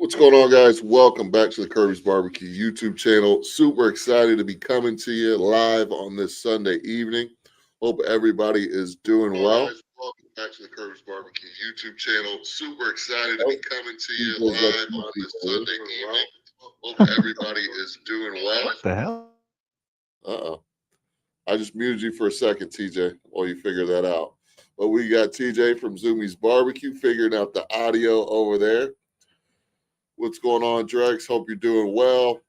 What's going on, guys? Welcome back to the Kirby's Barbecue YouTube channel. Super excited to be coming to you live on this Sunday evening. Hope everybody is doing well. Guys, welcome back to the Kirby's Barbecue YouTube channel. Super excited to be coming to you live on this Sunday evening. Hope everybody is doing well. What the hell? Uh-oh. I just muted you for a second, TJ, while you figure that out. But we got TJ from Zoomies Barbecue figuring out the audio over there. What's going on, Drex? Hope you're doing well.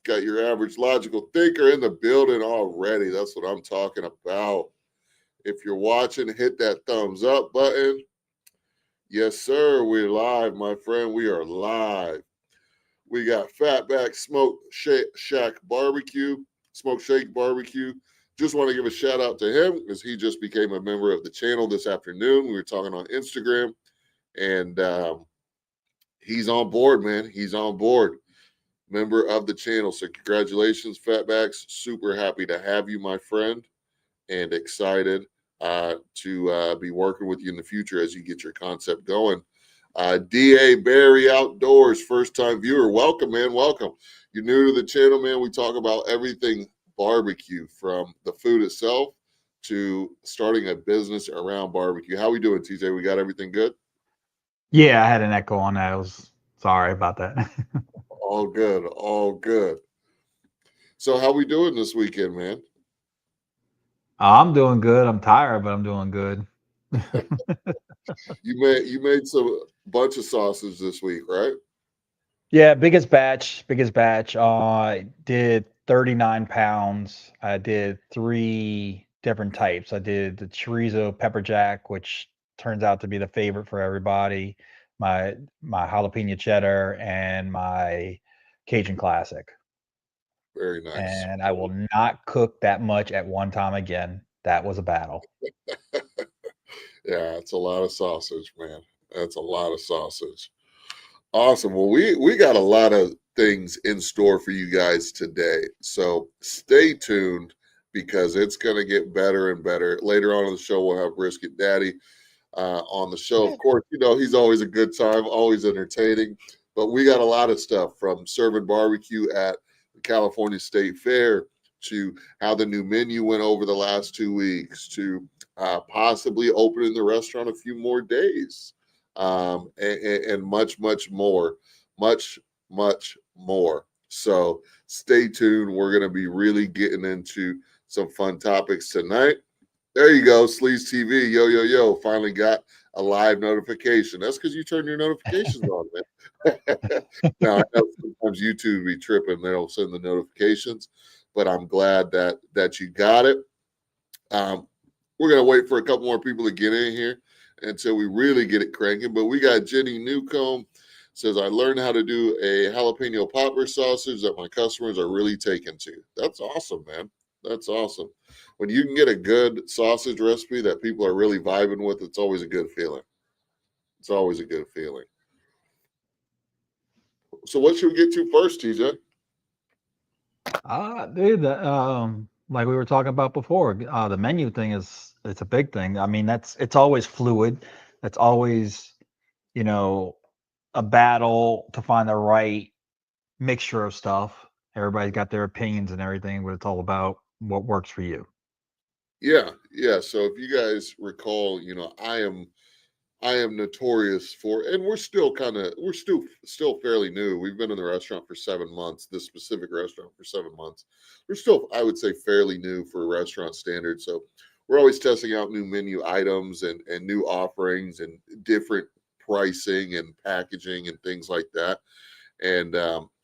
Got your average logical thinker in the building already. That's what I'm talking about. If you're watching, hit that thumbs up button. Yes, sir. We're live, my friend. We are live. We got Fatback Smoke Shack Barbecue, Smoke Shake Barbecue. Just want to give a shout out to him because he just became a member of the channel this afternoon. We were talking on Instagram, and he's on board, man. He's on board. Member of the channel. So congratulations, Fatbacks. Super happy to have you, my friend, and excited to be working with you in the future as you get your concept going. D.A. Barry Outdoors, first-time viewer. Welcome, man. Welcome. You're new to the channel, man. We talk about everything barbecue, from the food itself to starting a business around barbecue. How we doing, TJ? We got everything good? Yeah, I had an echo on that. I was sorry about that. All good. All good. So how we doing this weekend, man? I'm doing good. I'm tired, but I'm doing good. You made some bunch of sausage this week, right? Yeah, biggest batch. I did 39 pounds. I did three different types. I did the chorizo pepper jack, which turns out to be the favorite for everybody. My jalapeno cheddar and my Cajun classic. Very nice. And I will not cook that much at one time again. That was a battle. Yeah, it's a lot of sausage, man. That's a lot of sausage. Awesome. Well, we got a lot of things in store for you guys today. So stay tuned because it's going to get better and better. Later on in the show, we'll have Brisket Daddy on the show. Of course, you know, he's always a good time, always entertaining. But we got a lot of stuff, from serving barbecue at the California State Fair to how the new menu went over the last 2 weeks to possibly opening the restaurant a few more days, and much, much more. Much, much more. So stay tuned. We're going to be really getting into some fun topics tonight. There you go, Sleaze TV. Yo, yo, yo. Finally got a live notification. That's because you turn your notifications on, man. Now, I know sometimes YouTube be tripping. They'll send the notifications, but I'm glad that you got it. We're going to wait for a couple more people to get in here until we really get it cranking. But we got Jenny Newcomb. Says, I learned how to do a jalapeno popper sausage that my customers are really taking to. That's awesome, man. That's awesome. When you can get a good sausage recipe that people are really vibing with, it's always a good feeling. It's always a good feeling. So what should we get to first, TJ? Dude, like we were talking about before, the menu thing it's a big thing. I mean, it's always fluid. It's always, you know, a battle to find the right mixture of stuff. Everybody's got their opinions and everything, but it's all about what works for you. Yeah, yeah. So if you guys recall, you know, I am notorious for, and we're still fairly new. We've been in the restaurant for 7 months, this specific restaurant for 7 months. We're still, I would say, fairly new for restaurant standards. So we're always testing out new menu items and new offerings and different pricing and packaging and things like that. And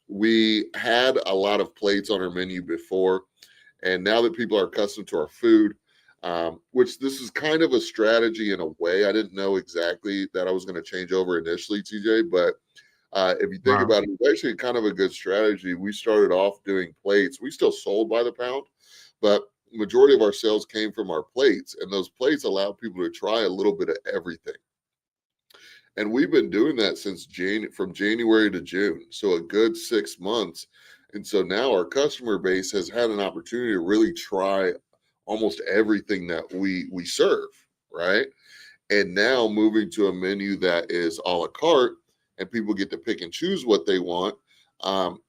we had a lot of plates on our menu before. And now that people are accustomed to our food, which this is kind of a strategy in a way. I didn't know exactly that I was going to change over initially, TJ, but if you think Right. about it, it's actually kind of a good strategy. We started off doing plates. We still sold by the pound, but the majority of our sales came from our plates, and those plates allowed people to try a little bit of everything. And we've been doing that since from January to June, so a good 6 months. And so now our customer base has had an opportunity to really try almost everything that we serve, right? And now moving to a menu that is a la carte, and people get to pick and choose what they want. Um,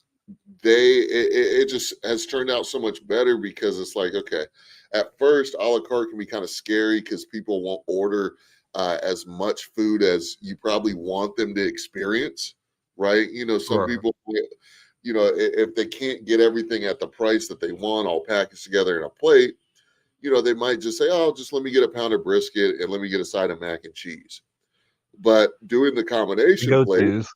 it just has turned out so much better because it's like, okay, at first a la carte can be kind of scary because people won't order as much food as you probably want them to experience, right? Some Right. people, if they can't get everything at the price that they want all packaged together in a plate, they might just say, oh, just let me get a pound of brisket and let me get a side of mac and cheese. But doing the combination Go plate, tos.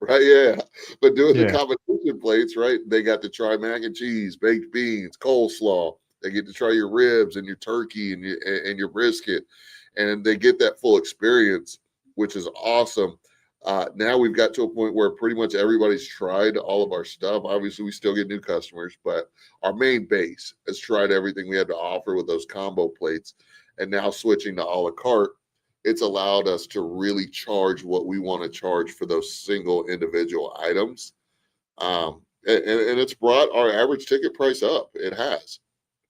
right? Yeah. But doing the Yeah. competition plates, right? They got to try mac and cheese, baked beans, coleslaw. They get to try your ribs and your turkey and your brisket, and they get that full experience, which is awesome. Now we've got to a point where pretty much everybody's tried all of our stuff. Obviously, we still get new customers, but our main base has tried everything we had to offer with those combo plates. And now switching to a la carte, it's allowed us to really charge what we want to charge for those single individual items. And it's brought our average ticket price up. It has.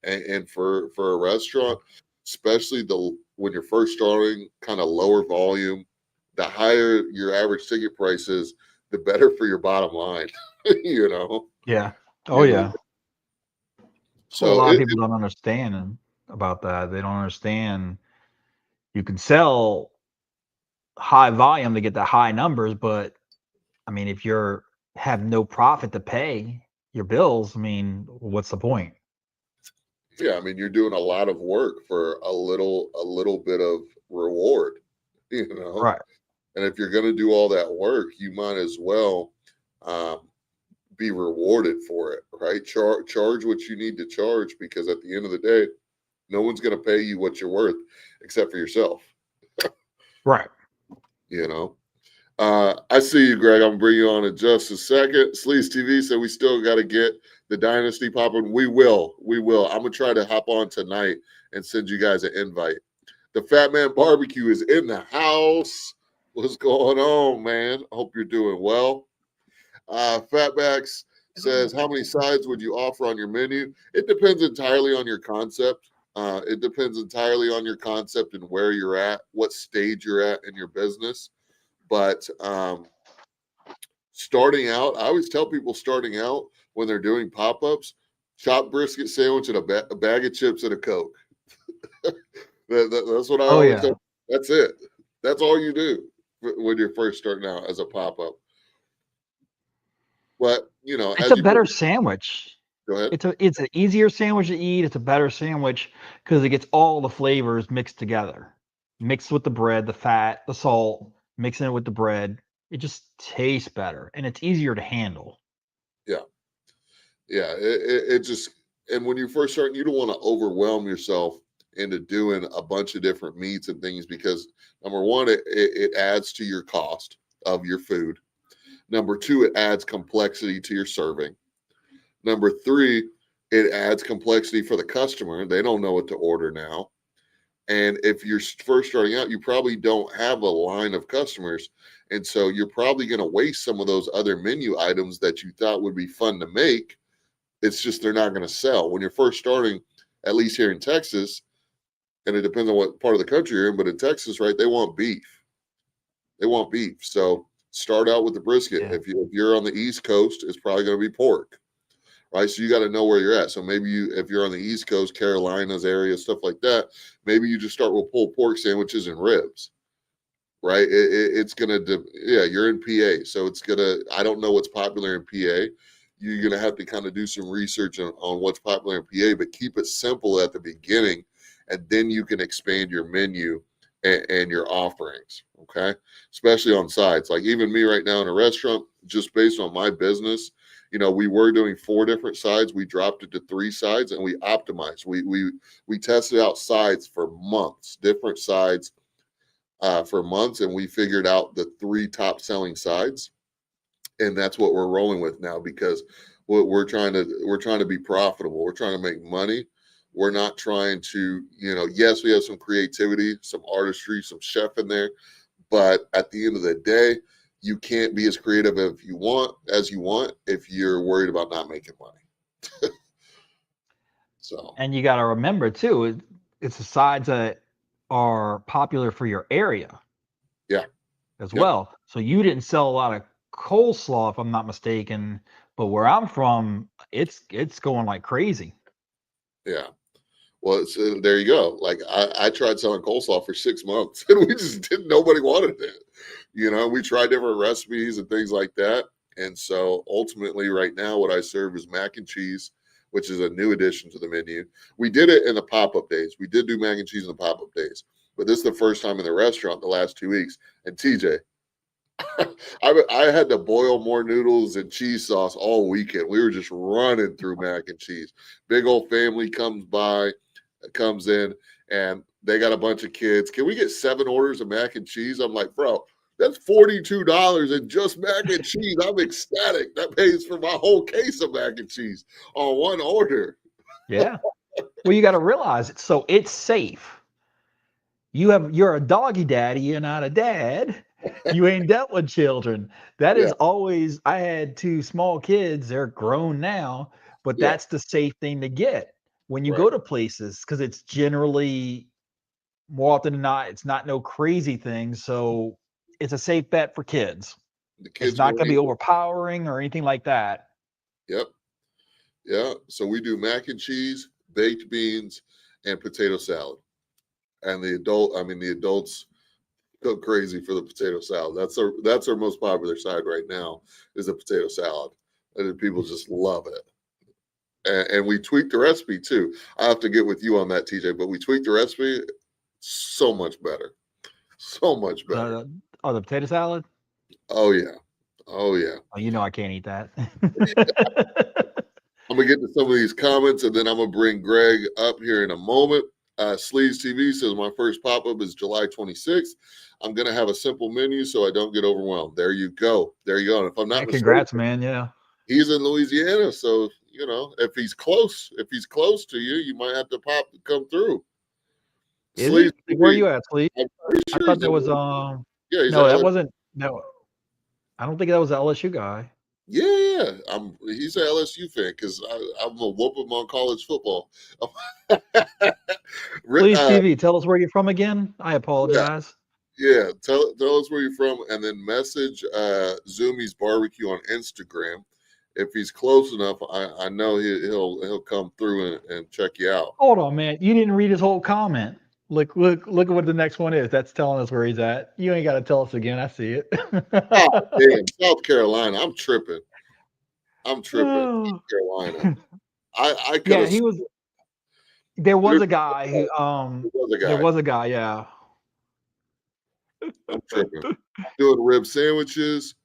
And for a restaurant, especially the when you're first starting, kind of lower volume, the higher your average ticket price is, the better for your bottom line. you know, Yeah. Oh you know. yeah. That's what a So lot of it, people don't understand about that. They don't understand you can sell high volume to get the high numbers, but I mean, if you're have no profit to pay your bills, I mean, what's the point? yeah, I mean, you're doing a lot of work for a little bit of reward. You know, Right. and if you're going to do all that work, you might as well um, be rewarded for it, right? Charge what you need to charge because at the end of the day, no one's going to pay you what you're worth except for yourself. Right. You know. I see you, Greg. I'm gonna bring you on in just a second. Sleaze TV said we still got to get the dynasty popping. We will. We will. I'm gonna try to hop on tonight and send you guys an invite. The Fat Man Barbecue is in the house. What's going on, man? I hope you're doing well. Fatbacks says, how many sides would you offer on your menu? It depends entirely on your concept. It depends entirely on your concept and where you're at, what stage you're at in your business. But starting out, I always tell people starting out when they're doing pop ups, chopped brisket sandwich and a bag of chips and a Coke. That's what I Oh always yeah. tell. That's it. That's all you do when you're first starting out as a pop up. But, It's as a you better sandwich. go ahead. It's an easier sandwich to eat. It's a better sandwich because it gets all the flavors mixed together. Mixed with the bread, the fat, the salt, mixing it with the bread. It just tastes better and it's easier to handle. Yeah. Yeah. It just, and when you first start, you don't want to overwhelm yourself into doing a bunch of different meats and things because number one, it adds to your cost of your food. Number two, it adds complexity to your serving. Number three, it adds complexity for the customer. They don't know what to order now. And if you're first starting out, you probably don't have a line of customers. And so you're probably going to waste some of those other menu items that you thought would be fun to make. It's just they're not going to sell. When you're first starting, at least here in Texas, and it depends on what part of the country you're in, but in Texas, right, they want beef. They want beef. So start out with the brisket. Yeah. If you're on the East Coast, it's probably going to be pork, right? So you got to know where you're at. So maybe if you're on the East Coast, Carolinas area, stuff like that, maybe you just start with pulled pork sandwiches and ribs, right? It's gonna, yeah, you're in PA, so it's gonna. I don't know what's popular in PA. You're gonna have to kind of do some research on what's popular in PA, but keep it simple at the beginning, and then you can expand your menu and your offerings. Okay, especially on sides. Like even me right now in a restaurant, just based on my business, we were doing 4 different sides. We dropped it to 3 sides, and we optimized. We tested out sides for months, different sides for months, and we figured out the 3 top selling sides, and that's what we're rolling with now because we're trying to be profitable. We're trying to make money. We're not trying to, yes, we have some creativity, some artistry, some chef in there, but at the end of the day, you can't be as creative as you want if you're worried about not making money. So And you got to remember too, it's the sides that are popular for your area. yeah, as Yep. well. So you didn't sell a lot of coleslaw, if I'm not mistaken. But where I'm from, it's going like crazy. Yeah. Well, there you go. Like I tried selling coleslaw for 6 months and we just didn't, nobody wanted it. We tried different recipes and things like that. And so ultimately right now, what I serve is mac and cheese, which is a new addition to the menu. We did it in the pop-up days. We did do mac and cheese in the pop-up days, but this is the first time in the restaurant the last 2 weeks. And TJ, I had to boil more noodles and cheese sauce all weekend. We were just running through mac and cheese. Big old family comes in, and they got a bunch of kids. Can we get 7 orders of mac and cheese? I'm like, bro, that's $42 in just mac and cheese. I'm ecstatic. That pays for my whole case of mac and cheese on one order. Yeah. Well, you got to realize it. So it's safe. You're a doggy daddy, you're not a dad. You ain't dealt with children. That Yeah, is always I had 2 small kids, they're grown now, but yeah, that's the safe thing to get when you right. go to places because it's generally more often than not, it's not no crazy thing. So it's a safe bet for kids. The It's kids not won't gonna eat be it. overpowering or anything like that. Yep. Yeah. So we do mac and cheese, baked beans, and potato salad. And the adults go crazy for the potato salad. That's our most popular side right now is the potato salad, and people just love it. And we tweaked the recipe too. I have to get with you on that, TJ. But we tweaked the recipe so much better, so much better. Uh, oh, the potato salad? Oh yeah, oh yeah. Oh, you know I can't eat that. I'm gonna get to some of these comments, and then I'm gonna bring Greg up here in a moment. Sleeves TV says my first pop up is July 26th. I'm gonna have a simple menu so I don't get overwhelmed. There you go. There you go. And if I'm not Yeah, mistaken, congrats, man. Yeah. he's in Louisiana, so if he's close to you, you might have to come through. Is Sleeves he? Like, where are TV. you at, Sleep? I'm pretty I sure thought he's that in. was Yeah, he's at no, that LSU. wasn't no. I don't think that was the LSU guy. Yeah, he's an LSU fan because I'm gonna whoop him on college football. Please uh, TV, tell us where you're from again. I yeah, apologize. yeah. Tell us where you're from, and then message Zoomies Barbecue on Instagram. If he's close enough, I know he'll come through and check you out. Hold on, man. You didn't read his whole comment. Look at what the next one is. That's telling us where he's at. You ain't got to tell us again. I see it. Oh damn, South Carolina. I'm tripping. I'm tripping. Oh. South Carolina. I could Yeah, have. he was. There was There's a guy who. there was a There guy. was a guy. Yeah. I'm tripping. Doing rib sandwiches.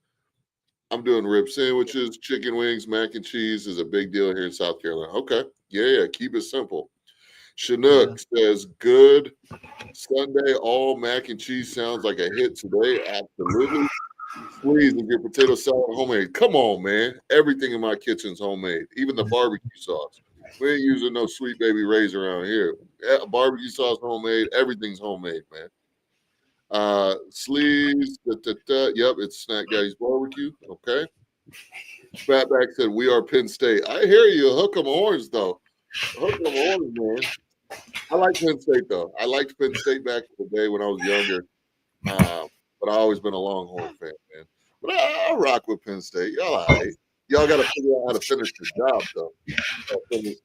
I'm doing rib sandwiches, chicken wings, mac and cheese is a big deal here in South Carolina. Okay. Yeah. Keep it simple. Yeah. Chinook says, good Sunday, all mac and cheese sounds like a hit today. Absolutely. Please, if your potato salad homemade. Come on, man. Everything in my kitchen's homemade, even the barbecue sauce. We ain't using no Sweet Baby Ray's around here. Barbecue sauce homemade. Everything's homemade, man. Sleeves. Yep, it's Snack Daddy's Barbecue. Okay. Fatback said, we are Penn State. I hear you. Hook 'em horns, though. Hook 'em horns, man. I like Penn State, though. I liked Penn State back in the day when I was younger. But I always been a Longhorn fan, man. But I'll rock with Penn State. Y'all all right. Y'all got to figure out how to finish the job, though. Finish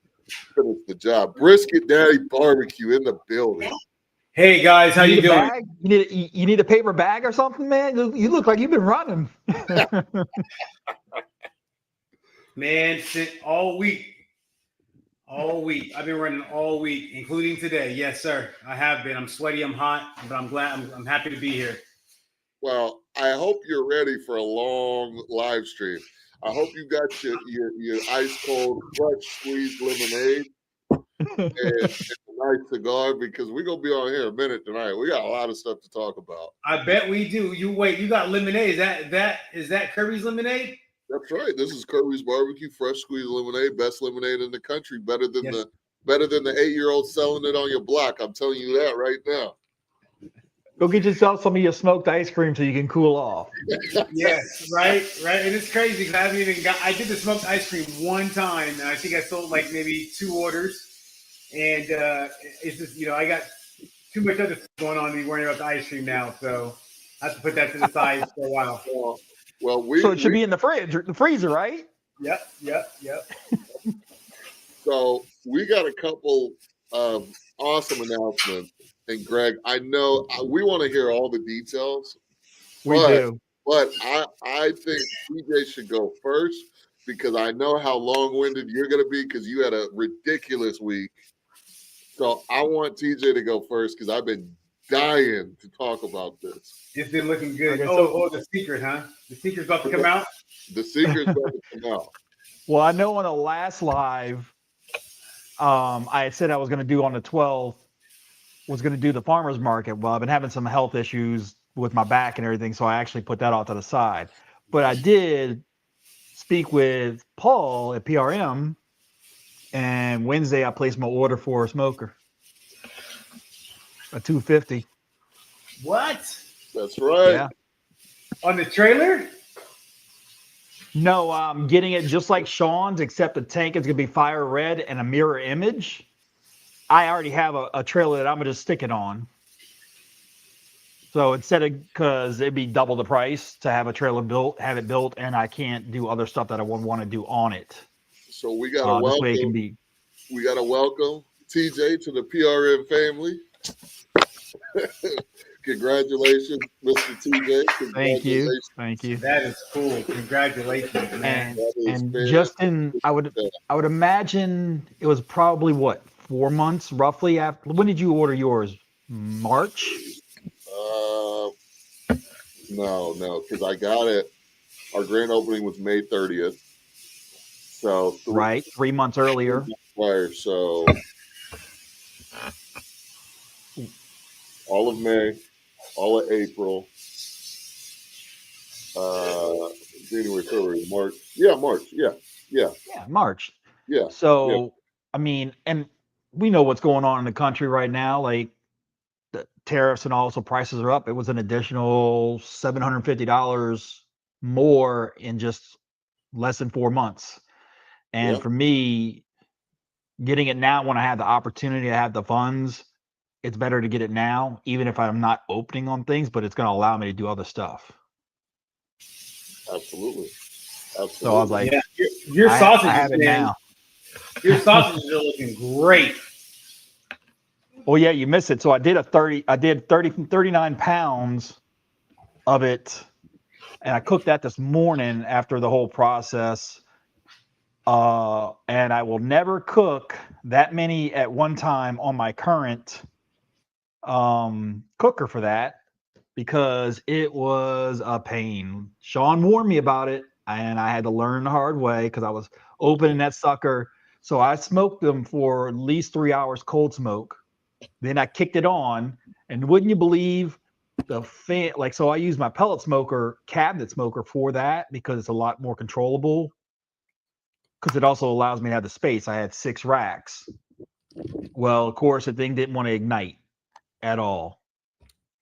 the job. Brisket Daddy Barbecue in the building. Hey guys, how You need you a doing? bag? You need a paper bag or something, man? You look like you've been running. Man, all week. All week. I've been running all week, including today. Yes, sir. I have been. I'm sweaty, I'm hot, but I'm glad I'm happy to be here. Well, I hope you're ready for a long live stream. I hope you got your ice cold, fresh squeezed lemonade and a nice cigar because we're gonna be on here a minute tonight. We got a lot of stuff to talk about. I bet we do. You got lemonade. Is that Kirby's lemonade? That's right. This is Kirby's Barbecue, fresh squeezed lemonade, best lemonade in the country, better than Yes. the 8-year-old selling it on your block. I'm telling you that right now. Go get yourself some of your smoked ice cream so you can cool off. Yes, right. And it's crazy because I haven't even I did the smoked ice cream one time, and I think I sold like maybe 2 orders. And it's just, I got too much other stuff going on to be worrying about the ice cream now. So I have to put that to the side for a while. Well, So it should be in the fridge, the freezer, right? Yep. So we got a couple of awesome announcements. And Greg, I know we want to hear all the details. We do. But I think TJ should go first because I know how long-winded you're going to be because you had a ridiculous week. So I want TJ to go first because I've been dying to talk about this. It's been looking good. Okay, The secret, huh? The secret's about to come out. The secret's about to come out. Well, I know on the last live, I had said I was going to do on the 12th, was going to do the farmer's market. Well, I've been having some health issues with my back and everything, so I actually put that off to the side. But I did speak with Paul at PRM, and Wednesday I placed my order for a smoker, a 250. What? That's right. Yeah. On the trailer? No, I'm getting it just like Sean's, except the tank is going to be fire red and a mirror image. I already have a trailer that I'm going to stick it on. So instead of, because it'd be double the price to have a trailer built, have it built, and I can't do other stuff that I would want to do on it. So we got to this way it can be. We got to welcome TJ to the PRM family. Congratulations, Mr. TJ. Thank you. That is cool. Congratulations, man. And Justin, I would imagine it was probably what, 4 months roughly after. When did you order yours? March? No, because I got it. Our grand opening was May 30th. So 3 months earlier. So all of May, all of April, January, February, March. Yeah, March. Yeah, March. Yeah. So, I mean, and we know what's going on in the country right now. Like the tariffs and all, so prices are up. It was an additional $750 more in just less than 4 months. And for me, getting it now when I have the opportunity to have the funds, it's better to get it now, even if I'm not opening on things, but it's going to allow me to do other stuff. Absolutely. So I was like, yeah, your sausages, I have it now. Your sausages are looking great. Well, yeah, you missed it. So I did 39 pounds of it, and I cooked that this morning after the whole process. And I will never cook that many at one time on my current cooker for that because it was a pain. Sean warned me about it, and I had to learn the hard way because I was opening that sucker. So I smoked them for at least 3 hours cold smoke. Then I kicked it on, and wouldn't you believe the fan? Like, so I use my pellet smoker, cabinet smoker for that because it's a lot more controllable. Because it also allows me to have the space. I had 6 racks. Well, of course, the thing didn't want to ignite at all.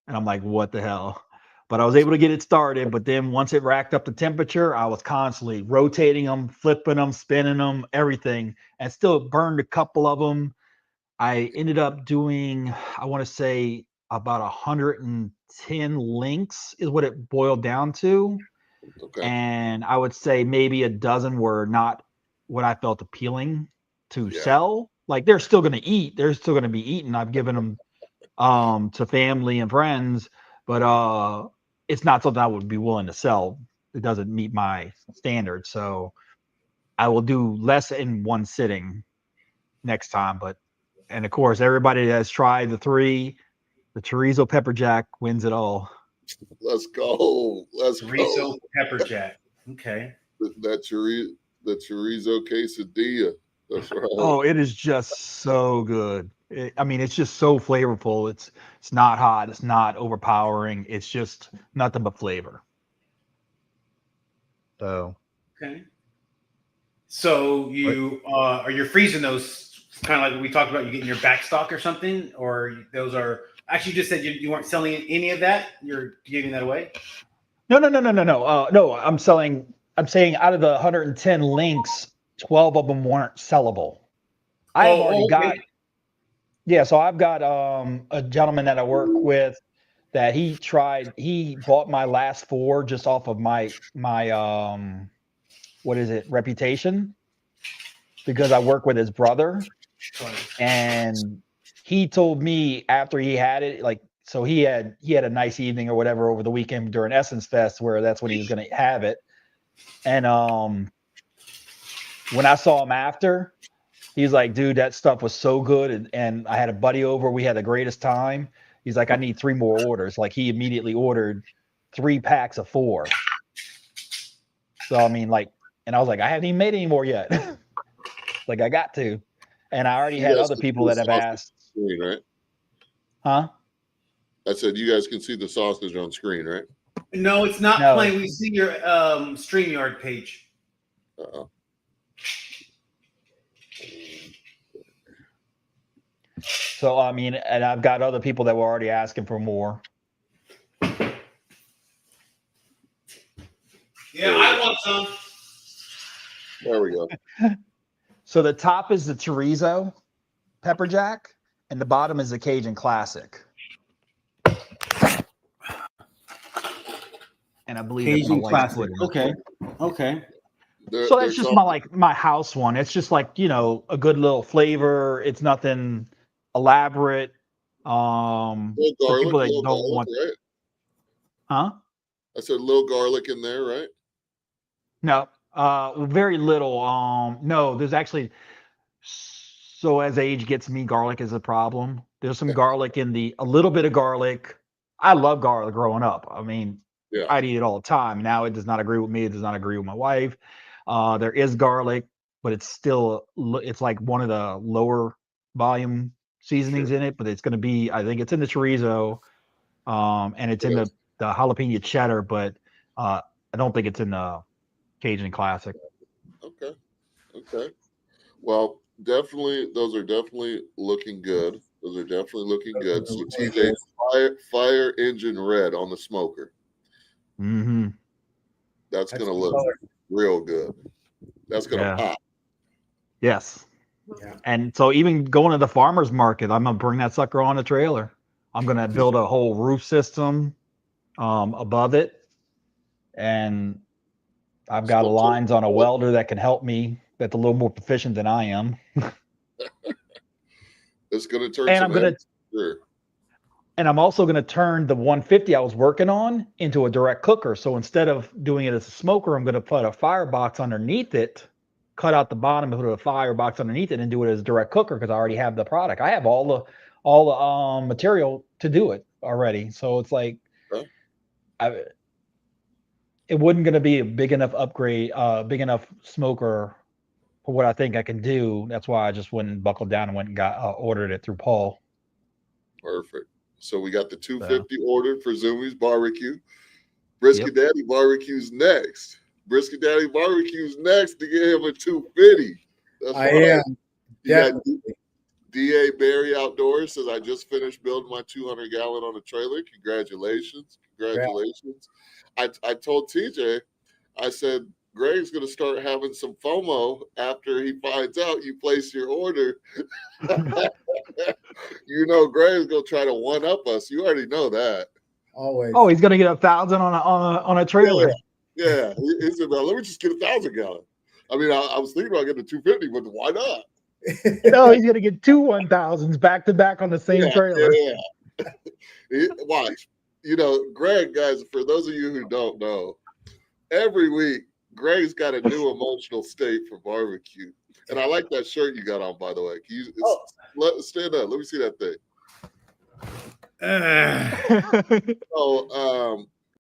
And I'm like, what the hell? But I was able to get it started. But then once it racked up the temperature, I was constantly rotating them, flipping them, spinning them, everything. And still burned a couple of them. I ended up doing, I want to say, about 110 links is what it boiled down to. Okay. And I would say maybe a dozen were not what I felt appealing to sell. Like they're still going to eat. They're still going to be eaten. I've given them to family and friends, but it's not something I would be willing to sell. It doesn't meet my standards. So I will do less in one sitting next time. And of course, everybody that has tried the 3, the chorizo pepper jack wins it all. Let's go. Chorizo pepper jack. Okay. The chorizo quesadilla. That's right. Oh, it is just so good. It's just so flavorful. It's not hot. It's not overpowering. It's just nothing but flavor. So. Okay. So you are you freezing those kind of like what we talked about? You getting your back stock or something, or those are actually you just said you weren't selling any of that. You're giving that away. No. No, I'm saying out of the 110 links, 12 of them weren't sellable. I've already got. Yeah, so I've got a gentleman that I work with that he bought my last 4 just off of my reputation, because I work with his brother. And he told me after he had it, like, so he had a nice evening or whatever over the weekend during Essence Fest, where that's when he was going to have it. And when I saw him after, he's like, dude, that stuff was so good. And I had a buddy over. We had the greatest time. He's like, I need 3 more orders. Like, he immediately ordered 3 packs of 4. So, I mean, like, and I was like, I haven't even made any more yet. Like, I got to. And I already had other people that have asked. Screen, right? Huh? I said you guys can see the sausage on screen, right? No, it's not playing. We see your StreamYard page. Uh-oh. So, I mean, and I've got other people that were already asking for more. Yeah, I want some. There we go. So the top is the chorizo pepper jack, and the bottom is the Cajun classic. And I believe Cajun classic. Okay. So that's just my house one. It's just like, you know, a good little flavor. It's nothing elaborate. Garlic, for people that don't garlic, want, right? huh? I said a little garlic in there, right? No, very little. No, there's actually. So as age gets me, garlic is a problem. There's some garlic in a little bit of garlic. I love garlic growing up. I mean, Yeah. I'd eat it all the time. Now it does not agree with me. It does not agree with my wife. There is garlic, but it's like one of the lower volume seasonings in it, but it's going to be, I think it's in the chorizo, and it's in the jalapeno cheddar, but I don't think it's in the Cajun classic. Okay. Well, definitely, those are definitely looking good. So TJ, fire engine red on the smoker. Mm-hmm. That's gonna look real good. That's gonna pop. Yes. Yeah. And so even going to the farmer's market, I'm gonna bring that sucker on a trailer. I'm gonna build a whole roof system above it, and I've got lines on a welder that can help me. That's a little more proficient than I am. It's gonna turn. And I'm also gonna turn the 150 I was working on into a direct cooker. So instead of doing it as a smoker, I'm gonna put a firebox underneath it, cut out the bottom and put a firebox underneath it, and do it as a direct cooker because I already have the product. I have all the material to do it already. So it's like, it wasn't going to be a big enough upgrade, big enough smoker for what I think I can do. That's why I just went and buckled down and went and got ordered it through Paul. Perfect. So we got the 250 ordered for Zoomies Barbecue. Brisket Daddy Barbecue's next. Brisket Daddy Barbecue's next to get him a 250. That's I am. You got DA Barry Outdoors says, I just finished building my 200-gallon on a trailer. Congratulations. I told TJ, I said, Greg's going to start having some FOMO after he finds out you place your order. You know, Greg's going to try to one-up us. You already know that. Always. Oh, he's going to get 1,000 on a trailer. Yeah. He said, well, let me just get 1,000 gallon. I mean, I was thinking about getting the 250, but why not? No, he's going to get 2 1,000s back to back on the same trailer. Yeah. Watch. You know, Greg, guys, for those of you who don't know, every week, Greg's got a new emotional state for barbecue. And I like that shirt you got on, by the way. Stand up. Let me see that thing.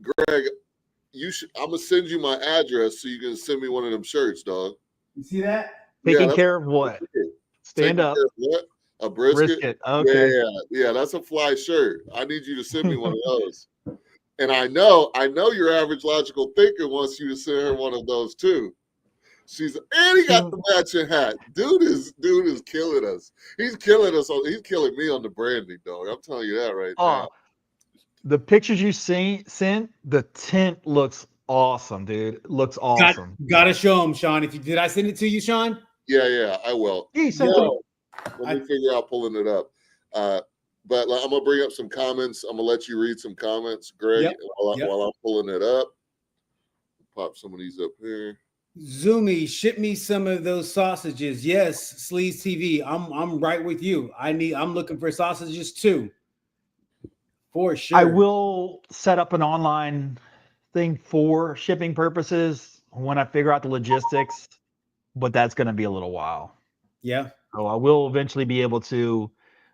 Greg, I'm going to send you my address so you can send me one of them shirts, dog. You see that? Taking care of what? Stand up. What? A brisket? Okay. Yeah, that's a fly shirt. I need you to send me one of those. And I know your average logical thinker wants you to send her one of those too. And he got the matching hat. Dude is killing us. He's killing us. He's killing me on the branding, dog. I'm telling you that right now. The pictures you sent, the tint looks awesome, dude. It looks awesome. Got to show him, Sean. Did I send it to you, Sean? Yeah, I will. He sent it. Let me figure out pulling it up. But I'm gonna bring up some comments. I'm gonna let you read some comments, Greg, Yep. while I'm pulling it up. Pop some of these up here. Zoomy, ship me some of those sausages. Yes, Sleaze TV. I'm right with you. I'm looking for sausages too. For sure. I will set up an online thing for shipping purposes when I figure out the logistics, but that's going to be a little while. Yeah. So I will eventually be able to.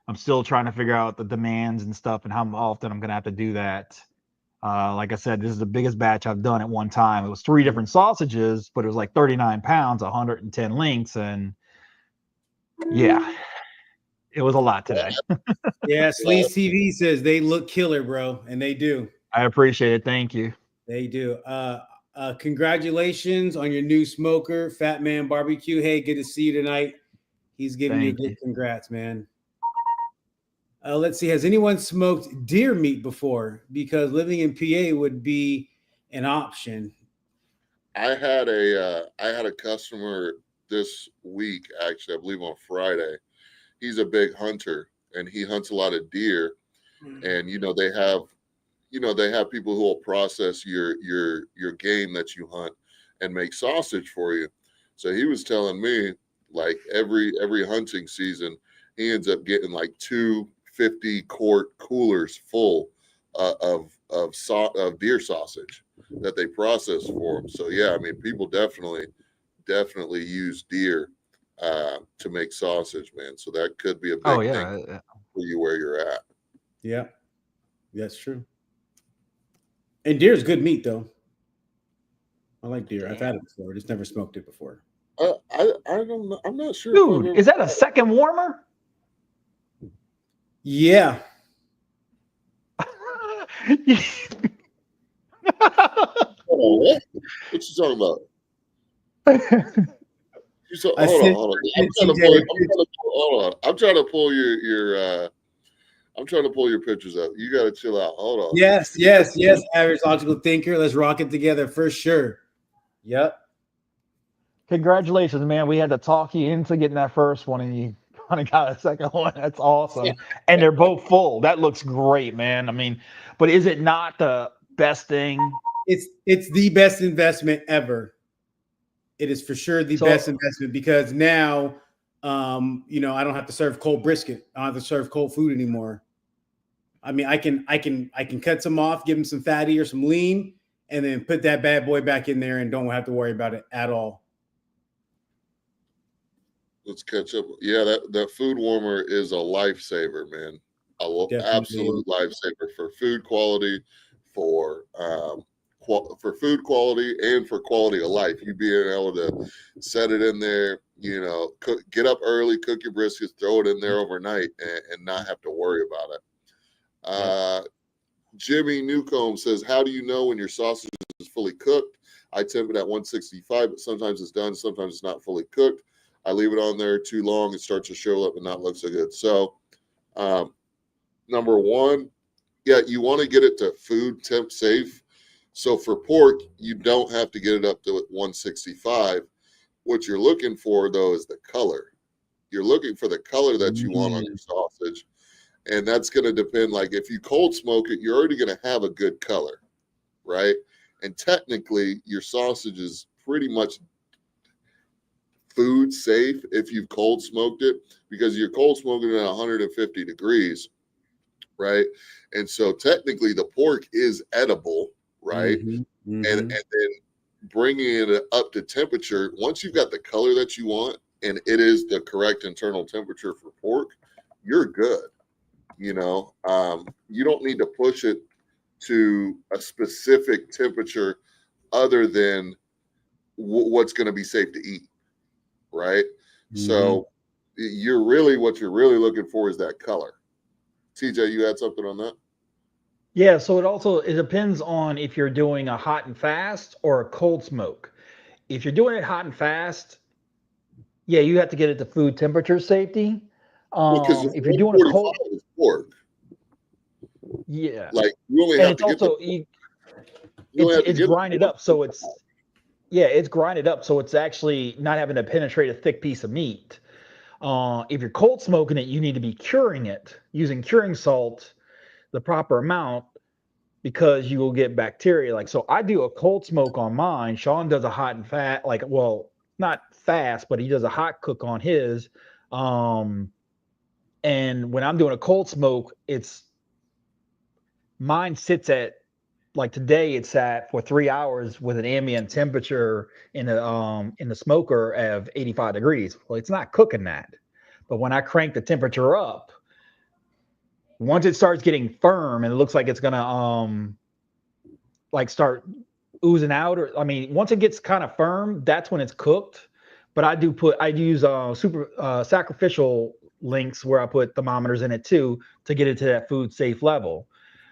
I'm still trying to figure out the demands and stuff and how often I'm going to have to do that. Like I said, this is the biggest batch I've done at one time. It was 3 different sausages, but it was like 39 pounds, 110 links, and yeah, it was a lot today. Yeah, Sleaze TV says they look killer, bro, and they do. I appreciate it. Thank you. They do. Congratulations on your new smoker, Fat Man Barbecue. Hey, good to see you tonight. He's giving you a good congrats, man. Let's see. Has anyone smoked deer meat before? Because living in PA would be an option. I had a customer this week, actually, I believe on Friday. He's a big hunter and he hunts a lot of deer. And they have people who will process your game that you hunt and make sausage for you. So he was telling me, like, every hunting season, he ends up getting like 2 50-quart coolers full of deer sausage that they process for him. So yeah, I mean, people definitely use deer to make sausage, man. So that could be a big thing for you where you're at. Yeah, that's true. And deer is good meat, though. I like deer. I've had it before. Just never smoked it before. I don't know. I'm not sure. Dude, is that a second warmer? Yeah. What you talking about? Hold on. I'm trying to pull your pictures up. You got to chill out. Hold on. Yes. Average logical thinker. Let's rock it together for sure. Yep. Congratulations, man. We had to talk you into getting that first one, and you kind of got a second one. That's awesome. And they're both full. That looks great, man. I mean, but is it not the best thing? It's the best investment ever. It is for sure the best investment because now, I don't have to serve cold brisket. I don't have to serve cold food anymore. I mean, I can cut some off, give them some fatty or some lean, and then put that bad boy back in there and don't have to worry about it at all. Let's catch up. Yeah, that food warmer is a lifesaver, man. Absolute lifesaver for food quality, for food quality, and for quality of life. You being able to set it in there, get up early, cook your briskets, throw it in there overnight, and not have to worry about it. Jimmy Newcomb says, "How do you know when your sausage is fully cooked? I temp it at 165, but sometimes it's done, sometimes it's not fully cooked. I leave it on there too long, it starts to show up and not look so good." So, number one, you want to get it to food temp safe. So for pork, you don't have to get it up to 165. What you're looking for, though, is the color. You're looking for the color that you want on your sausage. And that's going to depend. Like if you cold smoke it, you're already going to have a good color, right? And technically, your sausage is pretty much food safe if you've cold smoked it, because you're cold smoking it at 150 degrees, right? And so technically the pork is edible, right? And then bringing it up to temperature, once you've got the color that you want and it is the correct internal temperature for pork, you're good. You don't need to push it to a specific temperature other than what's going to be safe to eat. Right. So what you're really looking for is that color. TJ, you had something on that? Yeah. So it depends on if you're doing a hot and fast or a cold smoke. If you're doing it hot and fast, you have to get it to food temperature safety. If you're doing a cold pork, like you only have to get it's grinded up, so it's grinded up, so it's actually not having to penetrate a thick piece of meat. If you're cold smoking it, you need to be curing it using curing salt, the proper amount, because you will get bacteria. Like, so I do a cold smoke on mine. Sean does a hot and fat, like, well, not fast, but he does a hot cook on his. And when I'm doing a cold smoke, mine sits at, like today it's at for 3 hours with an ambient temperature in the smoker of 85 degrees. Well, it's not cooking that. But when I crank the temperature up, once it starts getting firm and it looks like it's gonna like start oozing out, or I mean, once it gets kind of firm, that's when it's cooked. But I use super sacrificial links where I put thermometers in it too to get it to that food safe level.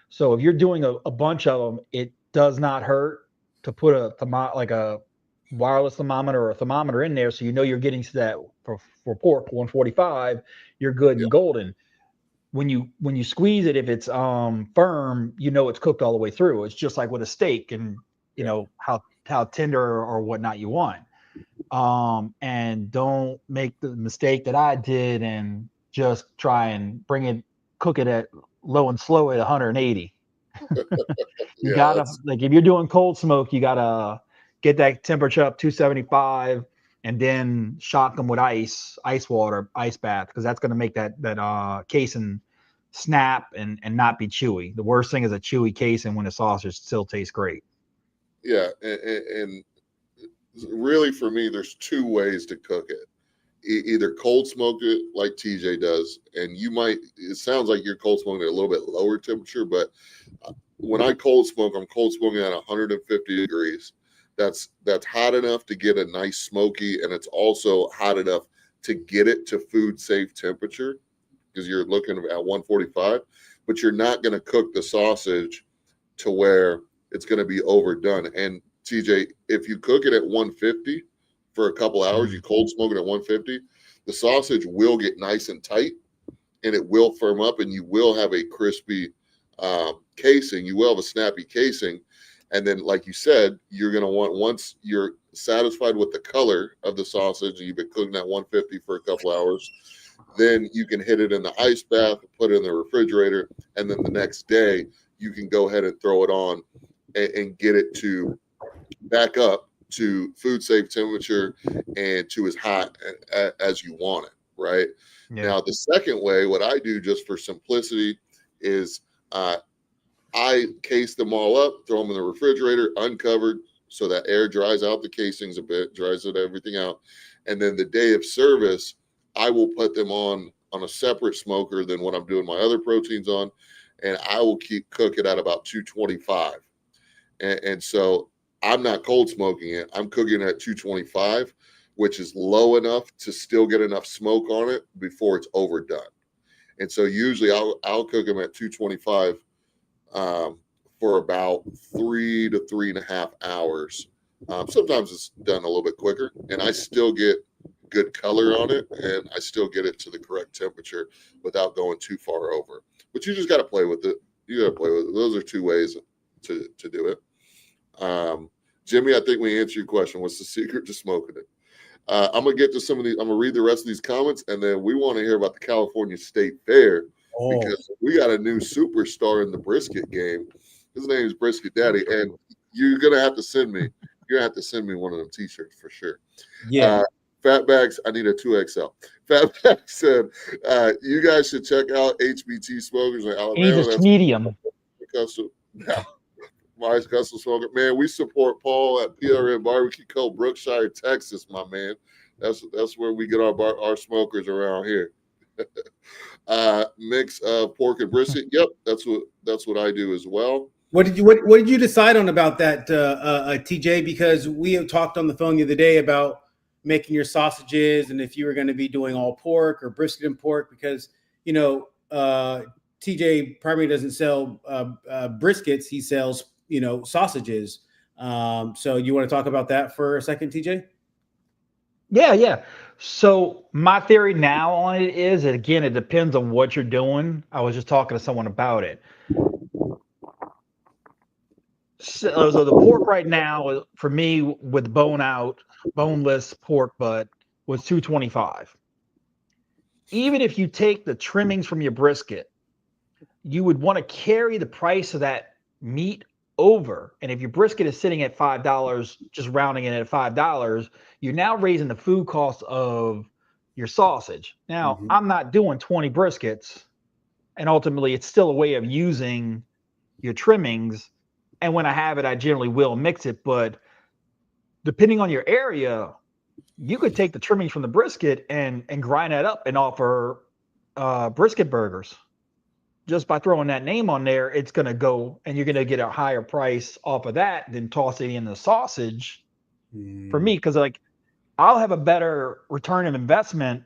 So if you're doing a bunch of them, it does not hurt to put like a wireless thermometer or a thermometer in there, so you know you're getting to that for pork 145. You're good Yeah. and golden. When you squeeze it, if it's firm, you know it's cooked all the way through. It's just like with a steak, and you know how tender or whatnot you want. And don't make the mistake that I did and just try and cook it at low and slow at 180. You Yeah, gotta, like, if you're doing cold smoke, you gotta get that temperature up 275, and then shock them with ice water, ice bath, because that's gonna make that casing snap and not be chewy. The worst thing is a chewy casing when the sausage still tastes great. yeah, and really for me, there's two ways to cook it. Either cold smoke it like TJ does, and it sounds like you're cold smoking at a little bit lower temperature, but when I cold smoke, I'm cold smoking at 150 degrees. That's hot enough to get a nice smoky, and it's also hot enough to get it to food safe temperature, because you're looking at 145, but you're not going to cook the sausage to where it's going to be overdone. And TJ, if you cook it at 150 for a couple hours, you cold smoke it at 150, the sausage will get nice and tight, and it will firm up, and you will have a crispy casing. You will have a snappy casing. And then, like you said, you're going to want, once you're satisfied with the color of the sausage and you've been cooking at 150 for a couple hours, then you can hit it in the ice bath, put it in the refrigerator, and then the next day you can go ahead and throw it on and get it to back up to food safe temperature and to as hot as you want it, right? Yeah. Now, the second way, what I do just for simplicity is I case them all up, throw them in the refrigerator, uncovered, so that air dries out the casings a bit, dries everything out. And then the day of service, I will put them on a separate smoker than what I'm doing my other proteins on, and I will cook it at about 225. And so I'm not cold smoking it. I'm cooking it at 225, which is low enough to still get enough smoke on it before it's overdone. And so usually I'll cook them at 225 for about 3 to 3.5 hours. Sometimes it's done a little bit quicker, and I still get good color on it, and I still get it to the correct temperature without going too far over. But you just got to play with it. You got to play with it. Those are two ways to do it. Jimmy, I think we answered your question. What's the secret to smoking it? I'm gonna get to some of these. I'm gonna read the rest of these comments, and then we want to hear about the California State Fair because we got a new superstar in the brisket game. His name is Brisket Daddy, and you're gonna have to send me. You're gonna have to send me one of them T-shirts for sure. Yeah. Fatbags, I need a 2XL. Fatbags said, you guys should check out HBT Smokers in Alabama. He's a medium. Custom. Yeah. My custom smoker. Man, we support Paul at PRN Barbecue Co. Brookshire, Texas, my man. That's where we get our smokers around here. Mix of pork and brisket. Yep, that's what I do as well. What did you decide on about that, TJ? Because we have talked on the phone the other day about making your sausages and if you were going to be doing all pork or brisket and pork, because TJ primarily doesn't sell briskets; he sells sausages. So you want to talk about that for a second, TJ? Yeah. So my theory now on it is that, again, it depends on what you're doing. I was just talking to someone about it. So the pork right now, for me, with boneless pork butt, was 225. even if you take the trimmings from your brisket, you would want to carry the price of that meat over. And if your brisket is sitting at $5, just rounding it at $5, you're now raising the food cost of your sausage. Now, Mhm. I'm not doing 20 briskets, and ultimately it's still a way of using your trimmings. And when I have it, I generally will mix it. But depending on your area, you could take the trimmings from the brisket and grind that up and offer brisket burgers. Just by throwing that name on there, it's going to go, and you're going to get a higher price off of that than tossing in the sausage for me. Because like, I'll have a better return of investment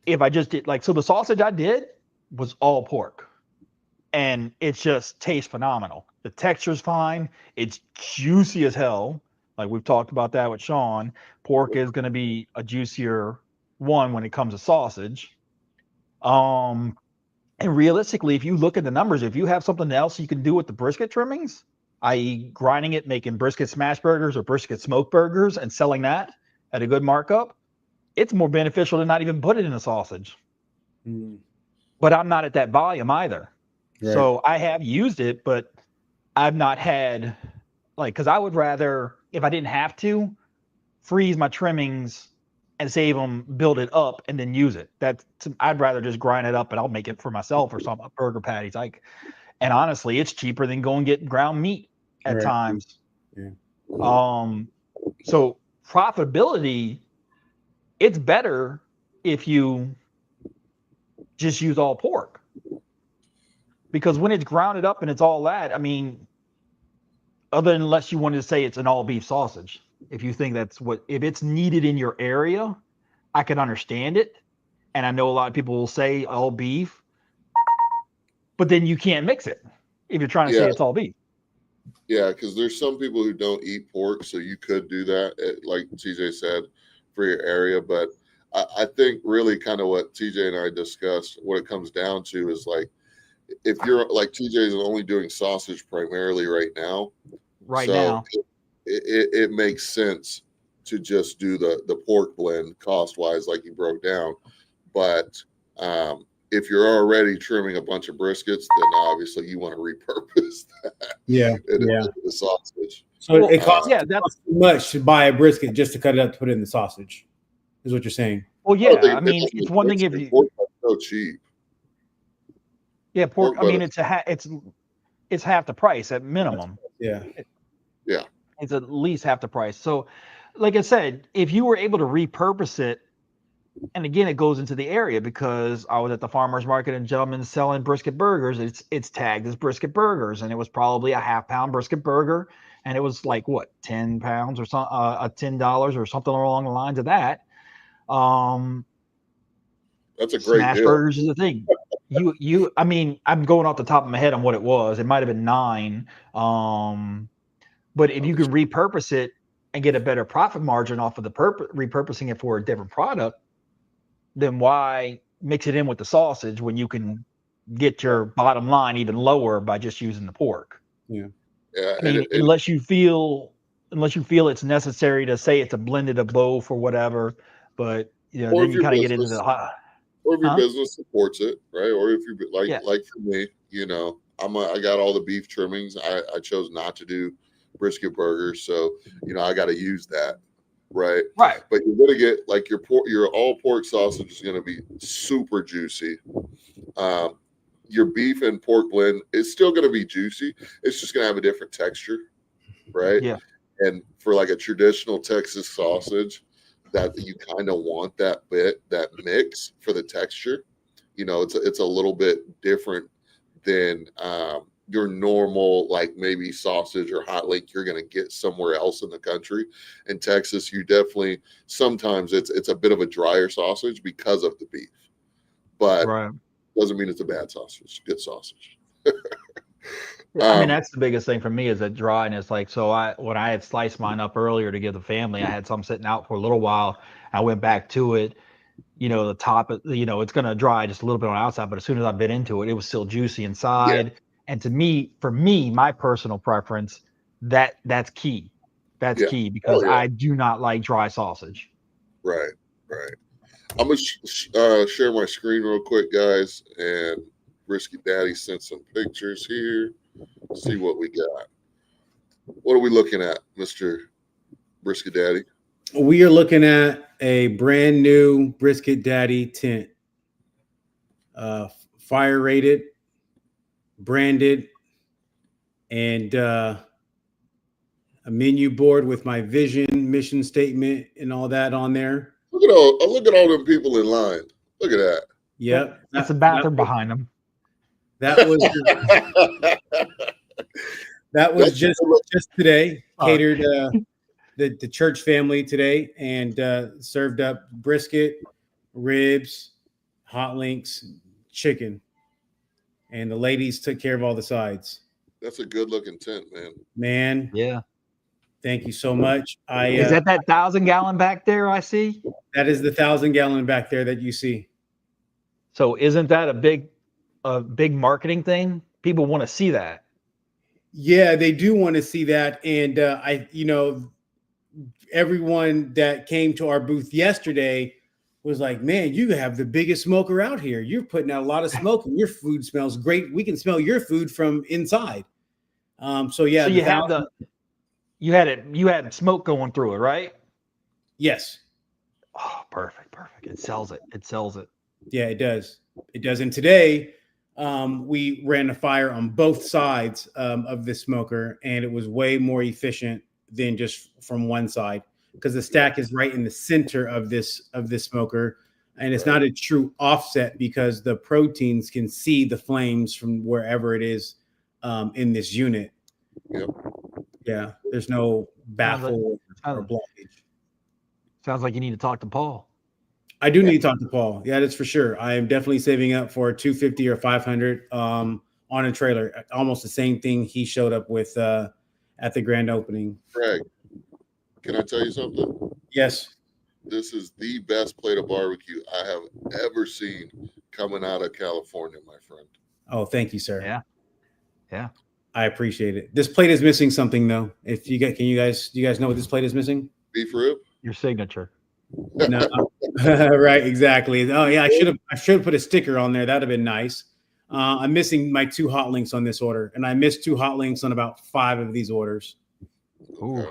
if I just did like, so the sausage I did was all pork, and it just tastes phenomenal. The texture's fine. It's juicy as hell. Like we've talked about that with Sean. Pork is going to be a juicier one when it comes to sausage. And realistically, if you look at the numbers, if you have something else you can do with the brisket trimmings, i.e., grinding it, making brisket smash burgers or brisket smoke burgers and selling that at a good markup, it's more beneficial to not even put it in a sausage. But I'm not at that volume either. Right. So I have used it, but I've not had, like, because I would rather, if I didn't have to, freeze my trimmings and save them, build it up, and then use it. I'd rather just grind it up and I'll make it for myself or some burger patties. Like, and honestly, it's cheaper than going and get ground meat at Right. times. Yeah. So profitability, it's better if you just use all pork, because when it's grounded up and it's all that, I mean, unless you wanted to say it's an all beef sausage. If you think if it's needed in your area, I can understand it. And I know a lot of people will say all beef, but then you can't mix it if you're trying to say it's all beef. Yeah, because there's some people who don't eat pork, so you could do that, like TJ said, for your area. But I think really kind of what TJ and I discussed, what it comes down to is like, if you're like TJ is only doing sausage primarily right now, now, it makes sense to just do the pork blend cost wise, like you broke down. But if you're already trimming a bunch of briskets, then obviously you want to repurpose that. Yeah. into the sausage. So it costs too much to buy a brisket just to cut it up to put it in the sausage, is what you're saying. Well, yeah, I mean, it's one thing if you pork is so cheap. Yeah, pork. I mean, it's half the price at minimum. Yeah. It's at least half the price. So, like I said, if you were able to repurpose it, and again, it goes into the area, because I was at the farmer's market and gentlemen selling brisket burgers. It's tagged as brisket burgers, and it was probably a half-pound brisket burger, and it was like what, 10 pounds or something, $10 or something along the lines of that. That's a great smash deal. burgers is the thing. I mean, I'm going off the top of my head on what it was. It might have been 9. But if you could repurpose it and get a better profit margin off of the repurposing it for a different product, then why mix it in with the sausage when you can get your bottom line even lower by just using the pork? Yeah. I mean, unless you feel it's necessary to say it's a blended of both or whatever, but then you kind of get into the or if your business supports it, right? Or if you like for me, I got all the beef trimmings. I chose not to do brisket burgers, so I got to use that, right? Right. But you're gonna get like your all pork sausage is gonna be super juicy. Your beef and pork blend is still gonna be juicy. It's just gonna have a different texture, right? Yeah. And for like a traditional Texas sausage, that you kind of want that mix for the texture. It's a little bit different than your normal, like maybe sausage or hot link you're going to get somewhere else in the country. In Texas, you definitely, sometimes it's a bit of a drier sausage because of the beef, but doesn't mean it's a bad sausage. Good sausage. I mean, that's the biggest thing for me is that dryness. Like, so when I had sliced mine up earlier to give the family, I had some sitting out for a little while. I went back to it. The top, it's going to dry just a little bit on the outside, but as soon as I bit into it, it was still juicy inside. Yeah. And for me, my personal preference, that's key. That's key because I do not like dry sausage. Right. I'm gonna share my screen real quick, guys, and Brisket Daddy sent some pictures here. See what we got. What are we looking at, Mr. Brisket Daddy? We are looking at a brand new Brisket Daddy tent, fire rated, branded, and a menu board with my vision, mission statement, and all that on there. Look at all them people in line. Look at that. Yep, It's the bathroom behind them. that was that was just today. Catered the church family today, and served up brisket, ribs, hot links, chicken, and the ladies took care of all the sides. That's a good looking tent, man. Man, Yeah. thank you so much. Is that 1,000-gallon back there I see? That is the 1,000-gallon back there that you see. So isn't that a big marketing thing? People want to see that. Yeah, they do want to see that, and everyone that came to our booth yesterday was like, "Man, you have the biggest smoker out here. You're putting out a lot of smoke, and your food smells great. We can smell your food from inside." So yeah, So you had smoke going through it, right? yes. Oh, perfect. It sells it. Yeah, it does. It does. And today, we ran a fire on both sides of the smoker, and it was way more efficient than just from one side because the stack is right in the center of this smoker, and it's not a true offset because the proteins can see the flames from wherever it is in this unit. Yep. Yeah, there's no baffle or blockage. Sounds like you need to talk to Paul. I do need to talk to Paul. Yeah, that's for sure. I am definitely saving up for 250 or 500 on a trailer. Almost the same thing he showed up with at the grand opening. Craig, can I tell you something? Yes. This is the best plate of barbecue I have ever seen coming out of California, my friend. Oh, thank you, sir. Yeah. I appreciate it. This plate is missing something though. If you get, do you guys know what this plate is missing? Beef rib? Your signature. No. Right, exactly. Oh yeah, I should have put a sticker on there. That'd have been nice. I'm missing my 2 hot links on this order, and I missed 2 hot links on about 5 of these orders. Ooh.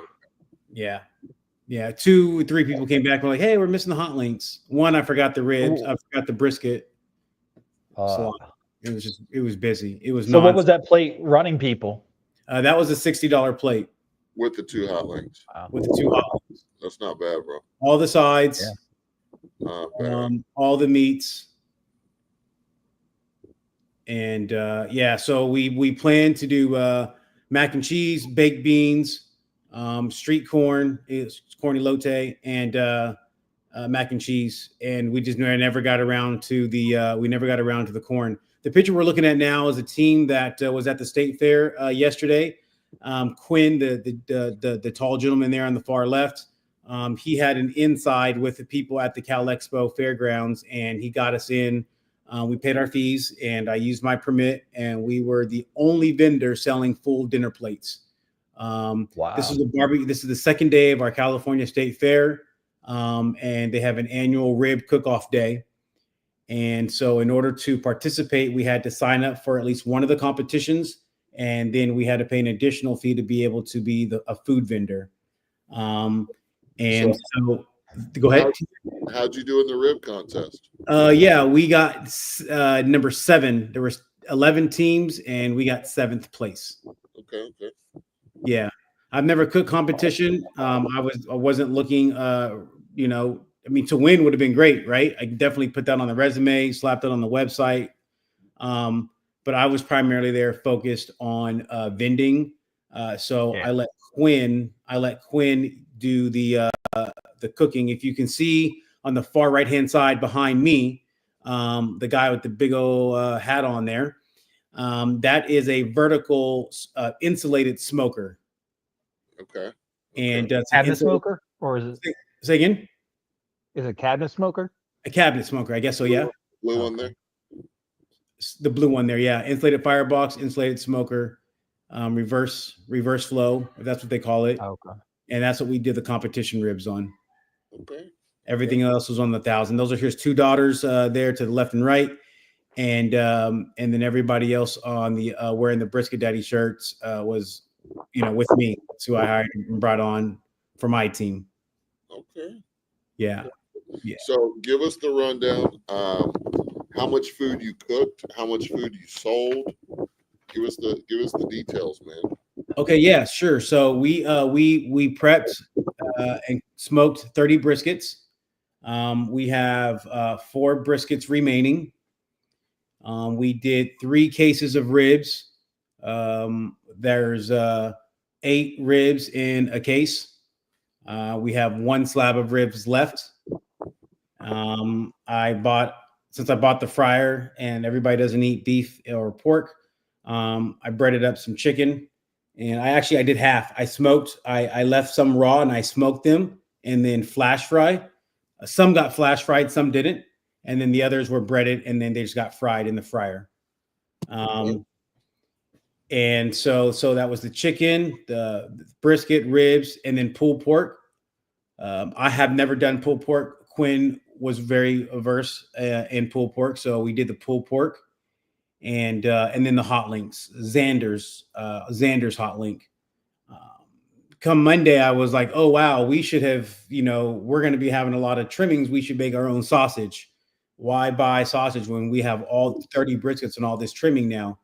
Yeah. 2, 3 people came back and were like, "Hey, we're missing the hot links." One, I forgot the ribs. I forgot the brisket. So it was busy. It was. So what was that plate running people? That was a $60 plate With the 2 hot links. Wow. with the 2 hot links. That's not bad, bro. All the sides, Not bad. all the meats, and so we plan to do mac and cheese, baked beans, street corn, corny lotte, and mac and cheese, and we just never got around to the corn. The picture we're looking at now is a team that was at the state fair yesterday. Quinn, the tall gentleman there on the far left, he had an inside with the people at the Cal Expo fairgrounds, and he got us in. We paid our fees, and I used my permit, and we were the only vendor selling full dinner plates. Wow. This is a barbecue. This is the second day of our California State Fair, and they have an annual rib cook-off day. And so in order to participate, we had to sign up for at least one of the competitions, and then we had to pay an additional fee to be able to be a food vendor. So go ahead. How'd you do in the rib contest? Yeah, we got number 7. There were 11 teams, and we got 7th place. Okay. Yeah, I've never cooked competition. I wasn't looking. To win would have been great, right? I definitely put that on the resume, slapped it on the website. But I was primarily there focused on vending. So I let Quinn do the cooking. If you can see on the far right hand side behind me, the guy with the big old hat on there, that is a vertical insulated smoker. Okay. And cabinet smoker, or is it? Say again. Is it a cabinet smoker? A cabinet smoker, I guess so. Yeah. Blue one there. The blue one there, yeah. Insulated firebox, insulated smoker, reverse flow, if that's what they call it. Okay. And that's what we did the competition ribs on. Okay. Everything else was on the 1,000. Those are his two daughters there to the left and right. And then everybody else on the wearing the Brisket Daddy shirts was, with me. That's who I hired and brought on for my team. Okay. Yeah. So give us the rundown. How much food you cooked, how much food you sold. Give us the details, man. Okay, yeah, sure. So we prepped and smoked 30 briskets. We have 4 briskets remaining. We did 3 cases of ribs. There's 8 ribs in a case. We have 1 slab of ribs left. Since I bought the fryer and everybody doesn't eat beef or pork, I breaded up some chicken, and I did half. I left some raw and I smoked them and then flash fry. Some got flash fried, some didn't. And then the others were breaded and then they just got fried in the fryer. And so that was the chicken, the brisket, ribs, and then pulled pork. I have never done pulled pork. Quinn was very averse in pulled pork, so we did the pulled pork, and then the hot links, Xander's hot link. Come Monday, I was like, oh wow, we should have, we're going to be having a lot of trimmings. We should make our own sausage. Why buy sausage when we have all 30 briskets and all this trimming now?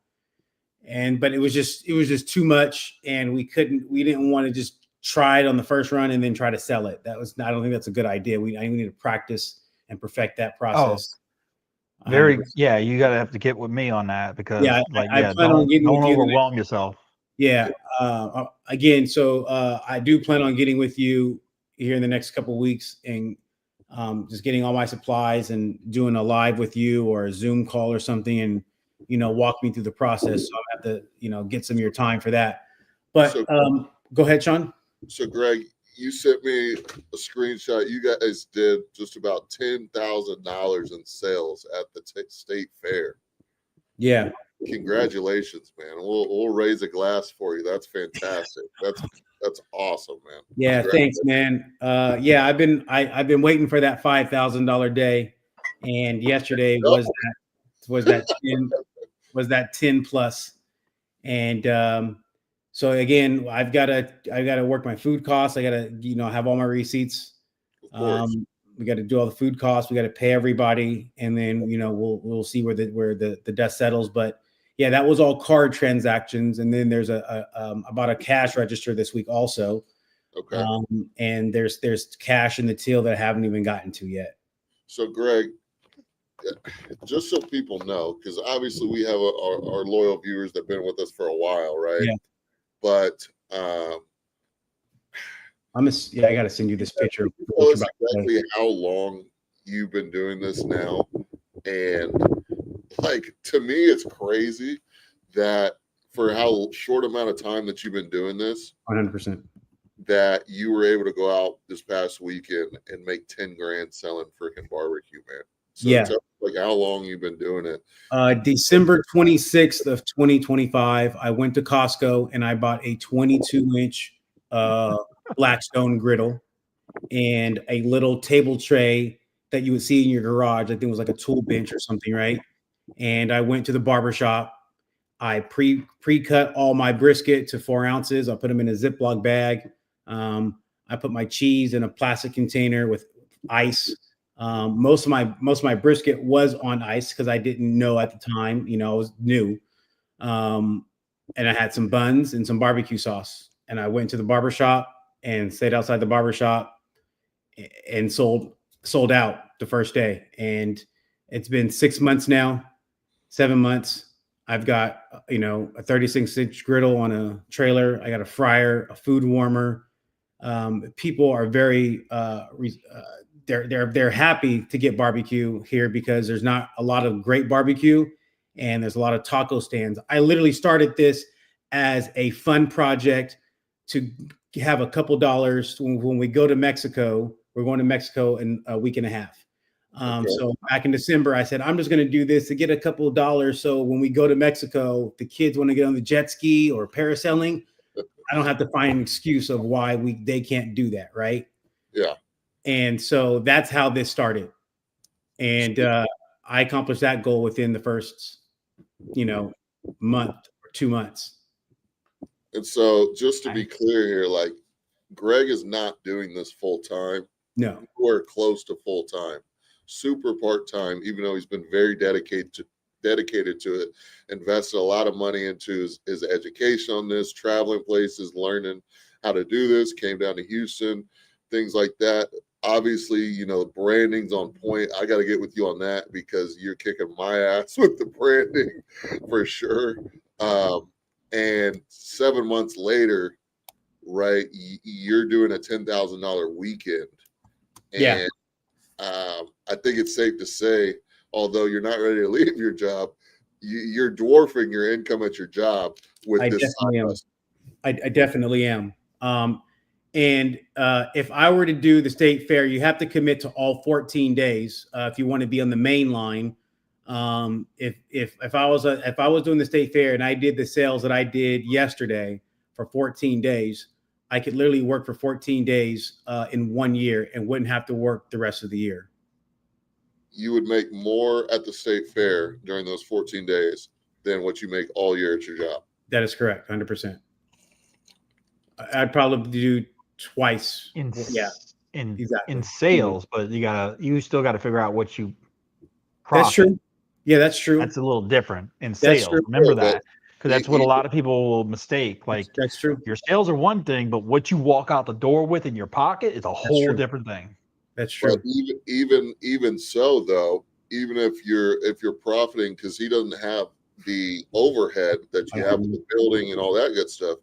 But it was just too much, and we didn't want to just try it on the first run and then try to sell it. I don't think that's a good idea. I need to practice and perfect that process. Yeah, you gotta have to get with me on that because I plan on getting don't with you overwhelm yourself. Yeah. Again, so I do plan on getting with you here in the next couple of weeks and just getting all my supplies and doing a live with you or a Zoom call or something, and walk me through the process. So I have to get some of your time for that. But go ahead, Sean. So Greg, you sent me a screenshot. You guys did just about $10,000 in sales at the state fair. Yeah. Congratulations, man. We'll raise a glass for you. That's fantastic. That's awesome, man. Yeah, thanks, man. I've been waiting for that $5,000 day, and yesterday was that 10 plus. And so again, I've got to work my food costs. I got to have all my receipts. We got to do all the food costs. We got to pay everybody, and then we'll see where the dust settles. But yeah, that was all card transactions, and then there's about a cash register this week also. Okay. And there's cash in the till that I haven't even gotten to yet. So Greg, just so people know, because obviously we have our loyal viewers that have been with us for a while, right? Yeah. But I got to send you this picture. Tell us exactly how long you've been doing this now, and to me, it's crazy that for how short amount of time that you've been doing this, 100%, that you were able to go out this past weekend and make 10 grand selling freaking barbecue, man. So yeah. tell us, how long you've been doing it. December 26th of 2025, I went to Costco and I bought a 22-inch Blackstone griddle and a little table tray that you would see in your garage. I think it was like a tool bench or something, right? And I went to the barbershop. I pre-cut all my brisket to 4 ounces. I put them in a Ziploc bag. I put my cheese in a plastic container with ice. Most of my brisket was on ice because I didn't know at the time. I was new. And I had some buns and some barbecue sauce. And I went to the barbershop and stayed outside the barbershop and sold out the first day. And it's been 6 months now, 7 months. I've got, a 36-inch griddle on a trailer. I got a fryer, a food warmer. People are very, they're happy to get barbecue here because there's not a lot of great barbecue and there's a lot of taco stands. I literally started this as a fun project to have a couple dollars when we go to Mexico. We're going to Mexico in a week and a half. Okay. So back in December, I said, I'm just going to do this to get a couple of dollars. So when we go to Mexico, the kids want to get on the jet ski or parasailing, I don't have to find an excuse of why they can't do that. Right. Yeah. And so that's how this started. And I accomplished that goal within the first, month or 2 months. And so, just to be Nice. clear here, like Greg is not doing this full time. No, We're close to full time, super part time. Even though he's been very dedicated to it, invested a lot of money into his education on this, traveling places, learning how to do this. Came down to Houston, things like that. Obviously, the branding's on point. I got to get with you on that because you're kicking my ass with the branding for sure. And 7 months later, right, you're doing a $10,000 weekend. And Yeah. I think it's safe to say, although you're not ready to leave your job, you're dwarfing your income at your job with I this. definitely am. I definitely am. And if I were to do the state fair, you have to commit to all 14 days if you want to be on the main line. If I was doing the state fair and I did the sales that I did yesterday for 14 days, I could literally work for 14 days in 1 year and wouldn't have to work the rest of the year. You would make more at the state fair during those 14 days than what you make all year at your job. That is correct, 100%. I'd probably do twice. in Exactly. sales, but you still gotta figure out what you That's profit. true. Yeah, that's true. That's a little different in That's sales. true. Remember Yeah, that, because that's what a lot of people will mistake. Like, That's true. your sales are one thing, but what you walk out the door with in your pocket is a whole true. different thing. That's true. But even so, though, even if you're profiting, because he doesn't have the overhead that you have with the building and all that good stuff.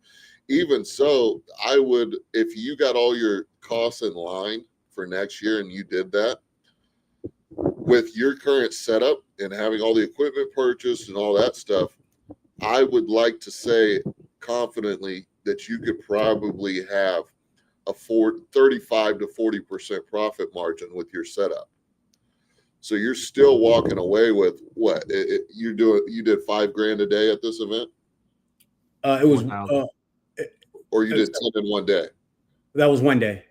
Even so, I would, if you got all your costs in line for next year and you did that with your current setup and having all the equipment purchased and all that stuff, I would like to say confidently that you could probably have a 35 to 40% profit margin with your setup. So you're still walking away with what you did $5,000 a day at this event, It was 4,000. or you did 10 in one day. That was 1 day.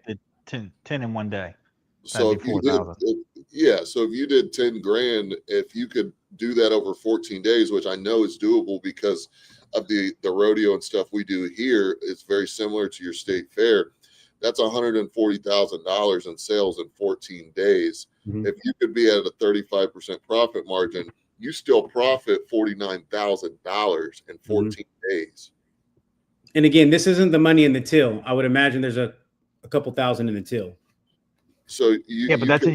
10 in one day. So That'd be 4,000. So if you did 10 grand, if you could do that over 14 days, which I know is doable because of the rodeo and stuff we do here, it's very similar to your state fair. That's $140,000 in sales in 14 days. Mhm. If you could be at a 35% profit margin, you still profit $49,000 in 14 days. And again, this isn't the money in the till. I would imagine there's a couple thousand in the till. So But that's in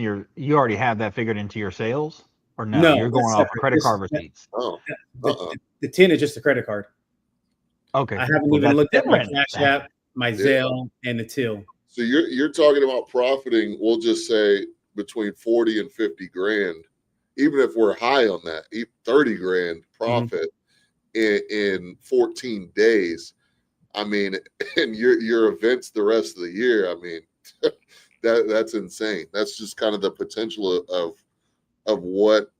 your you already have that figured into your sales, or no? No, You're going that's off of separate. credit card receipts. The 10 is just a credit card. Okay. I haven't Well, even that's looked at my different. Cash App, my Zelle, and the till. So you're talking about profiting, we'll just say between 40 and 50 grand, even if we're high on that, 30 grand profit in 14 days. I mean, and your events the rest of the year, I mean, that's insane. That's just kind of the potential of what,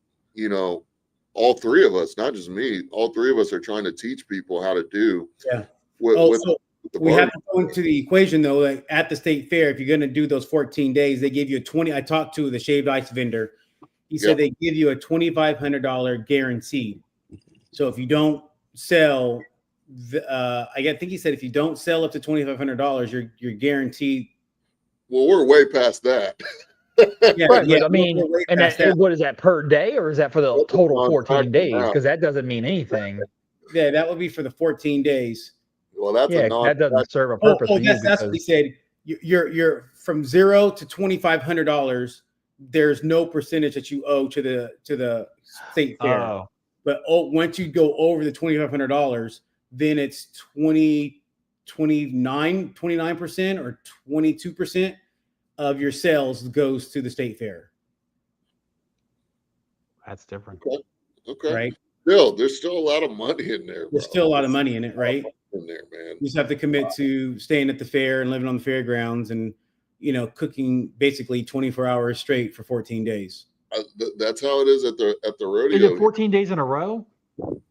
all three of us, not just me, all three of us are trying to teach people how to do. Yeah. We have to go into the equation though. Like at the state fair, if you're going to do those 14 days, they give you I talked to the shaved ice vendor. He said they give you a $2,500 guaranteed. So if you don't sell, I think he said if you don't sell up to $2,500, you're guaranteed. Well, we're way past that. But I mean, what is that per day, or is that for the total 14 days? Because that doesn't mean anything. Yeah, that would be for the 14 days. Well, that doesn't serve a purpose. That's what he said. You're from $0 to $2,500. There's no percentage that you owe to the state fair. But once you go over the $2,500, then it's 29% or 22% of your sales goes to the state fair. That's different. Okay. Right. There's still a lot of money in there. There's still a lot of money in it, right? In there, man. You just have to commit to staying at the fair and living on the fairgrounds and, cooking basically 24 hours straight for 14 days. That's how it is at the rodeo. Is it 14 days in a row?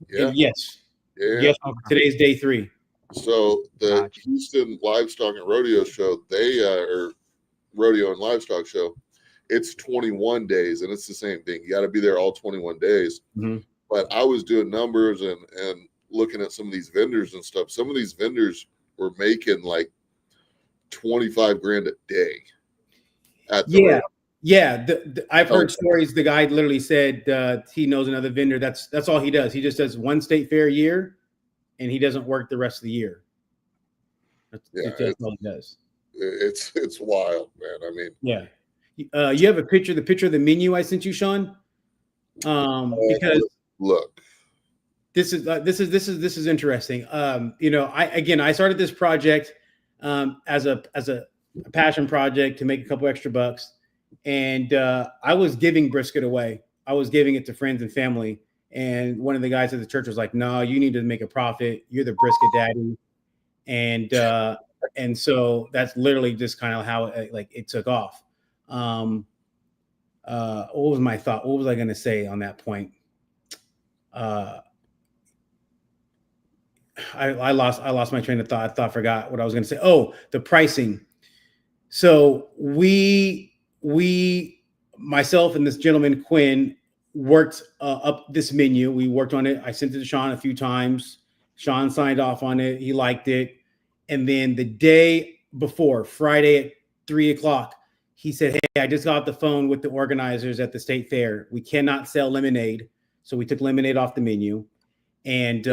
Yeah. And yes. Yeah. Yes. Today's day 3. So the Houston Livestock and Rodeo Show, they are rodeo and livestock show, it's 21 days, and it's the same thing. You got to be there all 21 days. Mhm. But I was doing numbers and looking at some of these vendors and stuff. Some of these vendors were making like 25 grand a day at the Yeah. rodeo. Yeah, I've heard Oh. stories. The guy literally said he knows another vendor. That's all he does. He just does one state fair a year, and he doesn't work the rest of the year. Yeah, That's all he does. It's wild, man. I mean, Yeah. You have a picture. The picture of the menu I sent you, Sean. Because look, this is interesting. I started this project as a passion project to make a couple extra bucks. And I was giving brisket away. I was giving it to friends and family. And one of the guys at the church was like, "No, you need to make a profit. You're the brisket daddy." And so that's literally just kind of how it took off. What was my thought? What was I going to say on that point? I lost my train of thought. I forgot what I was going to say. Oh, the pricing. So myself and this gentleman, Quinn, worked up this menu. We worked on it. I sent it to Sean a few times. Sean signed off on it. He liked it. And then the day before, Friday at 3:00, he said, "Hey, I just got off the phone with the organizers at the state fair. We cannot sell lemonade." So we took lemonade off the menu. And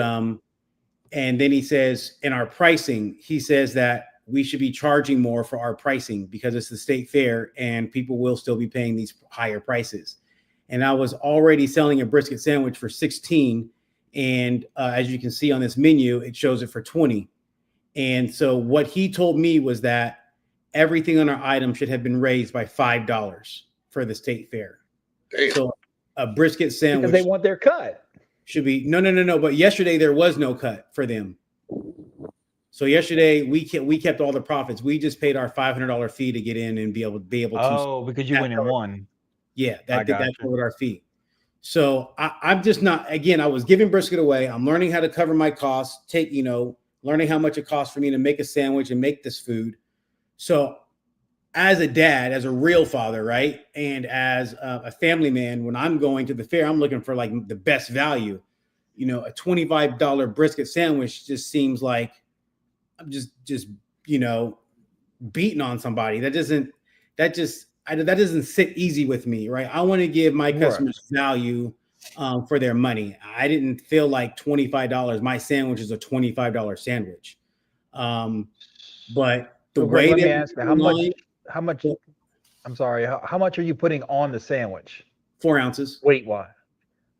then he says, in our pricing, he says that we should be charging more for our pricing because it's the state fair and people will still be paying these higher prices. And I was already selling a brisket sandwich for 16. And as you can see on this menu, it shows it for 20. And so what he told me was that everything on our item should have been raised by $5 for the state fair. damn. So a brisket sandwich Because they want their cut. should be no. But yesterday there was no cut for them. So yesterday we kept all the profits. We just paid our $500 fee to get in and be able to. Oh, because you went in one. Yeah, I that gotcha. covered our fee. So I'm just not. Again, I was giving brisket away. I'm learning how to cover my costs. Learning how much it costs for me to make a sandwich and make this food. So as a dad, as a real father, right, and as a family man, when I'm going to the fair, I'm looking for like the best value. A $25 brisket sandwich just seems like I'm just beating on somebody. That doesn't sit easy with me, right? I want to give my customers value for their money. I didn't feel like $25. My sandwich is a $25 sandwich. But the way let me that ask you, how much? I'm sorry. How much are you putting on the sandwich? 4 ounces, Weight-wise.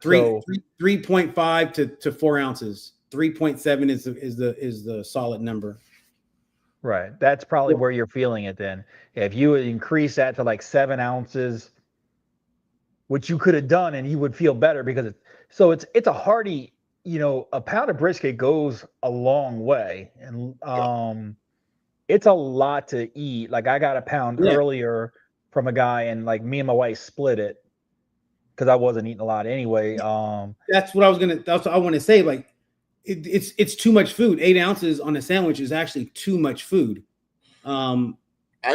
3.5 to 4 ounces. 3.7 is the solid number. Right. That's probably where you're feeling it then. If you would increase that to like 7 ounces, which you could have done, and you would feel better because it's a hearty, a pound of brisket goes a long way. And it's a lot to eat. Like I got a pound earlier from a guy, and like me and my wife split it because I wasn't eating a lot anyway. That's what I want to say. Like it's too much food. 8 ounces on a sandwich is actually too much food. I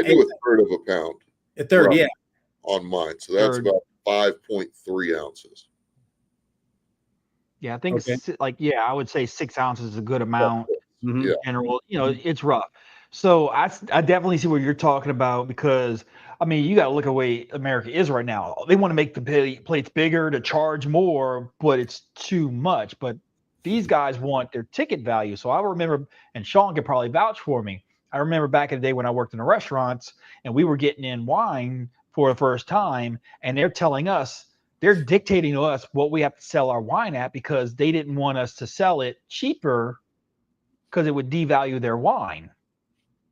do a third of a pound. A third, yeah. On mine. So that's about 5.3 ounces. Yeah, I think I would say 6 ounces is a good amount. Mm-hmm. Yeah. In general, it's rough. So I definitely see what you're talking about, because I mean, you got to look at the way America is right now. They want to make the plates bigger to charge more, but it's too much. But these guys want their ticket value. So I remember, and Sean could probably vouch for me, I remember back in the day when I worked in the restaurants and we were getting in wine for the first time, and they're dictating to us what we have to sell our wine at, because they didn't want us to sell it cheaper because it would devalue their wine.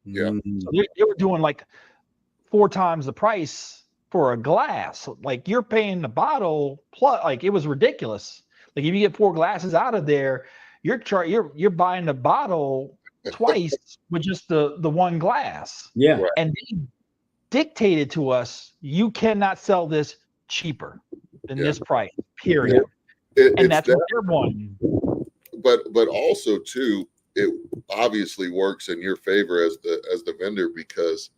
Yeah. So they were doing like 4 times the price for a glass. Like you're paying the bottle plus, like it was ridiculous. Like if you get 4 glasses out of there, you're buying the bottle twice with just the one glass. Yeah. Right. And they dictated to us, you cannot sell this cheaper than this price, period. And that's what they're wanting. But also too, it obviously works in your favor as the vendor, because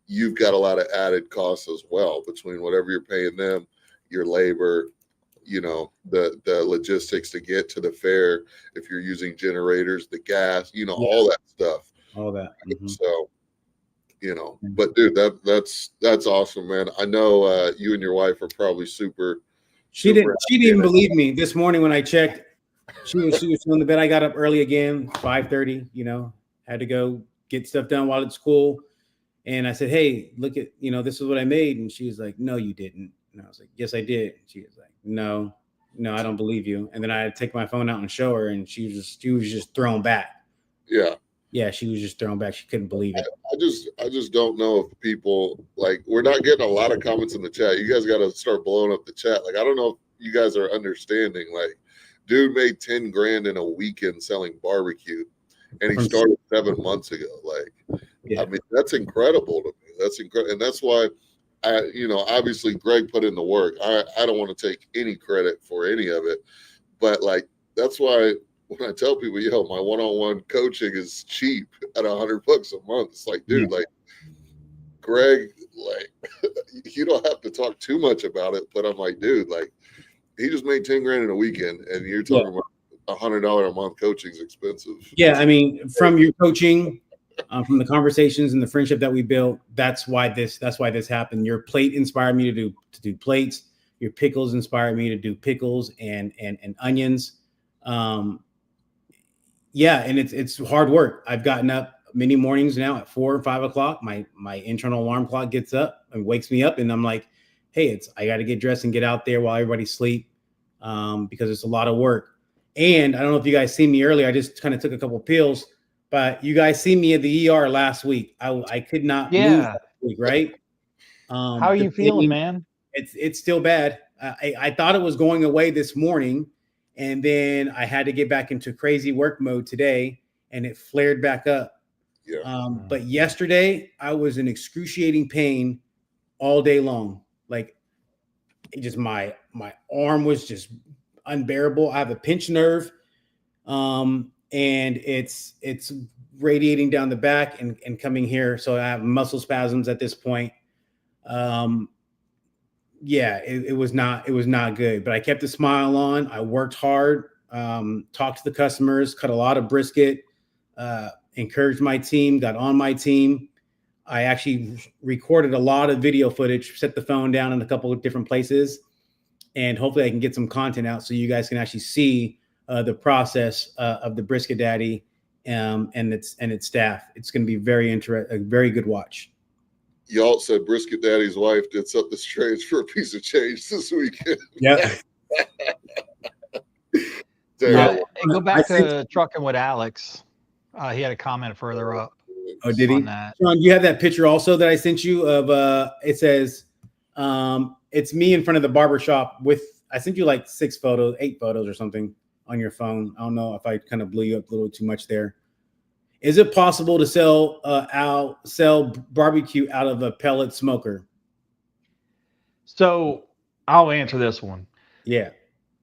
you've got a lot of added costs as well between whatever you're paying them, your labor, the logistics to get to the fair. If you're using generators, the gas, all that stuff. All that. So, but dude, that's awesome, man. I know you and your wife are probably super. She didn't even believe me this morning when I checked. She was still in the bed. I got up early again, 5:30. Had to go get stuff done while it's cool. And I said, "Hey, look at this is what I made." And she was like, "No, you didn't." And I was like, "Yes, I did." And she was like, "No, I don't believe you." And then I had to take my phone out and show her, and she was just thrown back. Yeah, she was just thrown back. She couldn't believe it. I just don't know if people, like, we're not getting a lot of comments in the chat. You guys got to start blowing up the chat. Like, I don't know if you guys are understanding. Like, dude made 10 grand in a weekend selling barbecue, and he started 7 months ago. Like, I mean, that's incredible to me. That's incredible, and that's why obviously Greg put in the work. I don't want to take any credit for any of it, but like, that's why when I tell people, my one-on-one coaching is cheap at $100 a month. It's like, dude, like, Greg, like, you don't have to talk too much about it, but I'm like, dude, like, he just made 10 grand in a weekend, and you're talking about $100 a month coaching is expensive. Yeah, I mean, from your coaching, from the conversations and the friendship that we built, that's why this happened. Your plate inspired me to do plates. Your pickles inspired me to do pickles and onions. And it's hard work. I've gotten up many mornings now at 4 or 5 o'clock. My internal alarm clock gets up and wakes me up, and I'm like, hey, I got to get dressed and get out there while everybody's asleep, because it's a lot of work. And I don't know if you guys see me earlier. I just kind of took a couple pills, but you guys see me at the ER last week. I could not move last week, right? How are you feeling, man? It's still bad. I thought it was going away this morning, and then I had to get back into crazy work mode today, and it flared back up. But yesterday I was in excruciating pain all day long. Like, just my arm was just unbearable. I have a pinched nerve, and it's radiating down the back and coming here. So I have muscle spasms at this point. It was not good, but I kept a smile on. I worked hard, talked to the customers, cut a lot of brisket, encouraged my team, got on my team. I actually recorded a lot of video footage, set the phone down in a couple of different places, and hopefully I can get some content out so you guys can actually see the process of the Brisket Daddy and its staff. It's going to be a very good watch. Y'all said Brisket Daddy's wife did something strange for a piece of change this weekend. Yeah. Go back to trucking with Alex. He had a comment further up. Oh, did he? Sean, you have that picture also that I sent you of it says it's me in front of the barber shop I sent you like 8 photos or something on your phone. I don't know if I kind of blew you up a little too much there. Is it possible to sell barbecue out of a pellet smoker? So I'll answer this one. Yeah.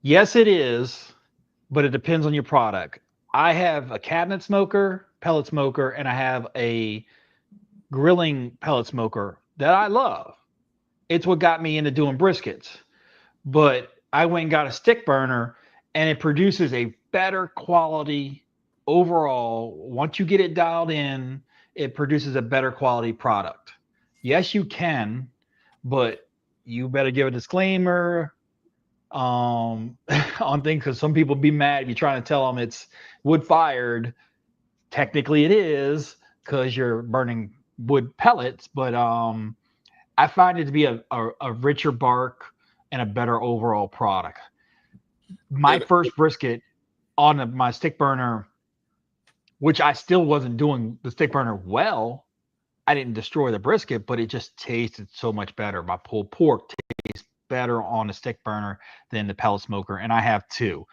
Yes, it is, but it depends on your product. I have a cabinet smoker, pellet smoker, and I have a grilling pellet smoker that I love. It's what got me into doing briskets. But I went and got a stick burner, and it produces a better quality overall. Once you get it dialed in, it produces a better quality product. Yes, you can, but you better give a disclaimer on things, because some people be mad if you're trying to tell them it's wood fired. Technically it is, because you're burning wood pellets, but I find it to be a richer bark and a better overall product. My first brisket on my stick burner, which I still wasn't doing the stick burner well, I didn't destroy the brisket, but it just tasted so much better. My pulled pork tastes better on the stick burner than the pellet smoker, and I have 2.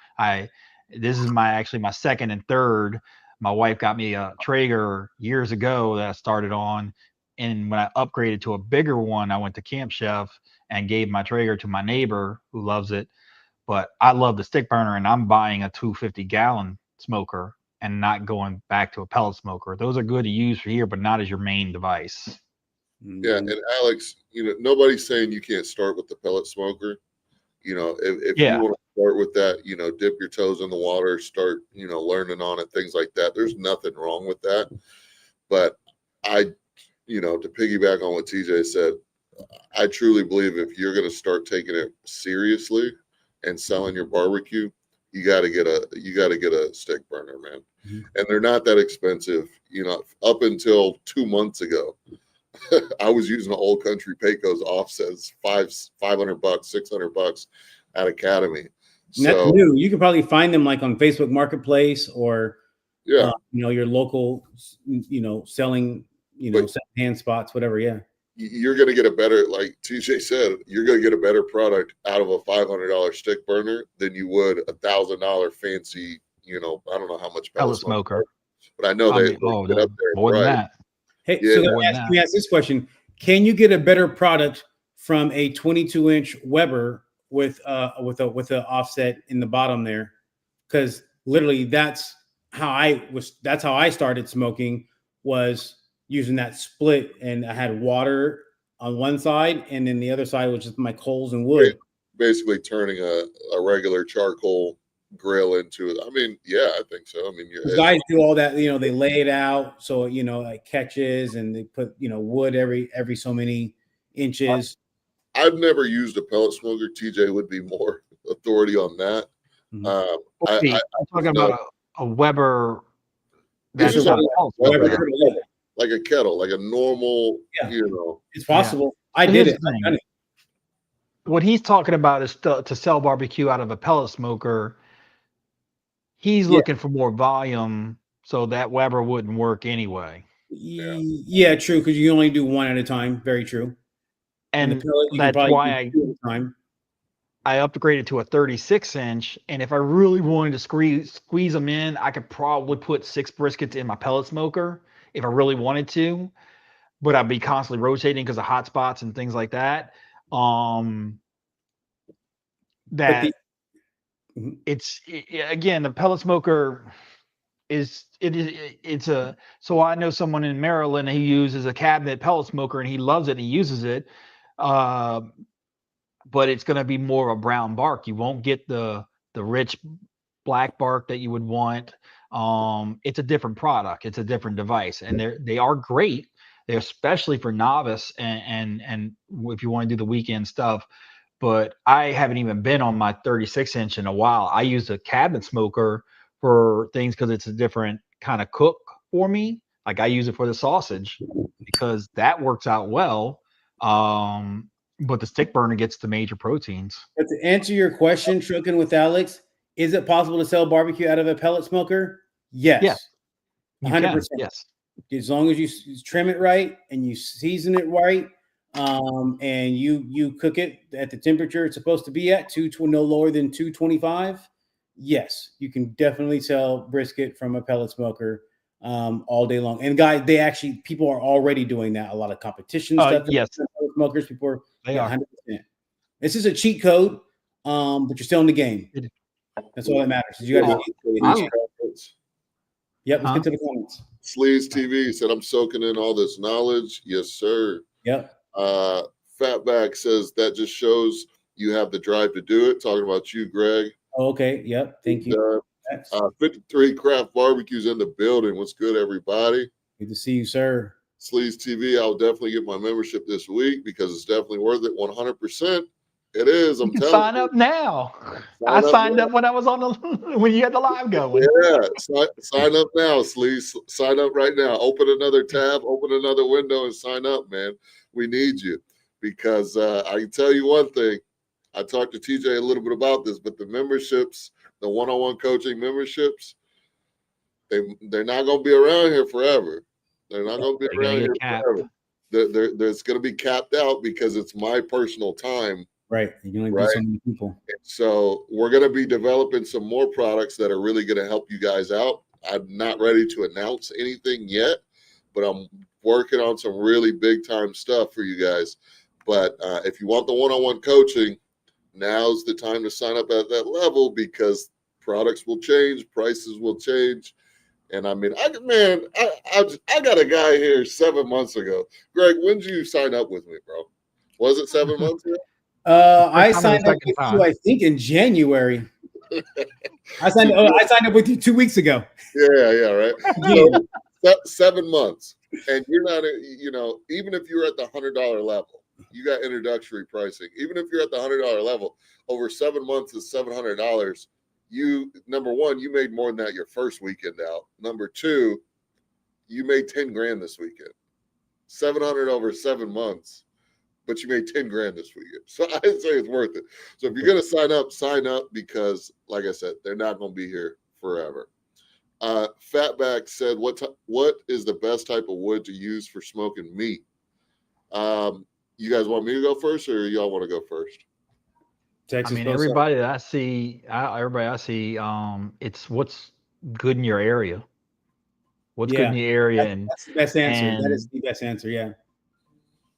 This is my second and third. My wife got me a Traeger years ago that I started on, and when I upgraded to a bigger one, I went to Camp Chef and gave my Traeger to my neighbor who loves it. But I love the stick burner, and I'm buying a 250-gallon smoker and not going back to a pellet smoker. Those are good to use for here, but not as your main device. Yeah, and Alex, nobody's saying you can't start with the pellet smoker. If you Yeah. want to start with that, dip your toes in the water, start, learning on it, things like that. There's nothing wrong with that. But to piggyback on what TJ said, I truly believe if you're going to start taking it seriously and selling your barbecue, you got to get a stick burner, man. Mhm. And they're not that expensive. Up until 2 months ago, I was using an Old Country Pecos offsets, $500, $600 at Academy. And that's So new. You can probably find them like on Facebook Marketplace or yeah, your local, selling, But- secondhand spots, whatever. Yeah. you're going to get a better, like TJ said, you're going to get a better product out of a $500 stick burner than you would $1,000 fancy, I don't know how much Pellet smoker. but I know I they mean, get up there. more than Right. that. Hey, Yeah. so More than let me that. ask this question: can you get a better product from a 22-inch Weber with a offset in the bottom there? Because literally, that's how I started smoking, was using that split, and I had water on one side, and then the other side was just my coals and wood. Basically turning a regular charcoal grill into it. I mean, yeah, I think so. I mean, Those guys do all that, they lay it out so it catches, and they put wood every so many inches. I've never used a pellet smoker. TJ would be more authority on that. Mhm. Okay, I'm talking about a Weber. It's That's just not like a pellet Weber smoker. kettle, like a kettle, like a normal, Yeah. It's possible. So I did here's it. the thing. I've done it. What he's talking about is to sell barbecue out of a pellet smoker. He's Yeah. looking for more volume, so that Weber wouldn't work anyway. Yeah, true. Because you only do one at a time. Very true. And the And pellet, you can that's probably why do two at a time. I upgraded to a 36-inch. And if I really wanted to squeeze them in, I could probably put 6 briskets in my pellet smoker if I really wanted to. But I'd be constantly rotating because of hot spots and things like that. But Again, the pellet smoker it's a, so I know someone in Maryland, he uses a cabinet pellet smoker and he loves it and he uses it. But it's going to be more of a brown bark. You won't get the rich black bark that you would want. It's a different product. It's a different device, and they are great. They're especially for novice and if you want to do the weekend stuff. But I haven't even been on my 36-inch in a while. I use a cabinet smoker for things because it's a different kind of cook for me. Like I use it for the sausage because that works out well. But the stick burner gets the major proteins. But to answer your question, Trucking with Alex, is it possible to sell barbecue out of a pellet smoker? Yes. Yeah. You 100%. can, yes. As long as you trim it right and you season it right, and you cook it at the temperature it's supposed to be at, no lower than 225. Yes, you can definitely sell brisket from a pellet smoker all day long. And guys, people are already doing that. A lot of competition stuff. Yes, smokers. People are. They are. 100%. This is a cheat code, but you're still in the game. That's all that matters. You got to. Yep. Let's get to the comments. Sleaze TV said, "I'm soaking in all this knowledge." Yes, sir. Yep. Fatback says that just shows you have the drive to do it. Talking about you, Greg. Oh, okay. Yep. Thank you. 53 Craft Barbecues in the building. What's good, everybody? Good to see you, sir. Sleaze TV, I'll definitely get my membership this week because it's definitely worth it. 100%. It is. I'm you can telling sign you. up now. I signed up when I was on the when you had the live going. Yeah, sign up now, Sleaze. Sign up right now. Open another tab, open another window, and sign up, man. We need you because I can tell you one thing. I talked to TJ a little bit about this, but the memberships, the one-on-one coaching memberships, they're not going to be around here forever. They're not going to be around here forever. There's going to be capped out because it's my personal time. Right. You can only do so many people. So we're going to be developing some more products that are really going to help you guys out. I'm not ready to announce anything yet, but I'm working on some really big time stuff for you guys. But if you want the one-on-one coaching, now's the time to sign up at that level because products will change, prices will change, And I mean, I got a guy here 7 months ago. Greg, when did you sign up with me, bro? Was it 7 months ago? I time or the signed up second with time? you, I think, in January. I signed up with you 2 weeks ago. Yeah, right. Again. So 7 months, and you're not, even if you're at the $100 level, you got introductory pricing. Even if you're at the $100 level, over 7 months is $700. You, number one, you made more than that your first weekend out. Number two, you made 10 grand this weekend. 700 over 7 months, but you made 10 grand this weekend. So I'd say it's worth it. So if you're going to sign up because, like I said, they're not going to be here forever. Fatback said, what is the best type of wood to use for smoking meat? You guys want me to go first, or y'all want to go first? Texas I mean, both everybody that I see, it's what's good in your area. What's good in the area, that's the best answer. That is and the best answer. Yeah.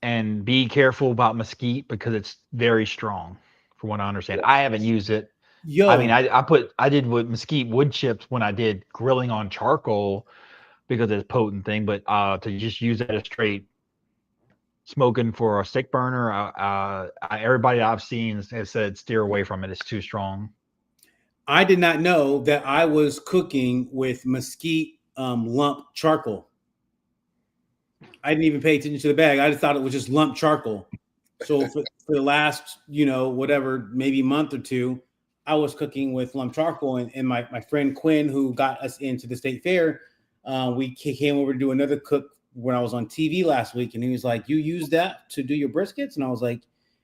and be careful about mesquite because it's very strong, from what I understand. I haven't used it. Yo, I mean, I did with mesquite wood chips when I did grilling on charcoal because it's a potent thing, but to just use it as straight smoking for a stick burner, everybody I've seen has said steer away from it. It's too strong. I did not know that I was cooking with mesquite lump charcoal. I didn't even pay attention to the bag. I just thought it was just lump charcoal. So for the last, whatever, maybe month or two, I was cooking with lump charcoal. And my friend Quinn, who got us into the state fair, we came over to do another cook when I was on TV last week. And he was like, "You use that to do your briskets?" And I was like,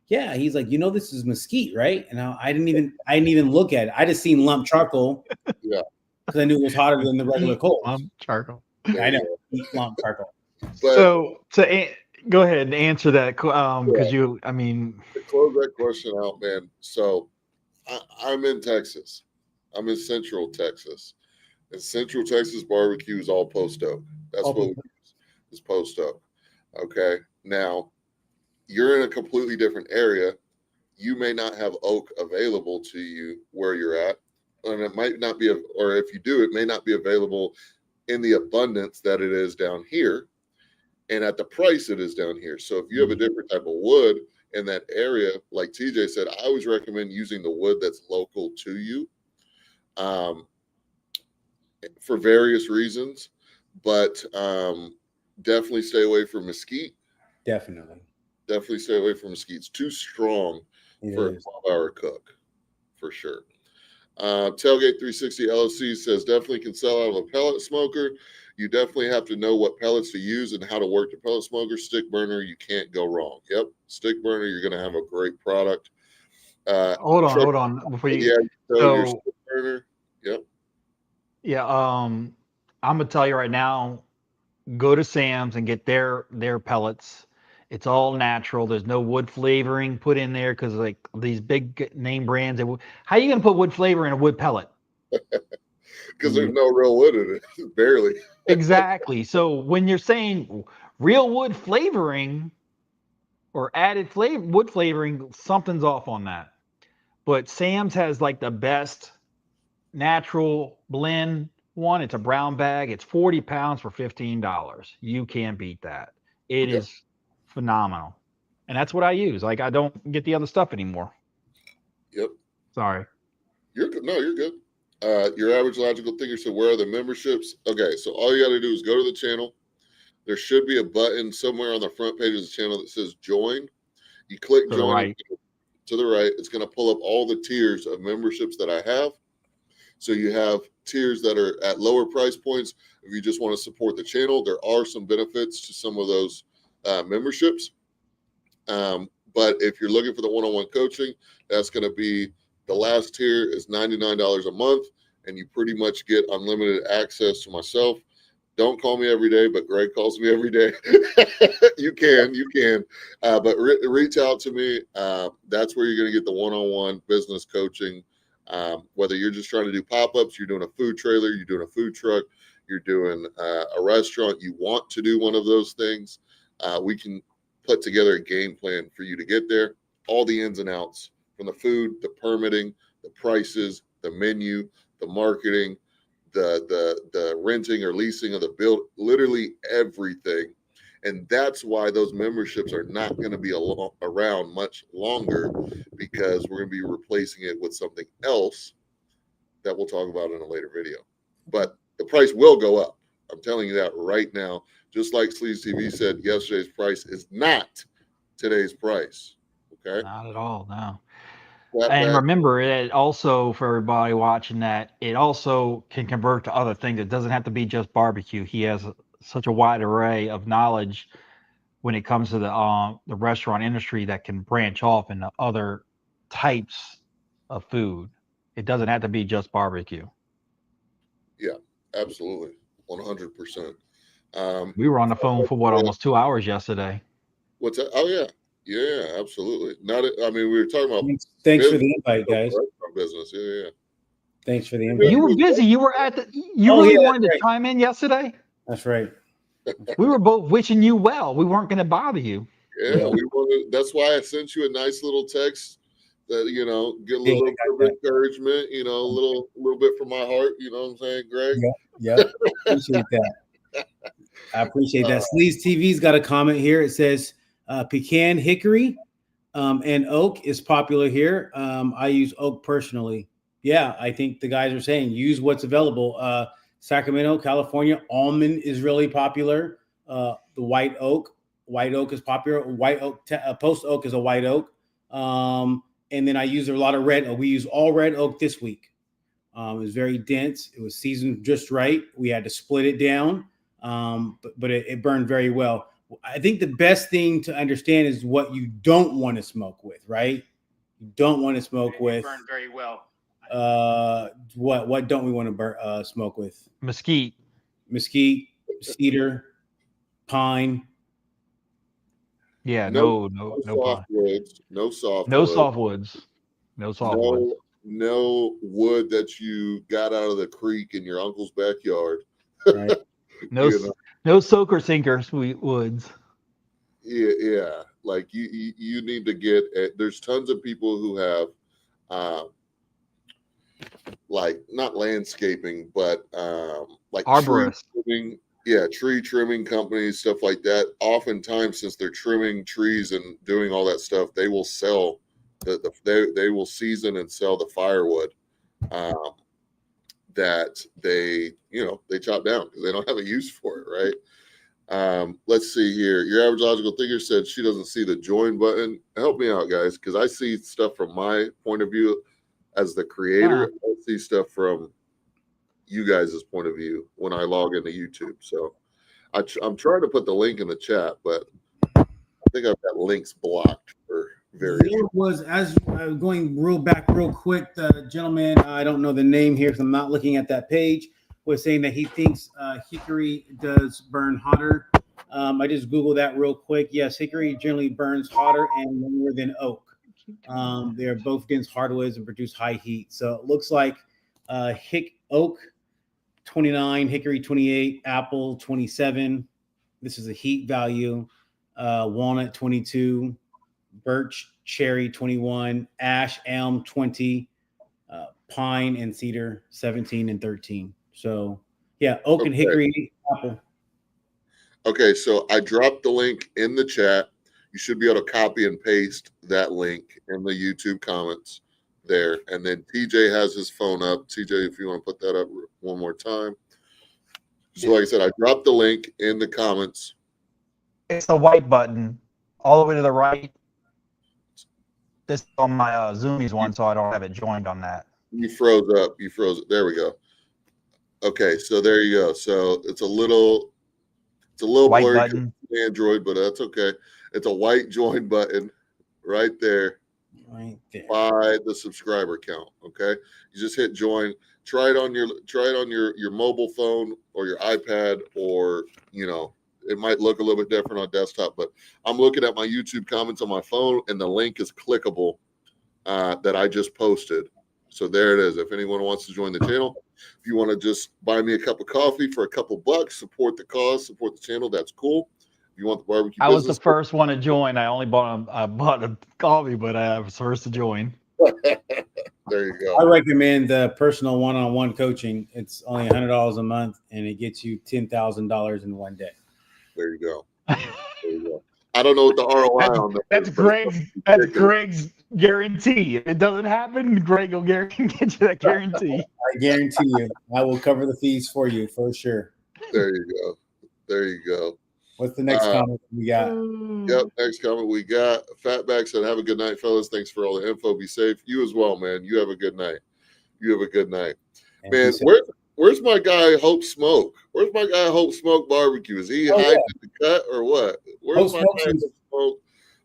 "Yeah." He's like, "This is mesquite, right?" And I didn't even look at it. I just seen lump charcoal. Yeah. Because I knew it was hotter than the regular coal. Lump charcoal. I know. Eat lump charcoal. But So go ahead and answer that because I mean, to close that question out, man. So I'm in Texas. I'm in Central Texas. And Central Texas barbecue is all post oak. That's what we use is post oak. Okay. Now, you're in a completely different area. You may not have oak available to you where you're at. And it might not be, or if you do, it may not be available in the abundance that it is down here and at the price it is down here. So if you have a different type of wood in that area, like TJ said, I always recommend using the wood that's local to you for various reasons, but definitely stay away from mesquite. Definitely stay away from mesquite. It's too strong for a 12-hour cook, for sure. Tailgate 360 LLC says definitely can sell out of a pellet smoker. You definitely have to know what pellets to use and how to work the pellet smoker. Stick burner, you can't go wrong. Yep, stick burner, you're going to have a great product. hold on before you. Yeah, so your stick burner. Yep. Yeah, I'm gonna tell you right now, go to Sam's and get their pellets. It's all natural. There's no wood flavoring put in there because like these big name brands. How are you gonna put wood flavor in a wood pellet? Because there's no real wood in it, barely. Exactly. So when you're saying real wood flavoring or added wood flavoring, something's off on that. But Sam's has like the best natural blend one. It's a brown bag. It's 40 pounds for $15. You can't beat that. It is phenomenal. And that's what I use. Like I don't get the other stuff anymore. Yep. Sorry. You're good. No, you're good. Your average logical thinker said, where are the memberships? Okay, so all you got to do is go to the channel. There should be a button somewhere on the front page of the channel that says join. You click To join the right. to the right. It's going to pull up all the tiers of memberships that I have. So you have tiers that are at lower price points. If you just want to support the channel, there are some benefits to some of those memberships. But if you're looking for the one-on-one coaching, that's going to be the last tier is $99 a month, and you pretty much get unlimited access to myself. Don't call me every day, but Greg calls me every day. You can. But reach out to me. That's where you're going to get the one-on-one business coaching. Whether you're just trying to do pop-ups, you're doing a food trailer, you're doing a food truck, you're doing a restaurant, you want to do one of those things, we can put together a game plan for you to get there. All the ins and outs from the food, the permitting, the prices, the menu, the marketing, the renting or leasing of the build, literally everything. And that's why those memberships are not going to be around much longer, because we're going to be replacing it with something else that we'll talk about in a later video. But the price will go up. I'm telling you that right now. Just like Sleeves TV said, yesterday's price is not today's price. Okay. Not at all, no. That And back, remember, it also, for everybody watching that, it also can convert to other things. It doesn't have to be just barbecue. He has such a wide array of knowledge when it comes to the restaurant industry that can branch off into other types of food. It doesn't have to be just barbecue. yeah, absolutely, 100%. We were on the phone for what, almost 2 hours yesterday. What's that? Oh yeah, yeah, absolutely. Not, I mean, we were talking about Thanks for the invite, guys. restaurant business. Yeah. Thanks for the invite. You were busy. You were at the. You Oh, really yeah, wanted to right. chime in yesterday. That's right. We were both wishing you well. We weren't going to bother you. Yeah, we wanted. That's why I sent you a nice little text that, you know, get a Yeah, little I bit got of that. encouragement. You know, a little bit from my heart. You know what I'm saying, Greg? Yeah, appreciate that. I appreciate that. Sleeves TV's got a comment here. It says pecan, hickory, and oak is popular here. I use oak personally. Yeah, I think the guys are saying use what's available. Sacramento, California, almond is really popular. The white oak is popular. White oak, post oak is a white oak. And then I use a lot of red oak. We use all red oak this week. It was very dense. It was seasoned just right. We had to split it down, but it burned very well. I think the best thing to understand is what you don't want to smoke with, right? You don't want to smoke with. Burn very well. What don't we want to smoke with? Mesquite. Cedar, pine. Yeah, No no soft pine. woods. No soft. No woods. softwoods. No softwoods. No wood that you got out of the creek in your uncle's backyard. Right. No, You know? no soaker sinker sweet woods. Yeah. Like you need to get. There's tons of people who have, like, not landscaping, but like Arborists. tree trimming companies, stuff like that. Oftentimes, since they're trimming trees and doing all that stuff, they will sell they will season and sell the firewood that they chop down because they don't have a use for it, right? Let's see here. Your average logical thinker said she doesn't see the join button. Help me out, guys, because I see stuff from my point of view as the creator. I see stuff from you guys' point of view when I log into YouTube. So I'm trying to put the link in the chat, but I think I've got links blocked for various. There was, as going back real quick, the gentleman, I don't know the name here because I'm not looking at that page, was saying that he thinks hickory does burn hotter. I just Googled that real quick. Yes, hickory generally burns hotter and longer than oak. They're both dense hardwoods and produce high heat. So it looks like oak 29, hickory 28, apple 27. This is a heat value. Walnut 22, birch, cherry 21, ash, elm 20, pine and cedar 17 and 13. So yeah, oak and hickory, apple. Okay, so I dropped the link in the chat. You should be able to copy and paste that link in the YouTube comments there. And then TJ has his phone up. TJ, if you want to put that up one more time. So like I said, I dropped the link in the comments. It's the white button all the way to the right. This is on my Zoomies one, so I don't have it joined on that. You froze up. You froze it. There we go. Okay, so there you go. So it's a little White blurry button. Android, but that's okay. It's a white join button right there. Right there. By the subscriber count. Okay, you just hit join. Try it on your mobile phone or your iPad, or it might look a little bit different on desktop. But I'm looking at my YouTube comments on my phone, and the link is clickable that I just posted. So there it is. If anyone wants to join the channel, if you want to just buy me a cup of coffee for a couple bucks, support the cause, support the channel, that's cool. If you want the barbecue I was business, the first one to join. I only bought a coffee, but I was first to join. There you I go. recommend the personal one-on-one coaching. It's only $100 a month, and it gets you $10,000 in one day. There you go. There you go. I don't know what the ROI on that That's is, but it's Greg's guarantee. If it doesn't happen, Greg will get you that guarantee. I guarantee you, I will cover the fees for you for sure. there you go. There you go. What's the next comment we got? Yep. Next comment we got. Fatback said, "Have a good night, fellas. Thanks for all the info. Be safe. You as well, man. You have a good night. You have a good night, And man. he said, Where's my guy Hope Smoke? Where's my guy Hope Smoke Barbecue? Is he hiding in the cut or what? Where's Hope my Smoke's guy in- Hope Smoke?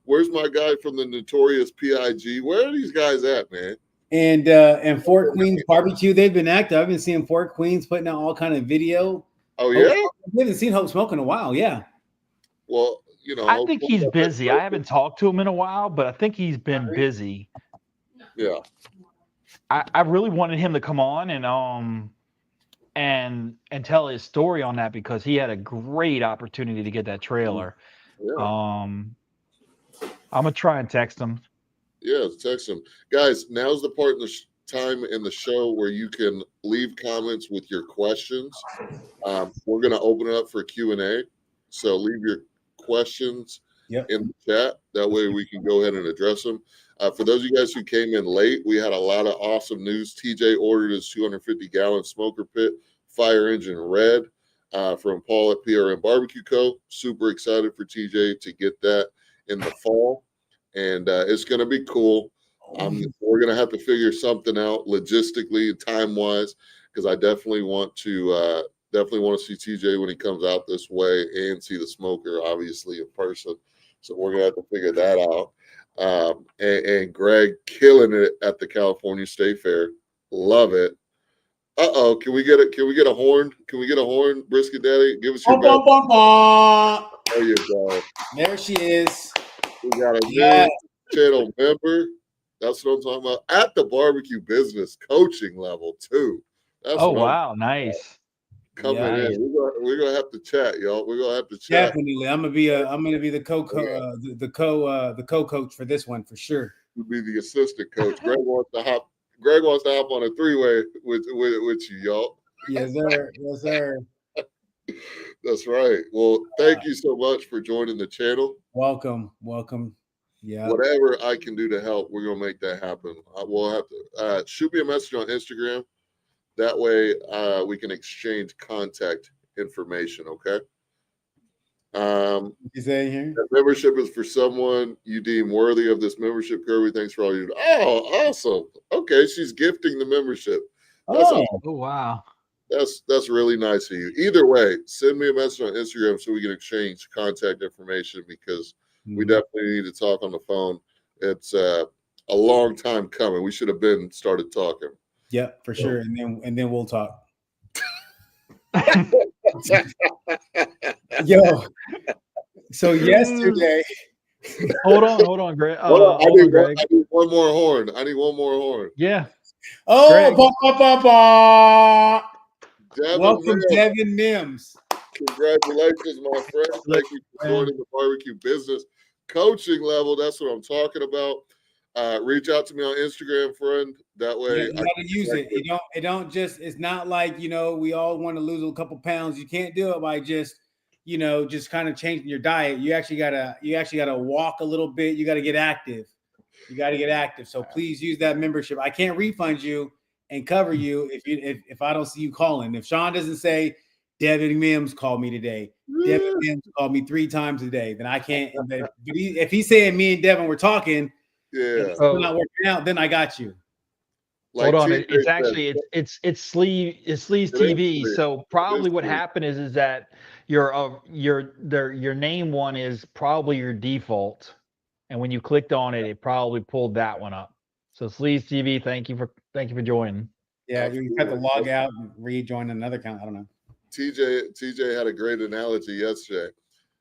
Where's my guy from the notorious PIG? Where are these guys at, man? And Fort Queens Barbecue, they've been active. I've been seeing Fort Queens putting out all kind of video. Oh yeah. We haven't seen Hope Smoke in a while. Yeah. Well, you know, I think he's busy. I haven't talked to him in a while, but I think he's been busy. Yeah. I really wanted him to come on and tell his story on that because he had a great opportunity to get that trailer. Yeah. I'm gonna try and text him. Yeah, text him. Guys, now's the part in the time in the show where you can leave comments with your questions. We're going to open it up for Q&A. So leave your questions in the chat. That way we can go ahead and address them. For those of you guys who came in late, we had a lot of awesome news. TJ ordered his 250-gallon smoker pit, fire engine red, from Paul at PRM Barbecue Co. Super excited for TJ to get that in the fall. And it's going to be cool. We're going to have to figure something out logistically and time-wise because I definitely want to see TJ when he comes out this way and see the smoker, obviously, in person. So we're going to have to figure that out. And Greg killing it at the California State Fair. Love it. Uh-oh, can we get a horn? Can we get a horn, Brisket Daddy? Give us your best. There you go. There she is. We got a new channel member. That's what I'm talking about. At the barbecue business coaching level, too. That's wow, nice. Coming in. We're gonna have to chat, y'all. We're gonna have to chat. Definitely. I'm gonna be the co-coach for this one for sure. You'll be the assistant coach. Greg wants to hop on a three-way with you, y'all. Yes, sir. Yes, sir. That's right. Well, thank you so much for joining the channel. Welcome. Yeah. Whatever I can do to help, we're gonna make that happen. We'll have to shoot me a message on Instagram. That way, we can exchange contact information. Okay. You say here? That membership is for someone you deem worthy of this membership, Kirby. Thanks for all you do. Oh, awesome. Okay, she's gifting the membership. That's awesome. Oh wow. That's really nice of you. Either way, send me a message on Instagram so we can exchange contact information because we definitely need to talk on the phone. It's a long time coming. We should have been started talking. Yeah, for sure. And then we'll talk. Yo. So yesterday. Hold on, Greg. I need one more horn. Yeah. Oh, welcome, Mims. Devin Mims. Congratulations, my friend. Thank you for joining the barbecue business coaching level. That's what I'm talking about. Reach out to me on Instagram, friend. That way, you gotta use it. It don't just. It's not like we all want to lose a couple pounds. You can't do it by just kind of changing your diet. You actually gotta walk a little bit. You gotta get active. So please use that membership. I can't refund you and cover you if I don't see you calling. If Sean doesn't say Devin Mims called me today, Devin Mims called me 3 times a day, then I can't. But if he's saying me and Devin were talking, we're not working out, then I got you. Hold on, it's actually it's Sleeves TV. So probably what happened is that your name one is probably your default, and when you clicked on it, it probably pulled that one up. So Sleeves TV, thank you for joining. Yeah, you have to log out and rejoin another account. I don't know. TJ had a great analogy yesterday.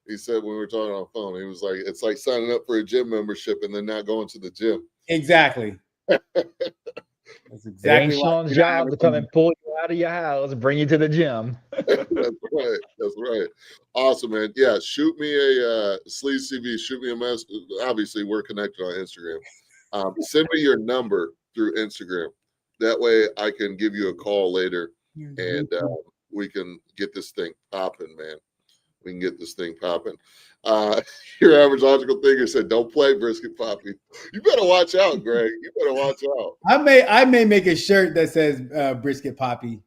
He said when we were talking on the phone, he was like, it's like signing up for a gym membership and then not going to the gym. Exactly. That's exactly Sean's job to come and pull you out of your house and bring you to the gym. That's right. Awesome, man. Yeah, shoot me a Sleeves TV. Shoot me a message. Obviously, we're connected on Instagram. Send me your number through Instagram. That way I can give you a call later and we can get this thing popping, man. We can get this thing popping. Your average logical thinker said, "Don't play brisket poppy." You better watch out, Greg. You better watch out. I may make a shirt that says brisket poppy.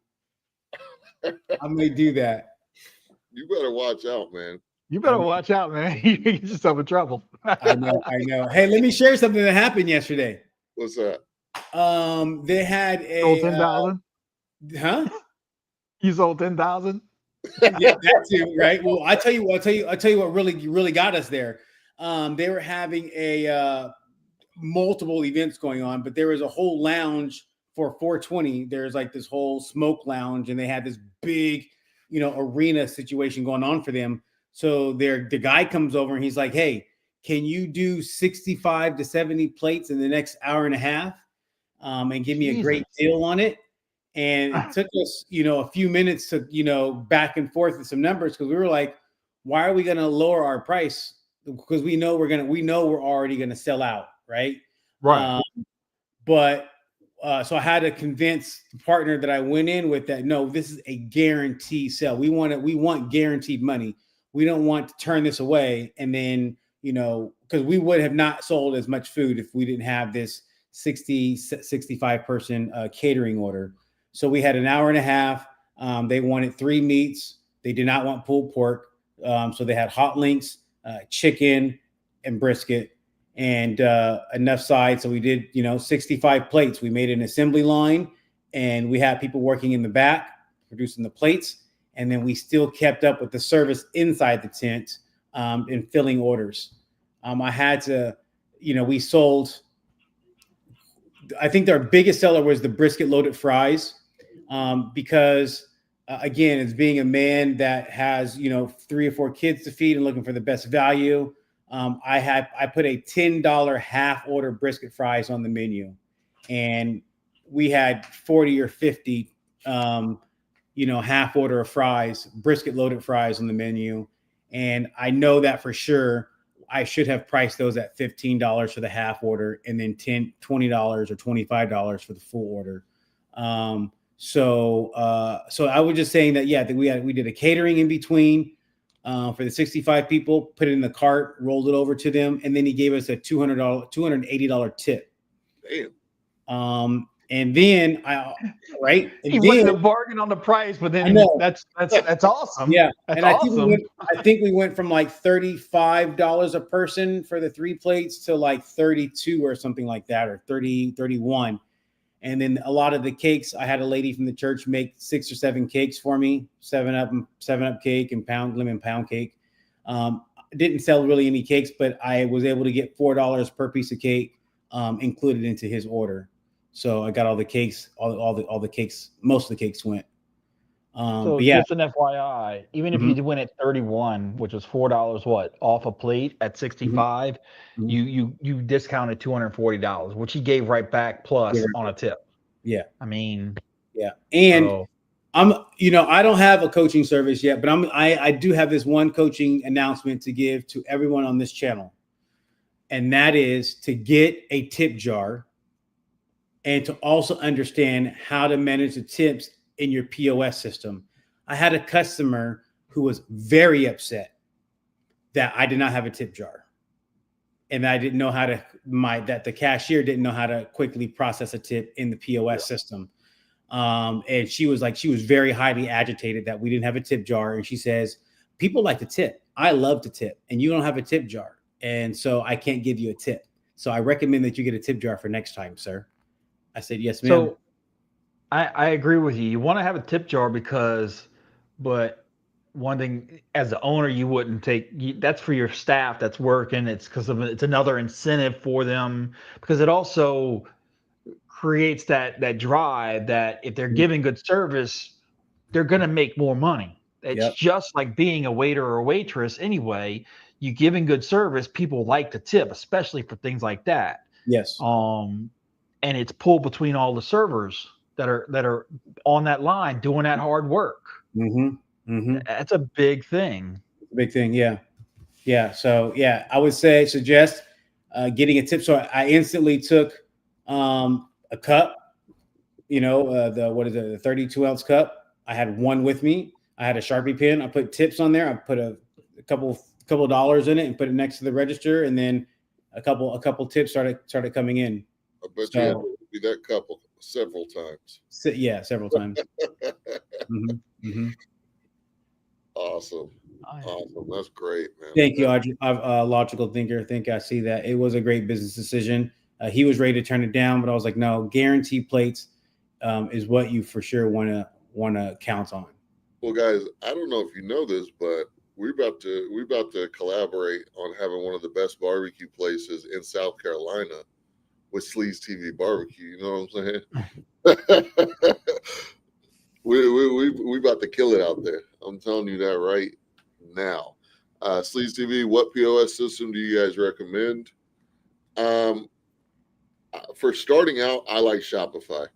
I may do that. You better watch out, man. You better watch out, man. You get yourself in trouble. I know. Hey, let me share something that happened yesterday. What's that? They had Sold a 10,000. huh? You sold 10,000. Yeah, that too, right? Well, I tell you what really got us there. They were having a multiple events going on, but there was a whole lounge for 420. There's like this whole smoke lounge, and they had this big, arena situation going on for them. So the guy comes over and he's like, "Hey, can you do 65 to 70 plates in the next hour and a half, and give me a great deal on it?" And it took us, a few minutes to, back and forth with some numbers, because we were like, "Why are we going to lower our price? Because we know we're already going to sell out, right?" Right. So I had to convince the partner that I went in with that, no, this is a guarantee sell. We want guaranteed money. We don't want to turn this away. And then, because we would have not sold as much food if we didn't have this 65 person catering order. So we had an hour and a half. They wanted 3 meats. They did not want pulled pork. So they had hot links, chicken, and brisket, and enough sides. So we did, 65 plates. We made an assembly line, and we had people working in the back producing the plates. And then we still kept up with the service inside the tent and filling orders. I had to, we sold, I think our biggest seller was the brisket loaded fries, because again, as being a man that has, 3 or 4 kids to feed and looking for the best value, I put a $10 half order brisket fries on the menu, and we had 40 or 50, half order of fries, brisket loaded fries on the menu. And I know that for sure I should have priced those at $15 for the half order, and then $20 or $25 for the full order. So I was just saying that, yeah, that we did a catering in between for the 65 people, put it in the cart, rolled it over to them, and then he gave us a $280 tip. Damn. And then He wouldn't have bargained on the price, but then that's awesome. Yeah, that's and awesome. I think we went from like $35 a person for the 3 plates to like 32 or something like that, or 30, 31. And then a lot of the cakes, I had a lady from the church make 6 or 7 cakes for me, 7-Up cake and lemon pound cake. Didn't sell really any cakes, but I was able to get $4 per piece of cake included into his order. So I got all the cakes, all the cakes, most of the cakes went. So but yeah, just an FYI, even if you went at 31, which was $4 off a plate at 65, you discounted $240, which he gave right back plus on a tip. Yeah. I mean, yeah. And I don't have a coaching service yet, but I do have this one coaching announcement to give to everyone on this channel. And that is to get a tip jar, and to also understand how to manage the tips in your POS system. I had a customer who was very upset that I did not have a tip jar, and I didn't know how to that the cashier didn't know how to quickly process a tip in the POS system. And she was very highly agitated that we didn't have a tip jar. And she says, "People like to tip. I love to tip, and you don't have a tip jar. And so I can't give you a tip. So I recommend that you get a tip jar for next time, sir." I said, "Yes, ma'am." So I agree with you. You want to have a tip jar but one thing, as the owner, you wouldn't that's for your staff that's working. It's it's another incentive for them, because it also creates that drive that if they're giving good service, they're going to make more money. It's just like being a waiter or a waitress anyway. You giving good service, people like to tip, especially for things like that. Yes. And it's pulled between all the servers that are on that line doing that hard work. That's a big thing. Big thing, yeah. So yeah, I would suggest getting a tip. So I instantly took a a cup, the 32-ounce cup. I had one with me. I had a Sharpie pen. I put tips on there. I put a couple dollars in it and put it next to the register, and then a couple tips started coming in. I bet you had to be that couple several times. Several times. Mm-hmm. Mm-hmm. Awesome. That's great, man. Thank you, Audrey. Logical thinker. I think I see that. It was a great business decision. He was ready to turn it down, but I was like, no, guaranteed plates is what you for sure want to count on. Well, guys, I don't know if you know this, but we're about to collaborate on having one of the best barbecue places in South Carolina with Sleaze TV Barbecue. You know what I'm saying? we about to kill it out there. I'm telling you that right now. Sleaze TV, what POS system do you guys recommend? For starting out, I like Shopify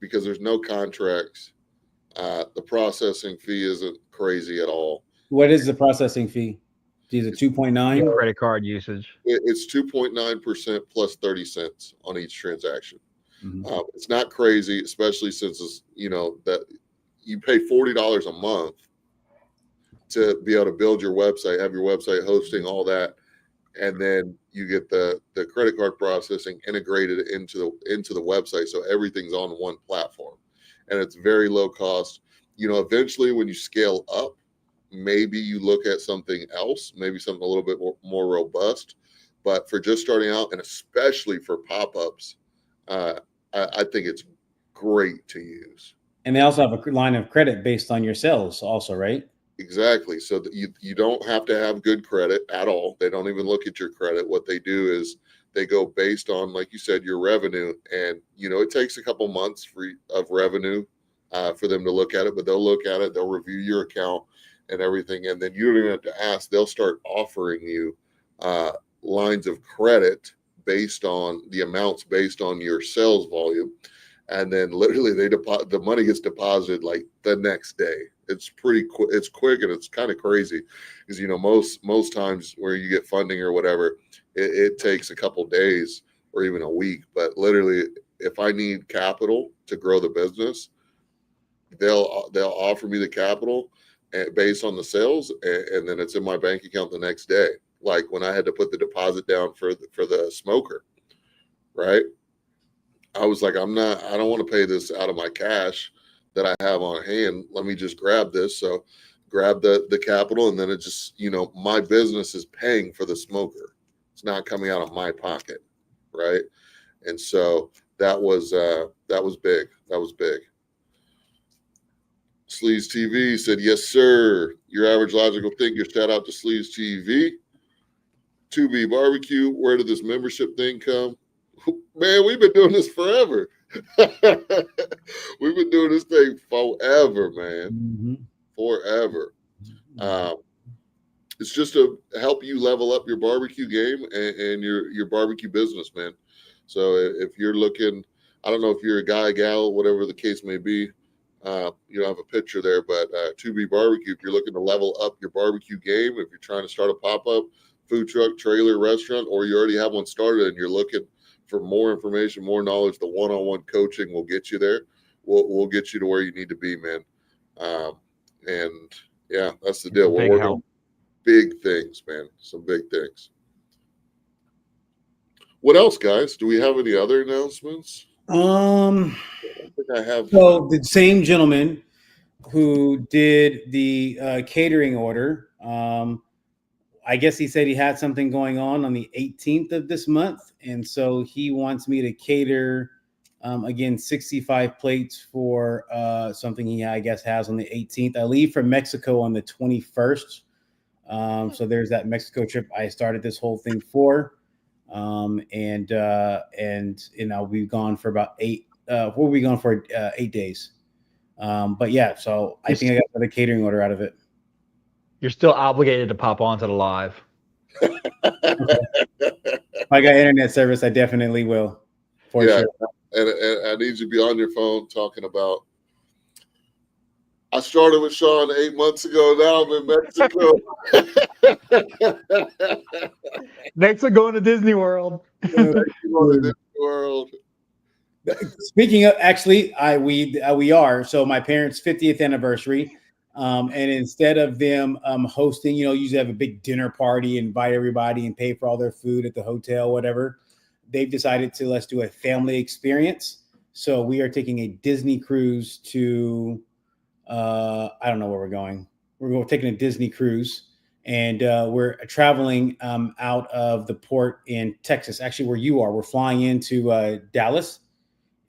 because there's no contracts. The processing fee isn't crazy at all. What is the processing fee? Is it 2.9? Credit card usage. It's 2.9% plus 30 cents on each transaction. Mm-hmm. It's not crazy, especially since it's, that you pay $40 a month to be able to build your website, have your website hosting, all that, and then you get the credit card processing integrated into the website, so everything's on one platform, and it's very low cost. Eventually when you scale up, maybe you look at something else, maybe something a little bit more robust. But for just starting out, and especially for pop-ups, I think it's great to use. And they also have a line of credit based on your sales also, right? Exactly. So that you don't have to have good credit at all. They don't even look at your credit. What they do is they go based on, like you said, your revenue. And, it takes a couple months of revenue for them to look at it, but they'll look at it, they'll review your account and everything. And then you don't even have to ask. They'll start offering you lines of credit based on the amounts based on your sales volume. And then literally the money gets deposited like the next day. It's pretty quick. It's quick, and it's kind of crazy because, most times where you get funding or whatever, it takes a couple days or even a week. But literally, if I need capital to grow the business, they'll offer me the capital based on the sales, and then it's in my bank account the next day. Like when I had to put the deposit down for the smoker, right? I was like, I don't want to pay this out of my cash that I have on hand. Let me just grab this. So grab the capital, and then it just, my business is paying for the smoker. It's not coming out of my pocket, right? And so that was big. That was big. Sleaze TV said, yes, sir. Your average logical thinker. Shout out to Sleaze TV. 2B Barbecue. Where did this membership thing come? Man, we've been doing this forever. We've been doing this thing forever, man. Mm-hmm. Forever. It's just to help you level up your barbecue game and your barbecue business, man. So if you're looking, I don't know if you're a guy, gal, whatever the case may be, you don't have a picture there, but 2B Barbecue, if you're looking to level up your barbecue game, if you're trying to start a pop-up food truck, trailer, restaurant, or you already have one started and you're looking for more information, more knowledge, the one-on-one coaching will get you there. We'll get you to where you need to be, man. And yeah, that's the deal. We're working on big things, man. Some big things. What else, guys? Do we have any other announcements? I think I have. So the same gentleman who did the catering order, I guess he said he had something going on the 18th of this month. And so he wants me to cater, again, 65 plates for something he, I guess, has on the 18th. I leave for Mexico on the 21st. So there's that Mexico trip I started this whole thing for. And we've gone for about 8 days. But yeah, so I think I got another catering order out of it. You're still obligated to pop onto the live. If I got internet service, I definitely will. For sure. And I need you to be on your phone talking about, I started with Sean 8 months ago. Now I'm in Mexico. Next, we're going to Disney World. Disney World. Speaking of, actually, we are. So my parents' 50th anniversary, and instead of them hosting, usually have a big dinner party, invite everybody, and pay for all their food at the hotel, whatever. They've decided to let's do a family experience. So we are taking a Disney cruise to, I don't know where we're going. We're taking a Disney cruise, and we're traveling out of the port in Texas, actually where you are. We're flying into Dallas.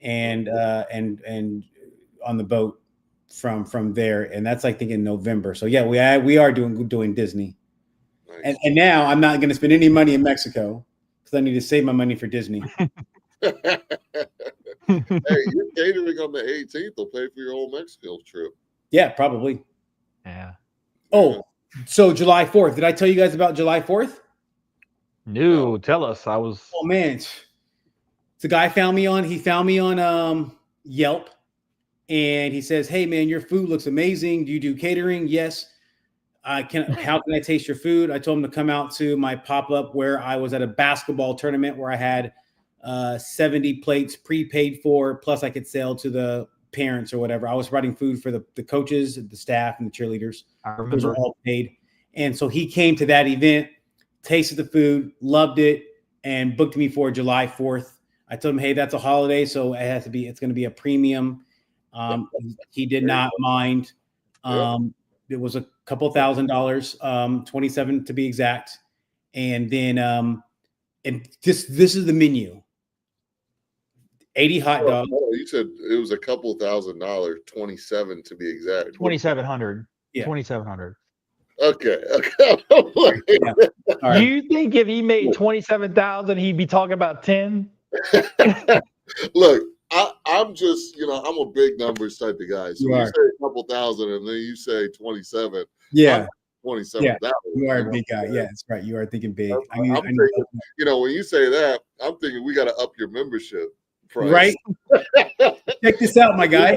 And on the boat from there, and that's I think in November. So yeah, we are doing Disney, Nice. and now I'm not going to spend any money in Mexico because I need to save my money for Disney. Hey, you're catering on the 18th. They'll pay for your whole Mexico trip. Yeah, probably. Yeah. Oh, so July 4th. Did I tell you guys about July 4th? No, tell us. Oh man, the guy found me on. He found me on Yelp. And he says, "Hey man, your food looks amazing. Do you do catering?" Yes. How can I taste your food? I told him to come out to my pop-up where I was at a basketball tournament where I had 70 plates prepaid for, plus I could sell to the parents or whatever. I was providing food for the coaches, the staff, and the cheerleaders. I Those are remember. all paid. And so he came to that event, tasted the food, loved it, and booked me for July 4th. I told him, "Hey, that's a holiday, so it's going to be a premium." He did not mind. It was a couple $1,000s, 27 to be exact. And then, and this is the menu: 80 hot dogs. You said it was a couple $1,000, 27 to be exact. 2,700. Yeah. 2,700. Okay. Yeah. All right. You think if he made 27,000, he'd be talking about 10? Look, I'm just, I'm a big numbers type of guy. So You when you are. say a couple thousand and then you say 27, Yeah. 27. Yeah. That You are a big guy. Yeah, that's right. You are thinking big. I'm thinking, when you say that, I'm thinking we got to up your membership price. Right. Check this out, my guy.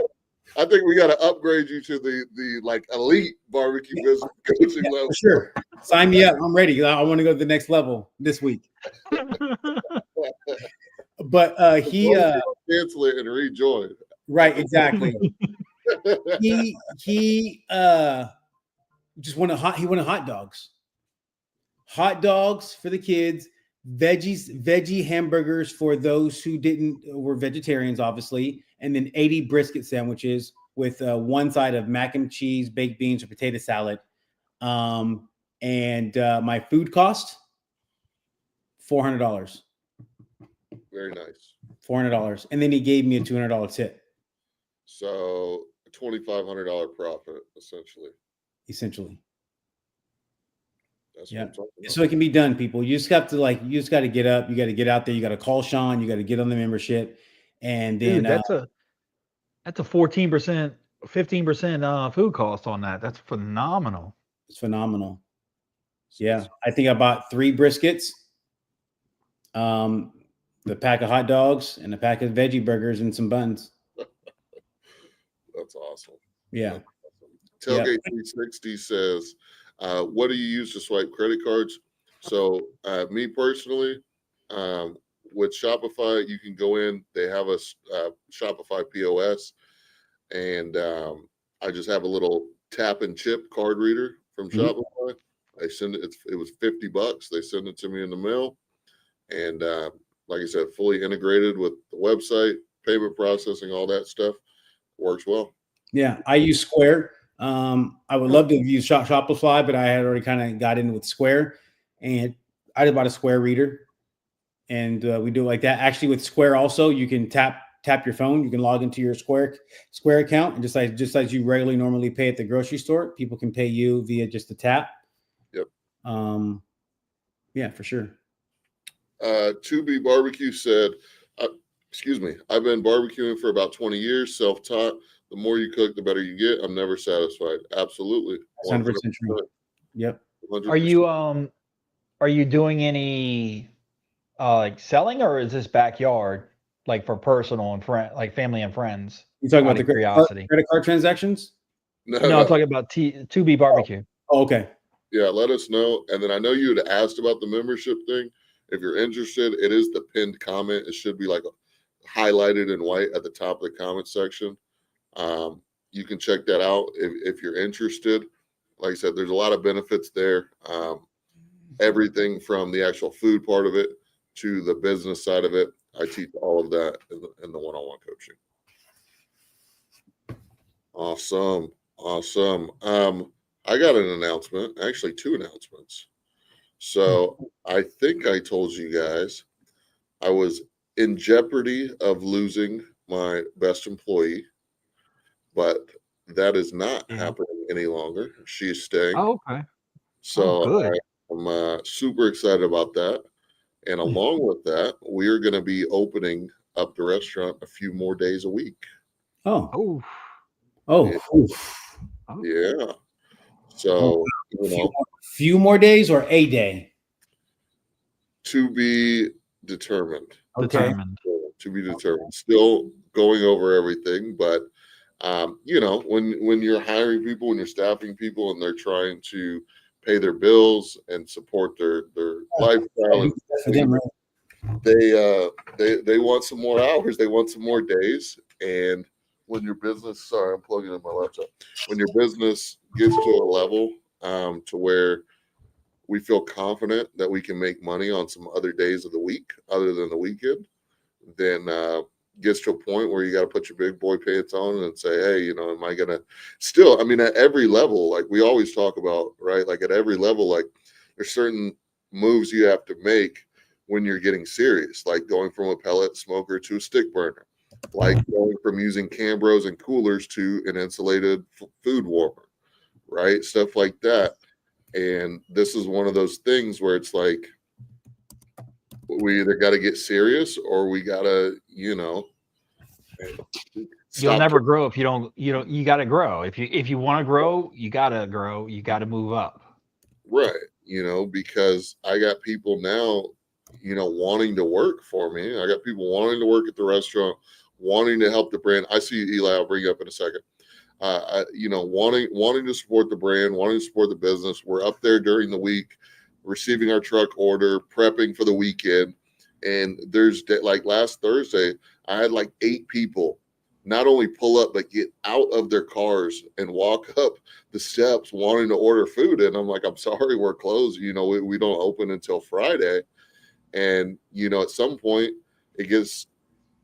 I think we got to upgrade you to the like elite barbecue business coaching level. For sure. Sign me up. I'm ready. I want to go to the next level this week. But he cancel it and rejoin. Right, exactly. he just wanted hot dogs. Hot dogs for the kids, veggie hamburgers for those who were vegetarians, obviously, and then 80 brisket sandwiches with one side of mac and cheese, baked beans, or potato salad. And my food cost $400. Very nice. $400, and then he gave me a $200 tip. So $2,500 profit, essentially. That's what I'm talking about. So it can be done, people. You just have to you just got to get up. You got to get out there. You got to call Sean. You got to get on the membership, and then Dude, that's a 14%, 15% food cost on that. That's phenomenal. It's phenomenal. Yeah, I think I bought 3 briskets, the pack of hot dogs, and a pack of veggie burgers and some buns. That's awesome. Yeah. Tailgate 360 says, what do you use to swipe credit cards? So me personally, with Shopify, you can go in. They have a Shopify POS, and I just have a little tap and chip card reader from Shopify. They send it. It was $50. They send it to me in the mail, and like I said, fully integrated with the website, payment processing, all that stuff. Works well. Yeah, I use Square. I would love to use Shopify, but I had already kind of got in with Square, and I just bought a Square reader, and we do it like that. Actually, with Square, also you can tap your phone. You can log into your Square account, and just like you regularly normally pay at the grocery store, people can pay you via just a tap. Yep. Yeah, for sure. 2B Barbecue said, excuse me, I've been barbecuing for about 20 years, self-taught. The more you cook, the better you get. I'm never satisfied. Absolutely. 100% true. Yep. 100%. Are you doing any like selling, or is this backyard like for personal and like family and friends? You talking about the curiosity credit card transactions? No, I'm talking about 2B Barbecue. Oh, okay. Yeah, let us know. And then I know you had asked about the membership thing. If you're interested, it is the pinned comment. It should be like highlighted in white at the top of the comment section. You can check that out if you're interested. Like I said, there's a lot of benefits there. Everything from the actual food part of it to the business side of it. I teach all of that in the one-on-one coaching. Awesome. Awesome. I got an announcement, actually 2 announcements. So I think I told you guys I was in jeopardy of losing my best employee, but that is not happening any longer. She's staying. Oh, okay. So good. I'm super excited about that. And along with that, we're going to be opening up the restaurant a few more days a week. Oh. Yeah. So, few more days or a day? To be determined. Okay. To be determined. Still going over everything, but when you're hiring people, when you're staffing people, and they're trying to pay their bills and support their lifestyle, they want some more hours. They want some more days. And when your business, sorry, I'm plugging in my laptop. When your business gets to a level to where we feel confident that we can make money on some other days of the week other than the weekend, then gets to a point where you got to put your big boy pants on and say, hey, am I going to still, at every level, like we always talk about, right? Like at every level, like there's certain moves you have to make when you're getting serious, like going from a pellet smoker to a stick burner, like going from using Cambros and coolers to an insulated food warmer, right? Stuff like that. And this is one of those things where it's like, we either got to get serious or we got to, you'll never grow if you don't, you got to grow. If you want to grow, you got to grow, you got to move up. Right. Because I got people now, wanting to work for me. I got people wanting to work at the restaurant, wanting to help the brand. I see you, Eli, I'll bring you up in a second. Wanting to support the brand, wanting to support the business. We're up there during the week, receiving our truck order, prepping for the weekend. And there's like last Thursday, I had like 8 people not only pull up, but get out of their cars and walk up the steps wanting to order food. And I'm like, I'm sorry, we're closed. We don't open until Friday. And, at some point it gets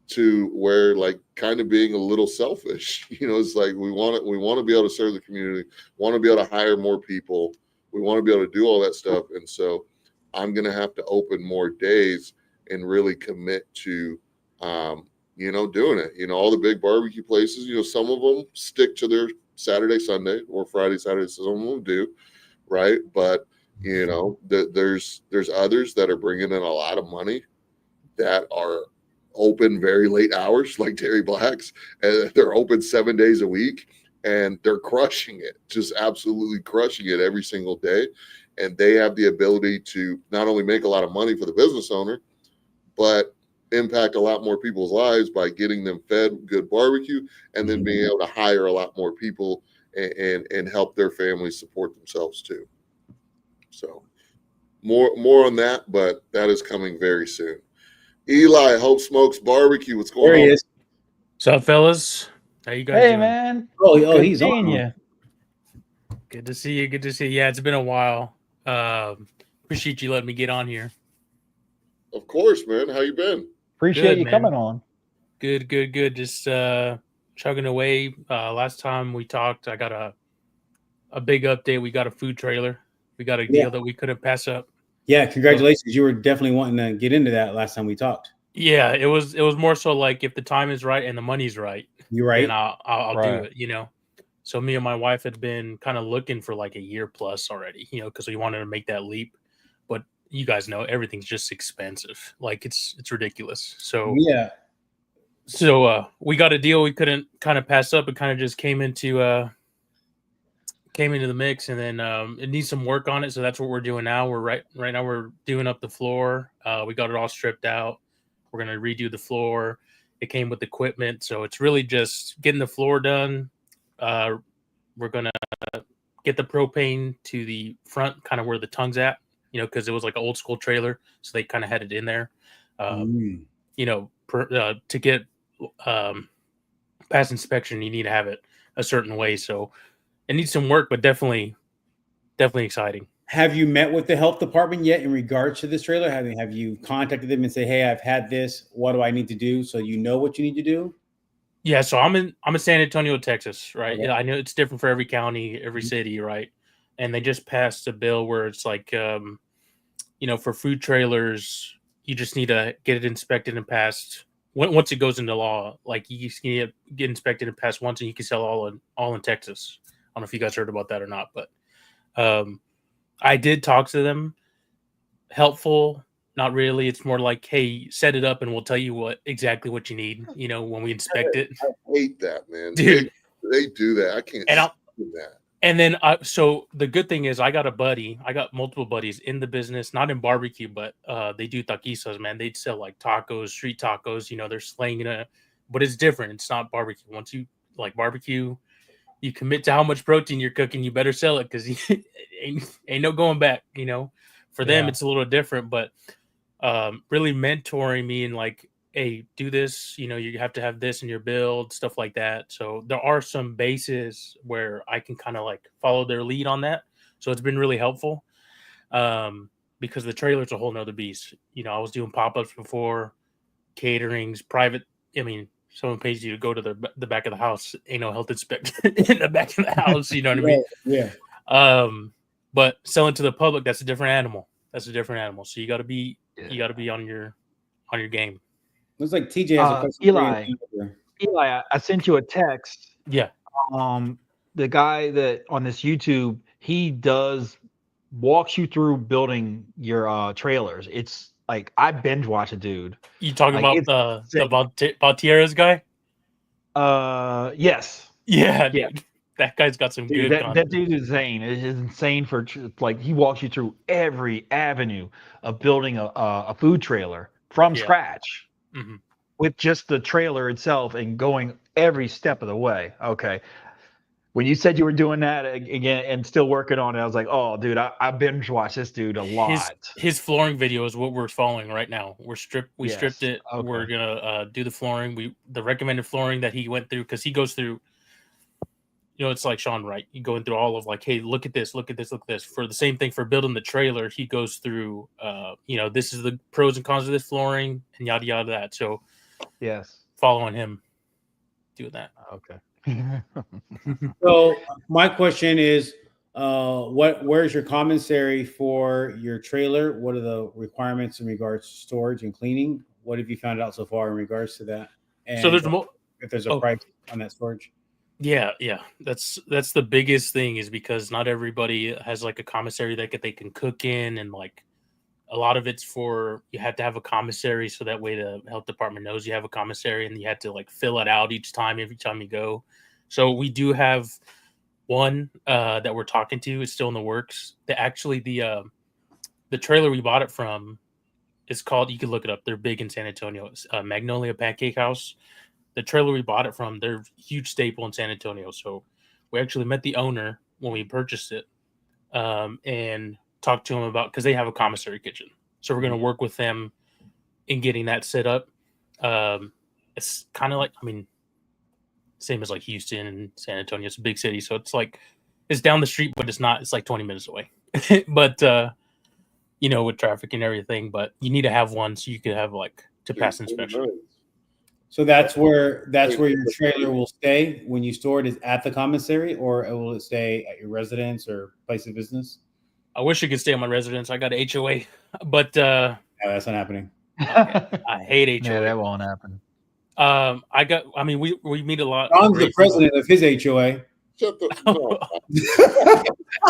to where like kind of being a little selfish, it's like we want to be able to serve the community, want to be able to hire more people. We want to be able to do all that stuff. And so I'm going to have to open more days and really commit to, doing it. All the big barbecue places, some of them stick to their Saturday, Sunday or Friday, Saturday. Some of them do. Right. But, there's others that are bringing in a lot of money that are open very late hours, like Terry Black's, and they're open 7 days a week, and they're crushing it, just absolutely crushing it every single day. And they have the ability to not only make a lot of money for the business owner, but impact a lot more people's lives by getting them fed good barbecue and then being able to hire a lot more people and help their families support themselves too. So more on that, but that is coming very soon. Eli, Hope Smokes Barbecue. What's going on? There he is. What's up, fellas? How you guys Hey, doing? man. Oh, Good he's seeing on. you. Good to see you. Good to see you. Yeah, it's been a while. Appreciate you letting me get on here. Of course, man. How you been? Appreciate Good, you man. coming on. Good. Just chugging away. Last time we talked, I got a big update. We got a food trailer. We got a deal that we couldn't pass up. Yeah, congratulations. You were definitely wanting to get into that last time we talked. Yeah, it was more so like if the time is right and the money's right, You're right. then I'll Right. do it. So me and my wife had been kind of looking for like a year plus already, because we wanted to make that leap. But you guys know everything's just expensive. Like it's ridiculous. So Yeah. we got a deal we couldn't kind of pass up. It kind of just came into the mix, and then it needs some work on it. So that's what we're doing now. Right now we're doing up the floor. We got it all stripped out. We're gonna redo the floor. It came with equipment, so it's really just getting the floor done. We're gonna get the propane to the front, kind of where the tongue's at, because it was like an old school trailer, so they kind of had it in there. to get past inspection, you need to have it a certain way. So it needs some work, but definitely exciting. Have you met with the health department yet in regards to this trailer? Have you contacted them and say, hey, I've had this. What do I need to do? So you know what you need to do? Yeah, so I'm in San Antonio, Texas, right? Okay. Yeah, I know it's different for every county, every city, right? And they just passed a bill where it's like, for food trailers, you just need to get it inspected and passed. Once it goes into law, like you just need to get inspected and passed once, and you can sell all in Texas. I don't know if you guys heard about that or not, but I did talk to them. Helpful. Not really. It's more like, hey, set it up and we'll tell you exactly what you need, when we inspect it. I hate that, man. Dude. They do that. I can't do that. And then, so the good thing is I got multiple buddies in the business, not in barbecue, but they do taquizas, man. They'd sell like tacos, street tacos, they're slanging it, but it's different. It's not barbecue. Once you like barbecue, you commit to how much protein you're cooking, you better sell it because ain't no going back, For them, it's a little different, but really mentoring me and like, hey, do this, you have to have this in your build, stuff like that. So there are some bases where I can kind of like follow their lead on that. So it's been really helpful because the trailer's a whole nother beast. I was doing pop-ups before, caterings, private. I mean, someone pays you to go to the back of the house. Ain't no health inspector in the back of the house. You know what I mean? Yeah. But selling to the public, that's a different animal. So you got to be on your game. Looks like TJ has a question. Eli, I sent you a text. Yeah. The guy that on this YouTube, he walks you through building your trailers. It's like I binge watch a dude. You talking about the Bautierrez guy? Yes. Yeah, dude. Yeah. That guy's got some good content. That dude is insane. It is insane for like he walks you through every avenue of building a food trailer from scratch with just the trailer itself and going every step of the way. Okay. When you said you were doing that again and still working on it, I was like, oh, dude, I binge watch this dude a lot. His flooring video is what we're following right now. We stripped it. Okay. We're gonna do the flooring. The recommended flooring that he went through because he goes through. It's like Sean Wright. You going through all of like, hey, look at this, look at this, look at this. For the same thing for building the trailer, he goes through. This is the pros and cons of this flooring and yada yada that. So, yes, following him, doing that. Okay. So my question is, where's your commissary for your trailer? What are the requirements in regards to storage and cleaning? What have you found out so far in regards to that? And so if there's a price on that storage. Yeah. That's the biggest thing is because not everybody has like a commissary that they can cook in, and like a lot of it's you have to have a commissary so that way the health department knows you have a commissary, and you have to like fill it out every time you go. So we do have one that we're talking to. It's still in the works. The trailer we bought it from is called, you can look it up. They're big in San Antonio. It's Magnolia Pancake House. The trailer we bought it from, they're a huge staple in San Antonio. So we actually met the owner when we purchased it and talked to him because they have a commissary kitchen. So we're going to work with them in getting that set up. It's kind of like, same as like Houston and San Antonio. It's a big city. So it's like, it's down the street, but it's not. It's like 20 minutes away. But, with traffic and everything. But you need to have one so you could have like to pass inspection. So that's where your trailer will stay when you store it, is at the commissary, or will it stay at your residence or place of business? I wish it could stay on my residence. I got an HOA, but that's not happening. I hate HOA. Yeah, that won't happen. We meet a lot. John's the president of his HOA. Shut the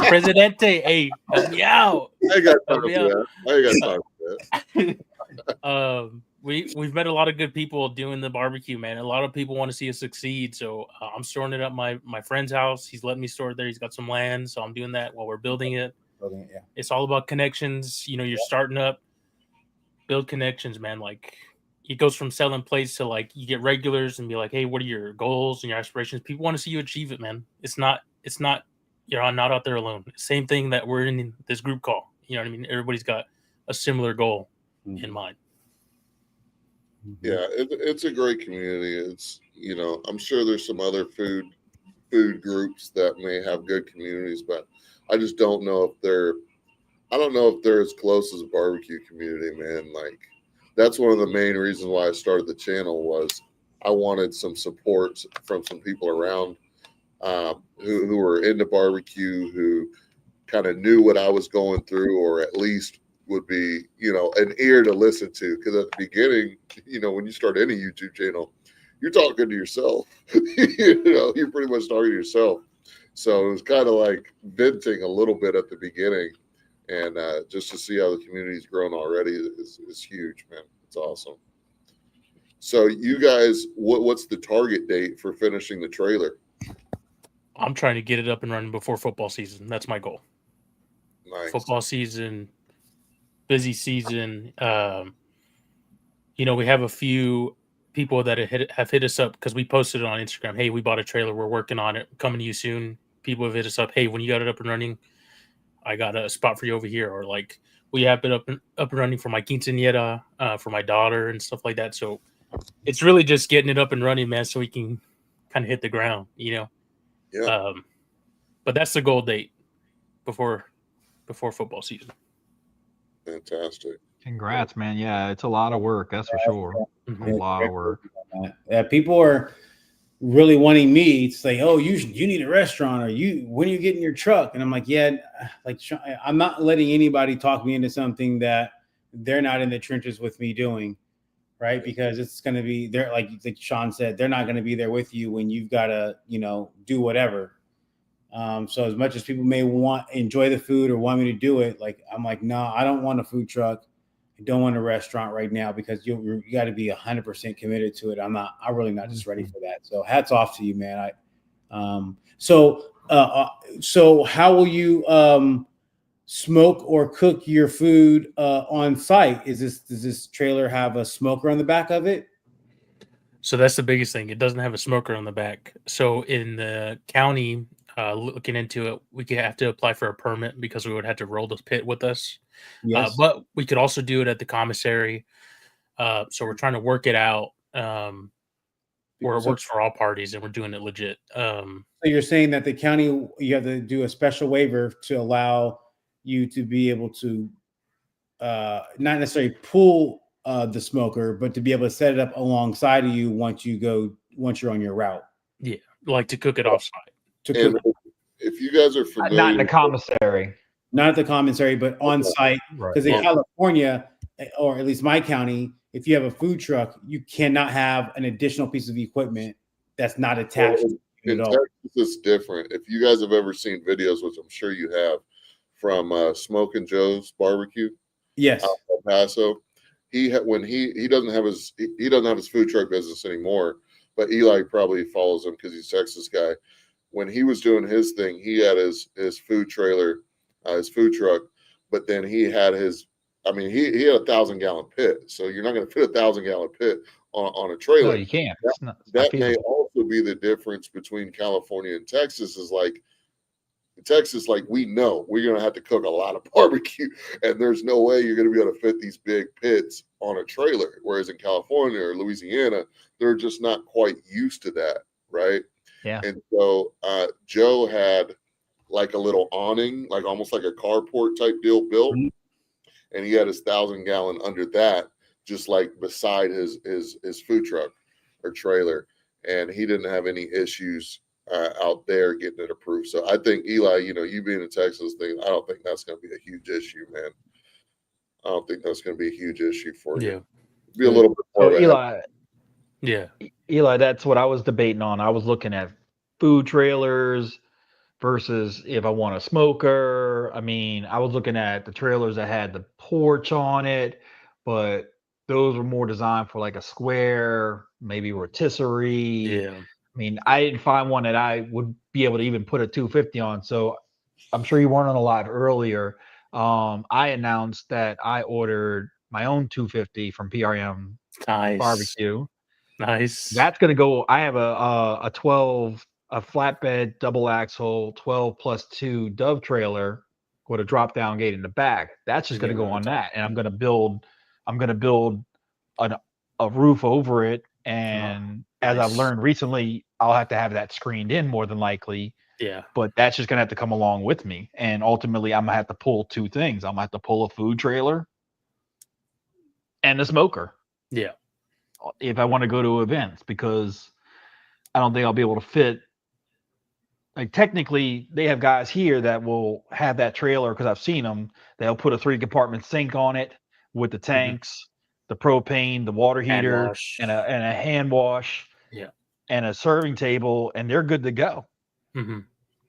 Presidente, hey, help me out. I got time for that. We've met a lot of good people doing the barbecue, man. A lot of people want to see us succeed. So I'm storing it at my friend's house. He's letting me store it there. He's got some land. So I'm doing that while we're building it. Yeah. It's all about connections. You're starting up, build connections, man. Like it goes from selling plates to like you get regulars and be like, hey, what are your goals and your aspirations? People want to see you achieve it, man. It's not you're not out there alone. Same thing that we're in this group call. You know what I mean? Everybody's got a similar goal in mind. Yeah, it's a great community. It's, I'm sure there's some other food groups that may have good communities, but I just don't know if they're I don't know if they're as close as a barbecue community, man. Like, that's one of the main reasons why I started the channel was I wanted some support from some people around who were into barbecue, who kind of knew what I was going through, or at least would be, an ear to listen to. Because at the beginning, when you start any YouTube channel, you're talking to yourself. You're pretty much talking to yourself. So it was kind of like venting a little bit at the beginning, and just to see how the community's grown already is huge, man. It's awesome. So you guys, what's the target date for finishing the trailer? I'm trying to get it up and running before football season. That's my goal. Nice. Football season, busy season. We have a few people that have hit us up because we posted it on Instagram. Hey, we bought a trailer. We're working on it. Coming to you soon. People have hit us up. Hey, when you got it up and running, I got a spot for you over here. Or like we have it up and running for my quinceañera, for my daughter and stuff like that. So it's really just getting it up and running, man, so we can kind of hit the ground, Yeah. But that's the goal date before football season. Fantastic. Congrats, man. Yeah, it's a lot of work, that's for sure. Mm-hmm. A lot of work. People are really wanting me to say, "Oh, you need a restaurant, or when are you getting your truck?" And I'm like, "Yeah, like I'm not letting anybody talk me into something that they're not in the trenches with me doing, right? Because it's going to be there, like Sean said, they're not going to be there with you when you've got to, do whatever." So as much as people may enjoy the food or want me to do it, like I'm like, no, I don't want a food truck. I don't want a restaurant right now because you got to be 100% committed to it. I'm really not just ready for that. So hats off to you, man. So how will you smoke or cook your food on site? Does this trailer have a smoker on the back of it? So that's the biggest thing. It doesn't have a smoker on the back. So in the county, looking into it, we could have to apply for a permit because we would have to roll the pit with us. Yes. But we could also do it at the commissary. So we're trying to work it out where it works for all parties, and we're doing it legit. So you're saying that the county, you have to do a special waiver to allow you to be able to not necessarily pull the smoker, but to be able to set it up alongside of you once you're on your route. Yeah, like to cook it off site. And if you guys are familiar, Not in the commissary. Not at the commissary, but on site. Because in California, or at least my county, if you have a food truck, you cannot have an additional piece of equipment that's not attached. In Texas, it's different. If you guys have ever seen videos, which I'm sure you have, from Smoking Joe's Barbecue, yes, out in El Paso, he doesn't have his food truck business anymore, but Eli probably follows him because he's a Texas guy. When he was doing his thing, he had his food trailer, his food truck, but then he had he had 1,000-gallon pit. So you're not going to fit a 1,000-gallon pit on a trailer. No, you can't. That may also be the difference between California and Texas. Is like in Texas, like we know we're going to have to cook a lot of barbecue, and there's no way you're going to be able to fit these big pits on a trailer. Whereas in California or Louisiana, they're just not quite used to that, right? Yeah. And so Joe had like a little awning, like almost like a carport type deal built, and he had his 1,000-gallon under that, just like beside his food truck or trailer, and he didn't have any issues out there getting it approved. So I think Eli, you being in Texas thing, I don't think that's going to be a huge issue, man. I don't think that's going to be a huge issue for you. Yeah, be a little bit more. Eli. Yeah, Eli, that's what I was debating on. I was looking at food trailers versus if I want a smoker. I mean, I was looking at the trailers that had the porch on it, but those were more designed for like a square, maybe rotisserie. yeah. I mean, I didn't find one that I would be able to even put a 250 on. So I'm sure you weren't on the live earlier. I announced that I ordered my own 250 from PRM Barbecue. Nice. That's going to go. I have a 12, a flatbed double axle 12 plus 2 Dove trailer with a drop down gate in the back. That's just going to go on that. And I'm going to build a a roof over it, and as I've nice. learned recently, I'll have to have that screened in more than likely. Yeah. But that's just gonna have to come along with me, and ultimately, I'm gonna have to pull two things. I'm gonna have to pull a food trailer and a smoker Yeah. if I want to go to events, because I don't think I'll be able to fit. Like technically, they have guys here that will have that trailer because I've seen them. They'll put a 3 compartment sink on it with the tanks, the propane, the water Hand heater, wash. and a hand wash, Yeah. and a serving table, and they're good to go. hmm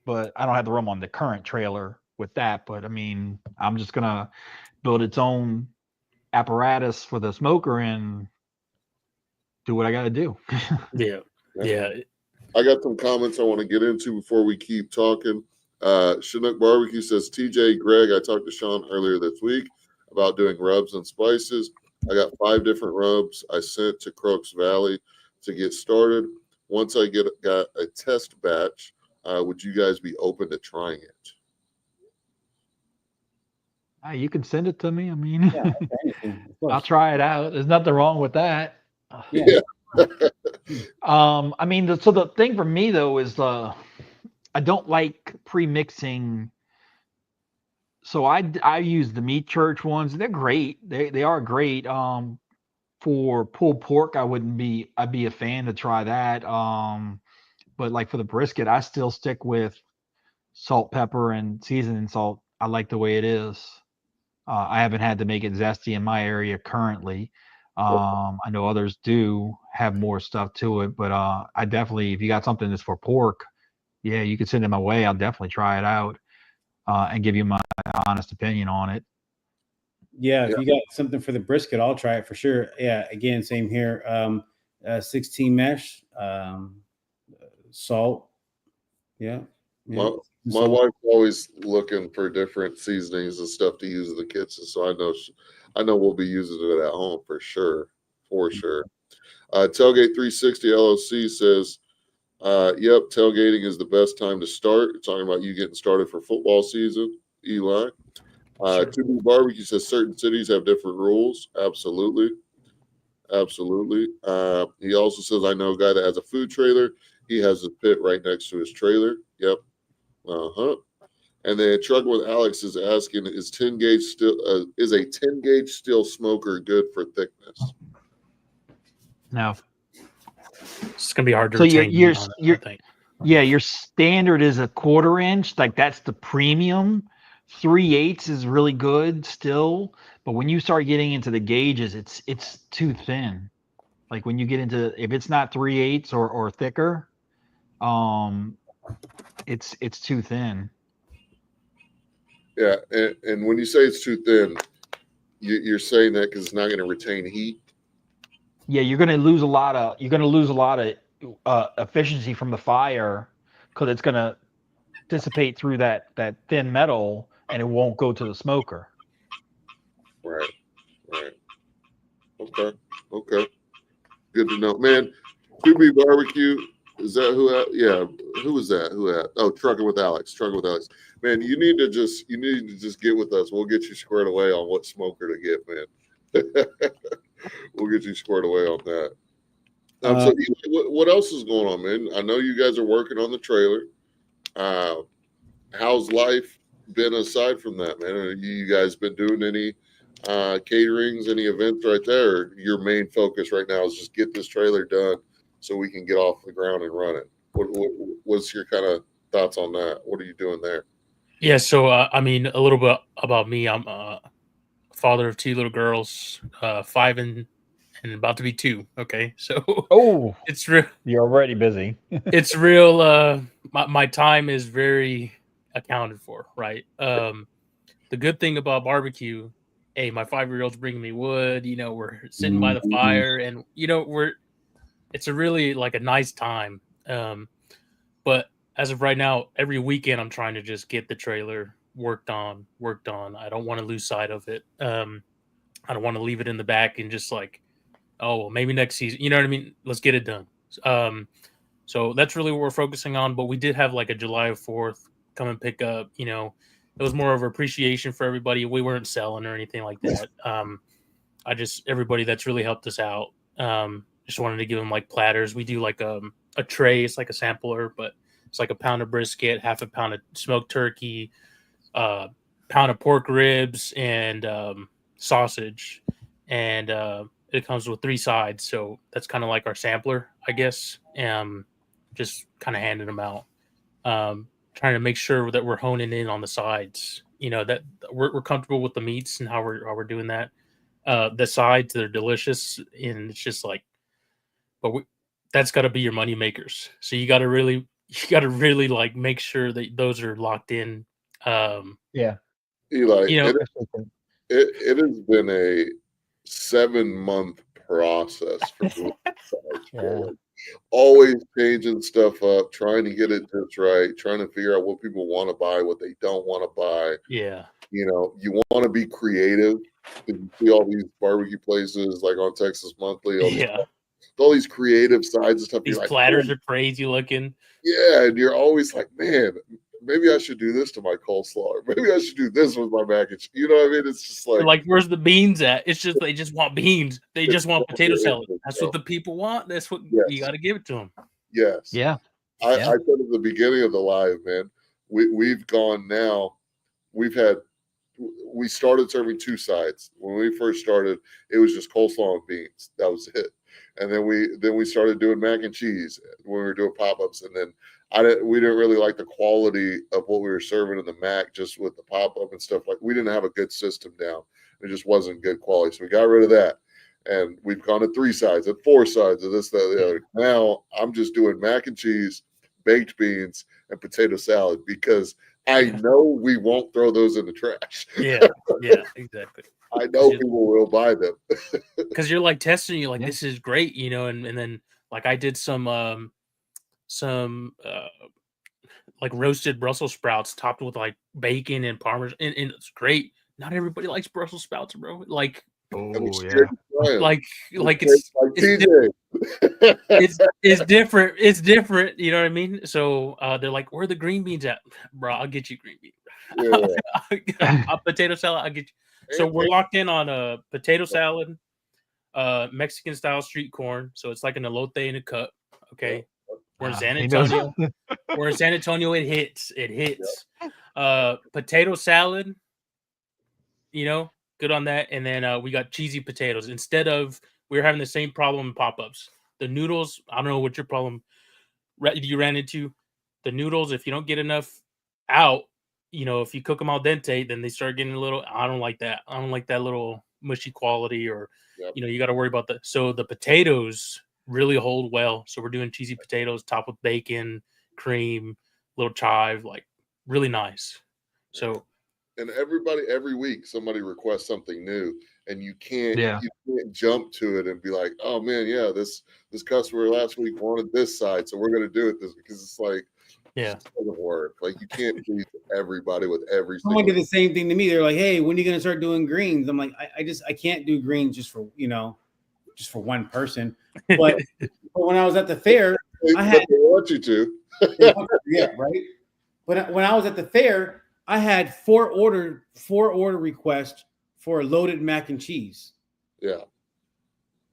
But I don't have the room on the current trailer with that. But I mean, I'm just gonna build its own apparatus for the smoker and do what I got to do. Yeah. Yeah. I got some comments I want to get into before we keep talking. Chinook Barbecue says, TJ, Greg, I talked to Sean earlier this week about doing rubs and spices. I got 5 different rubs I sent to Crooks Valley to get started. Once I got a test batch, would you guys be open to trying it? You can send it to me. I mean, Yeah, anything, of course. I'll try it out. There's nothing wrong with that. Yeah. I mean, so the thing for me though is I don't like pre-mixing. So I use the Meat Church ones. They're great. They are great. For pulled pork, I'd be a fan to try that. But like for the brisket, I still stick with salt, pepper, and seasoning salt. I like the way it is. I haven't had to make it zesty in my area currently. I know others do have more stuff to it, but I definitely, if you got something that's for pork, yeah, you can send it my way. I'll definitely try it out and give you my honest opinion on it. Yeah, if you got something for the brisket, I'll try it for sure. Yeah, again, same here. 16 mesh, salt. Yeah. My wife's always looking for different seasonings and stuff to use in the kitchen, so I know we'll be using it at home for sure, Tailgate 360 LLC says, "Yep, tailgating is the best time to start." You're talking about you getting started for football season, Eli. Sure. 2B Barbecue says certain cities have different rules. Absolutely. He also says, I know a guy that has a food trailer. He has a pit right next to his trailer. Yep. And then Truck with Alex is asking, is a 10 gauge steel smoker good for thickness? No. It's gonna be hard to So retain heat on it, I think. yeah, your standard is a 1/4 inch. Like that's the premium. 3/8 is really good still, but when you start getting into the gauges, it's too thin. Like when you get into, if it's not 3/8 or thicker, it's too thin. Yeah, and when you say it's too thin, you're saying that because it's not going to retain heat. Yeah, you're gonna lose a lot of efficiency from the fire because it's gonna dissipate through that thin metal and it won't go to the smoker. Right. Okay. Good to know, man. 2B Barbecue, is that who? Yeah, who was that? Oh, Trucking with Alex. Man, you need to just get with us. We'll get you squared away on what smoker to get, man. We'll get you squared away on that. So what else is going on, man? I know you guys are working on the trailer. How's life been aside from that, man? Have you guys been doing any caterings, any events right there? Or your main focus right now is just get this trailer done so we can get off the ground and run it. What's your kind of thoughts on that? What are you doing there? Yeah, so I mean, a little bit about me. I'm a father of 2 little girls, 5 and about to be 2. Okay, so it's real. You're already busy. It's real. My time is very accounted for, right? The good thing about barbecue, hey, my 5-year-old's bringing me wood. You know, we're sitting by the fire, and you know, it's a really like a nice time. But as of right now, every weekend I'm trying to just get the trailer worked on. I don't want to lose sight of it. I don't want to leave it in the back and just like, oh, well, maybe next season. You know what I mean? Let's get it done. So that's really what we're focusing on. But we did have like a July 4th come and pick up. You know, it was more of appreciation for everybody. We weren't selling or anything like that. Everybody that's really helped us out. Just wanted to give them like platters. We do like a tray. It's like a sampler, but it's like a pound of brisket, half a pound of smoked turkey, pound of pork ribs, and sausage. And it comes with 3 sides. So that's kind of like our sampler, I guess. Just kind of handing them out. Trying to make sure that we're honing in on the sides. You know, that we're comfortable with the meats and how we're doing that. The sides, they're delicious, and it's just like, but that's got to be your money makers. So you got to really like make sure that those are locked in. Yeah. Eli, You know, it has been a 7-month process for me. Yeah. Always changing stuff up, trying to get it just right, trying to figure out what people want to buy, what they don't want to buy. yeah, You know, you want to be creative. You see all these barbecue places like on Texas Monthly, yeah. all these creative sides and stuff. These You're like, platters "Oh, are crazy looking. yeah, and you're always like, man, maybe I should do this to my coleslaw, or maybe I should do this with my mac and cheese. You know what I mean? It's just They're like, like, where's the beans at? It's just they just want beans. They it's just want potato your salad. interest, That's bro. what the people want. That's what Yes. you got to give it to them. Yes. Yeah. I Yeah. said at the beginning of the live, man, we've gone now. We started serving 2 sides. When we first started, it was just coleslaw and beans. That was it. And then we started doing mac and cheese when we were doing pop-ups. And then we didn't really like the quality of what we were serving in the mac, just with the pop-up and stuff. Like, we didn't have a good system down. It just wasn't good quality. So we got rid of that. And we've gone to 3 sides and 4 sides of this, that, the other. Now I'm just doing mac and cheese, baked beans, and potato salad because I know we won't throw those in the trash. Yeah, exactly. I know people will buy them. Because you're like testing, you like, Yeah. this is great, you know, and then like I did some like roasted Brussels sprouts topped with like bacon and parmesan, and it's great. Not everybody likes Brussels sprouts, bro. Like Oh yeah. like It's like it's TJ. it's different. It's different. You know what I mean? So they're like, where are the green beans at, bro? I'll get you green beans. Yeah. A potato salad. I'll get you. So we're locked in on a potato salad, Mexican style street corn. So it's like an elote in a cup. Okay. We're in San He knows. Antonio. We're in San Antonio. It hits. It hits. Potato salad. You know, good on that. And then we got cheesy potatoes. Instead of, we were having the same problem in pop-ups. The noodles, I don't know what your problem you ran into. The noodles, if you don't get enough out, you know, if you cook them al dente, then they start getting a little, I don't like that. I don't like that little mushy quality, or, you know, you got to worry about that. So the potatoes really hold well. So we're doing cheesy potatoes topped with bacon, cream, little chive, like really nice. So And every week somebody requests something new, and you can't jump to it and be like, oh man, yeah, this customer last week wanted this side, so we're gonna do it this, because it's like, yeah, it doesn't work. Like, you can't please everybody with every Someone single. did the same thing to me. They're like, "Hey, when are you gonna start doing greens?" I'm like, I can't do greens just for just for one person. But when I was at the fair, I had But they want you to. yeah, right. But when I was at the fair, I had four order requests for a loaded mac and cheese. Yeah.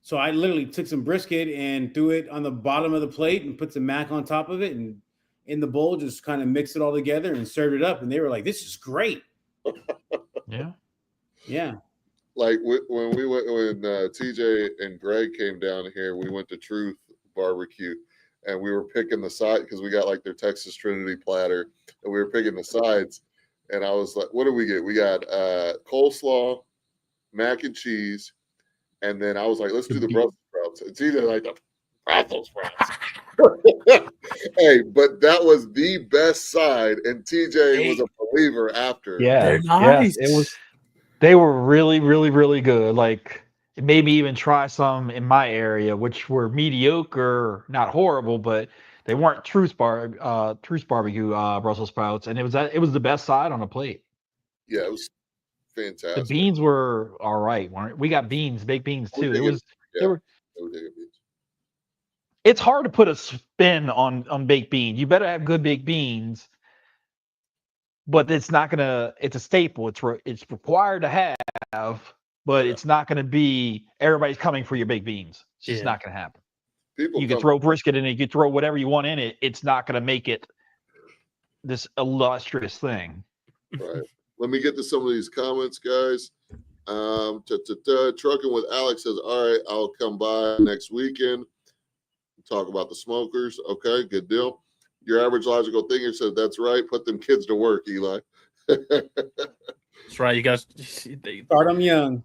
So I literally took some brisket and threw it on the bottom of the plate and put some mac on top of it, and in the bowl, just kind of mixed it all together and served it up. And they were like, "This is great." Yeah. Yeah. Like when TJ and Greg came down here, we went to Truth Barbecue, and we were picking the side because we got like their Texas Trinity platter, and we were picking the sides. And I was like, "What did we get? We got coleslaw, mac and cheese, and then I was like, let's do the Brussels sprouts." It's either like the Brussels sprouts. Hey, but that was the best side, and TJ was a believer after. Yeah. they're nice. Yeah, it was. They were really, really, really good. Like, maybe even try some in my area, which were mediocre, not horrible, but they weren't Truth Barbecue Brussels sprouts, and it was the best side on the plate. Yeah, it was The fantastic. beans were all right. We got baked beans too. They were. It's hard to put a spin on baked beans. You better have good baked beans, but it's not gonna. It's a staple. It's required to have. but Yeah. it's not going to be everybody's coming for your baked beans. It's just Yeah. not going to happen. People You can come throw brisket in it, you can throw whatever you want in it. It's not going to make it this illustrious thing. right. Let me get to some of these comments, guys. Trucking with Alex says, all right, I'll come by next weekend. Talk about the smokers. Okay, good deal. Your average logical thinker said, that's right. Put them kids to work, Eli. That's right. You guys, Start them young.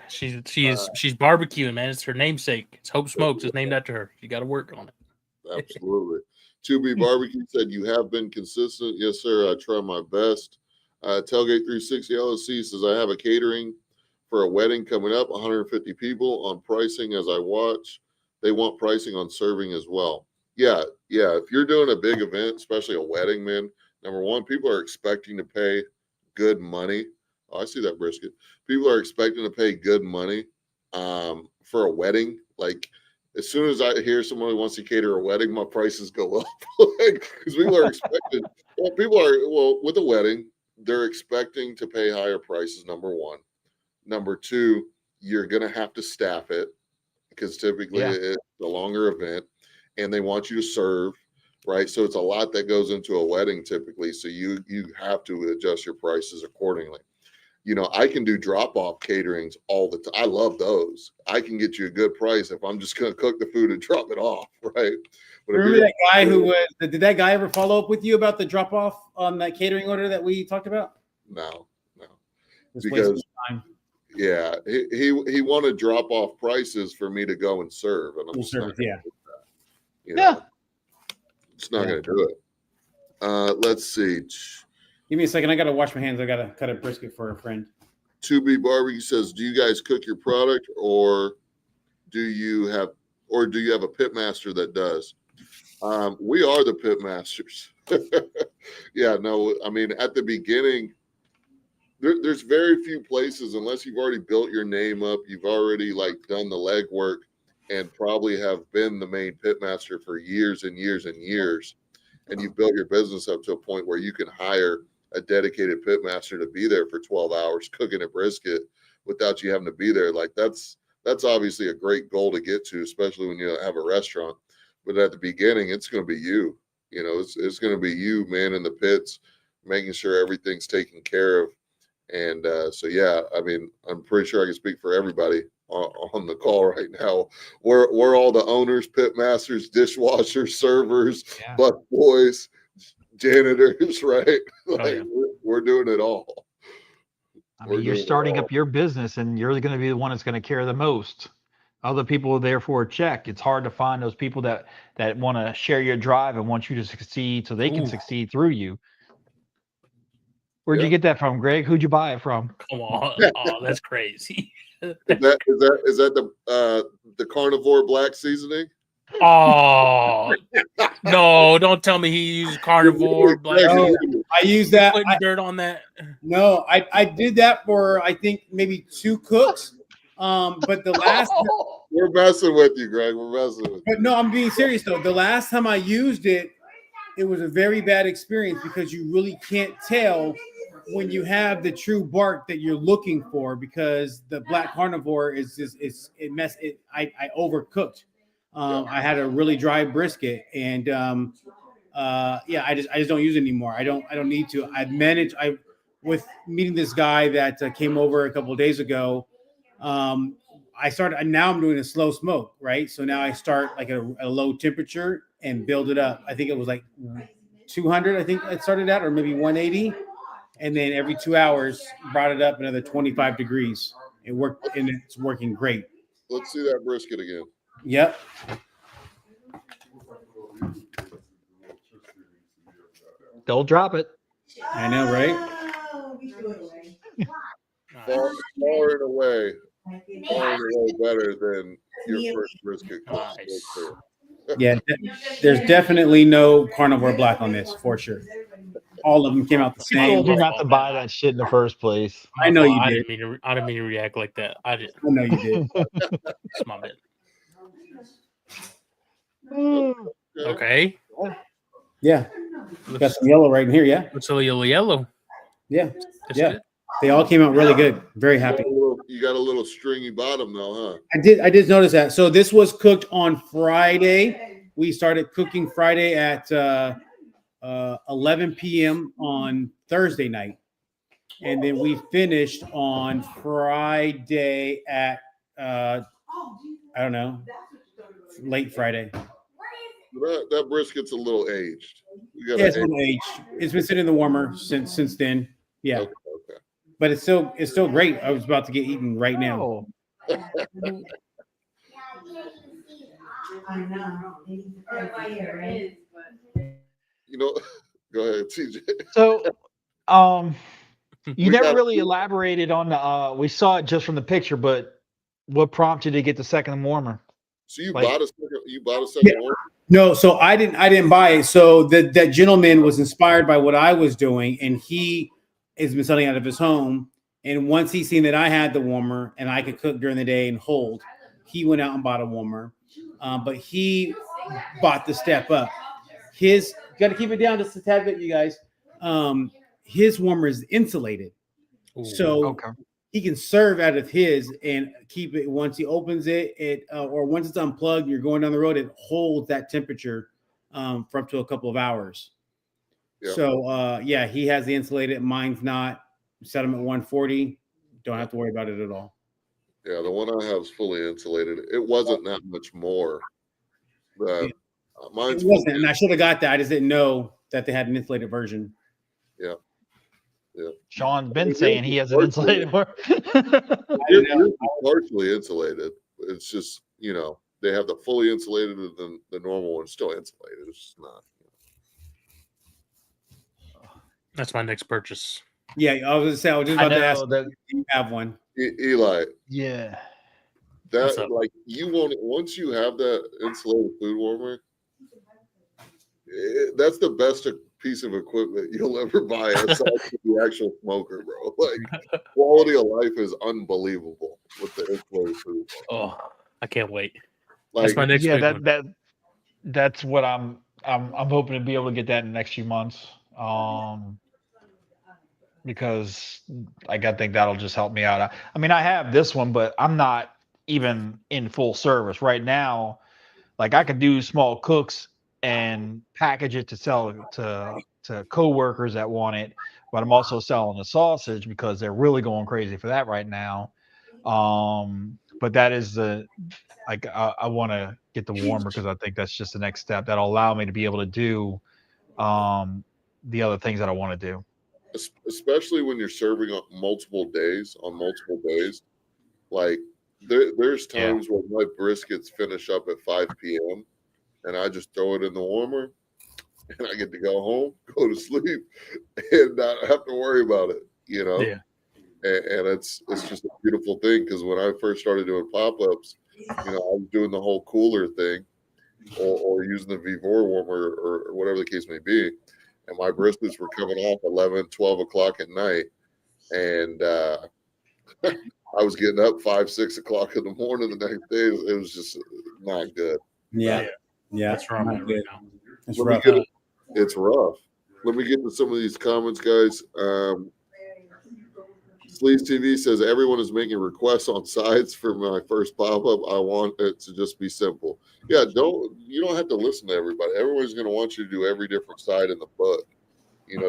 she's barbecuing, man. It's her namesake. It's Hope Smokes. It's named after her. You got to work on it. Absolutely. 2B Barbecue said, you have been consistent. Yes, sir. I try my best. Tailgate 360 LLC says, I have a catering for a wedding coming up, 150 people on pricing as I watch. They want pricing on serving as well. Yeah. If you're doing a big event, especially a wedding, man, number one, people are expecting to pay good money. Oh, I see that brisket. People are expecting to pay good money for a wedding. Like, as soon as I hear someone who wants to cater a wedding, my prices go up. Because people are expecting, with a wedding, they're expecting to pay higher prices, number one. Number two, you're going to have to staff it because typically it's a longer event and they want you to serve, right? So it's a lot that goes into a wedding typically. So you have to adjust your prices accordingly. You know, I can do drop-off caterings all the time. I love those. I can get you a good price if I'm just going to cook the food and drop it off, right? But Remember that guy who was? Did that guy ever follow up with you about the drop-off on that catering order that we talked about? No. Just Because wasting time. yeah, he wanted drop-off prices for me to go and serve, and I'm just not gonna do that. You know, it's not going to do it. Let's see. Give me a second. I got to wash my hands. I got to cut a brisket for a friend. 2B Barbecue says, do you guys cook your product or do you have a pit master that does? We are the pit masters. Yeah, no, I mean, at the beginning, there's very few places, unless you've already built your name up, you've already like done the legwork and probably have been the main pit master for years and years and years. And you've built your business up to a point where you can hire a dedicated pit master to be there for 12 hours cooking a brisket without you having to be there. Like that's obviously a great goal to get to, especially when you have a restaurant. But at the beginning, it's going to be you. You know, it's going to be you, man, in the pits, making sure everything's taken care of. And so, yeah, I mean, I'm pretty sure I can speak for everybody on the call right now. We're all the owners, pit masters, dishwashers, servers, butt boys, janitors, right? Like we're doing it all. I mean, you're starting up your business and you're going to be the one that's going to care the most. Other people are there for a check. It's hard to find those people that want to share your drive and want you to succeed so they can succeed through you. Where'd you get that from, Greg? Who'd you buy it from? Come on. Oh, that's crazy. Is that the carnivore black seasoning? Oh no! Don't tell me he used carnivore. No, I use that. Putting dirt on that. No, I did that for I think maybe 2 cooks. But the last we're messing with you, Greg. We're messing with you. But no, I'm being serious though. The last time I used it, it was a very bad experience because you really can't tell when you have the true bark that you're looking for because the black carnivore is just I overcooked. I had a really dry brisket and I just don't use it anymore. I don't need to. With meeting this guy that came over a couple of days ago. Now I'm doing a slow smoke, right? So now I start like a low temperature and build it up. I think it was like 200. I think I started at, or maybe 180. And then every 2 hours brought it up another 25 degrees. It worked and it's working great. Let's see that brisket again. Yep. Don't drop it. I know, right? Far and away better than your first brisket. Nice. Yeah, there's definitely no carnivore black on this for sure. All of them came out the I same. told you not to buy that shit in the first place. I know you I did. didn't mean to react like that. I did. I know you did. It's my bad. Okay. Yeah. Got some yellow right in here, yeah? It's a little yellow. Yeah. That's Yeah. good. They all came out really good. Very happy. A little you got a little stringy bottom though, huh? I did notice that. So this was cooked on Friday. We started cooking Friday at 11 p.m. on Thursday night, and then we finished on Friday at I don't know, late Friday. That brisket's a little aged. We got Yeah, it's a little aged. It's been sitting in the warmer since then. Yeah, okay. but it's still great. I was about to get eaten right now. Oh, You know, go ahead, TJ. so you We never got- really elaborated on the. We saw it just from the picture, but what prompted you to get the second warmer? So you Like- bought a second one? No, so I didn't buy it. So that gentleman was inspired by what I was doing, and he has been selling out of his home. And once he seen that I had the warmer and I could cook during the day and hold, he went out and bought a warmer. But he bought the step up. His got to keep it down just a tad bit, you guys. His warmer is insulated, Ooh. so Okay. he can serve out of his and keep it. Once he opens it, or once it's unplugged, you're going down the road, it holds that temperature for up to a couple of hours. Yeah. So yeah, he has the insulated. Mine's not. Set him at 140. Don't have to worry about it at all. Yeah, the one I have is fully insulated. It wasn't that much more. It Mine's wasn't, and I should have got that. I just didn't know that they had an insulated version. Sean's been saying he has an insulated one. Yours is partially insulated. It's just, they have the fully insulated and then the normal one's still insulated. It's just not. That's my next purchase. Yeah, I was just I about to ask. know that. Do you have one? Eli, Yeah. What's that up? like you won't once you have that insulated food warmer, that's the best piece of equipment you'll ever buy aside from the actual smoker, bro. Like quality of life is unbelievable with the insulated food warmer. Oh, I can't wait. Like That's my next Yeah, big one. that's what I'm hoping to be able to get that in the next few months. Because I think that'll just help me out. I mean, I have this one, but I'm not even in full service right now. Like I could do small cooks and package it to sell to coworkers that want it, but I'm also selling the sausage because they're really going crazy for that right now. But that is I want to get the warmer because I think that's just the next step that'll allow me to be able to do the other things that I want to do. especially when you're serving on multiple days, like there's times when my briskets finish up at 5 p.m. and I just throw it in the warmer and I get to go home, go to sleep, and not have to worry about it, Yeah. And it's just a beautiful thing because when I first started doing pop-ups, I was doing the whole cooler thing or using the Vivor warmer or whatever the case may be. And my briskets were coming off 11, 12 o'clock at night. And I was getting up 5, 6 o'clock in the morning the next day. It was just not good. Yeah, That's where I'm not at right good. now. It's Let me rough. get it. It's rough. Let me get to some of these comments, guys. Sleaze TV says everyone is making requests on sides for my first pop-up. I want it to just be simple. Yeah, you don't have to listen to everybody. Everyone's going to want you to do every different side in the book.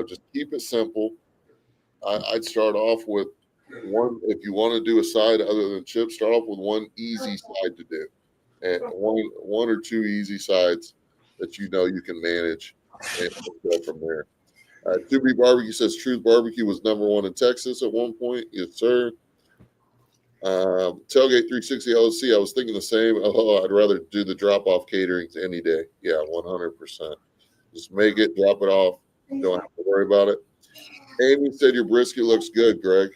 Just keep it simple. I'd start off with one. If you want to do a side other than chips, start off with one easy side to do, and one or two easy sides that you can manage, and go from there. 2B Barbecue says Truth Barbecue was #1 in Texas at one point. Yes, sir. Tailgate 360 LLC, I was thinking the same. Oh, I'd rather do the drop-off caterings any day. Yeah, 100%. Just make it, drop it off. Don't have to worry about it. Amy said your brisket looks good, Greg.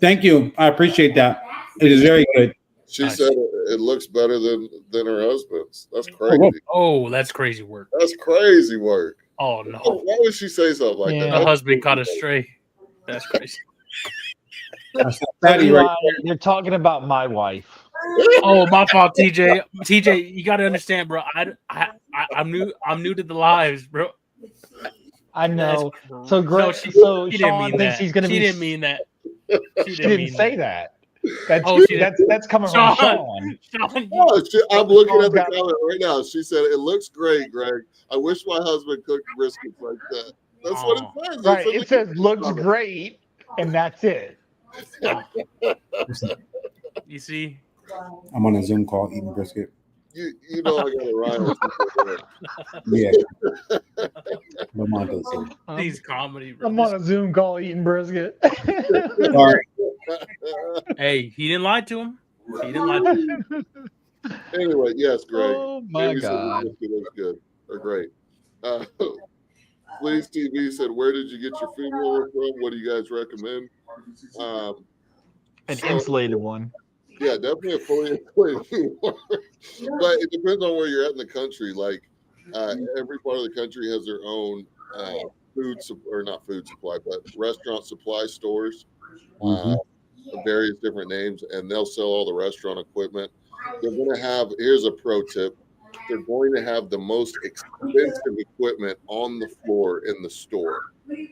Thank you. I appreciate that. It is very good. She Nice. said it looks better than her husband's. That's crazy. Oh, that's crazy work. That's crazy work. Oh no. Why would she say something like Yeah. that? The husband caught a stray. That's crazy. Fatty Eli, right you're talking about my wife. Oh, my fault, TJ. TJ, you got to understand, bro. I'm new to the lives, bro. I know. That's- So great. No, So she didn't Sean mean thinks that. he's going to She be. didn't mean that. She didn't say that. That's coming from Sean. Sean. Sean, Oh, I'm looking at the Got- comment right now. She said, "It looks great, Greg. I wish my husband cooked briskets like that." That's what it says. It's Right. in It the says looks comment. great, and that's it. oh, you see, I'm on a Zoom call eating brisket. You know I got a Ryan. Yeah. Lamont said. these comedy. I'm on a Zoom call eating brisket. Sorry. Hey, he didn't lie to him. He didn't lie to him. Anyway, yes, Greg. Oh my Jamie said the God. brisket looks good or great. Please TV said, "Where did you get your food warmer from? What do you guys recommend?" An So- insulated one. Yeah, definitely a fully insulated food warmer. But it depends on where you're at in the country. Like every part of the country has their own not food supply, but restaurant supply stores, Mhm. of various different names, and they'll sell all the restaurant equipment. They're going to have, here's a pro tip, they're going to have the most expensive equipment on the floor in the store. They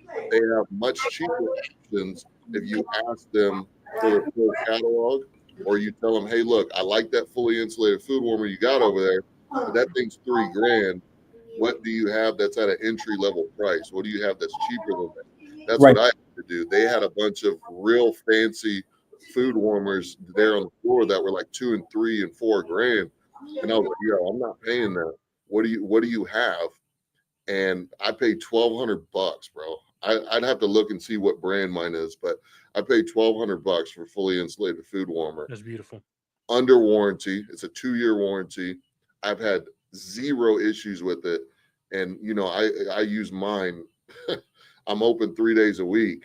have much cheaper options if you ask them for the full catalog, or you tell them, "Hey, look, I like that fully insulated food warmer you got over there, but that thing's $3,000. What do you have that's at an entry level price? What do you have that's cheaper than that?" That's Right. what I had to do. They had a bunch of real fancy food warmers there on the floor that were like $2 and $3 and $4,000, and I was like, "Yo, I'm not paying that. What do you have?" And I paid $1,200, bro. I'd have to look and see what brand mine is, but I paid $1,200 for fully insulated food warmer That's beautiful. under warranty. It's a 2-year warranty. I've had 0 issues with it, and I use mine. I'm open 3 days a week,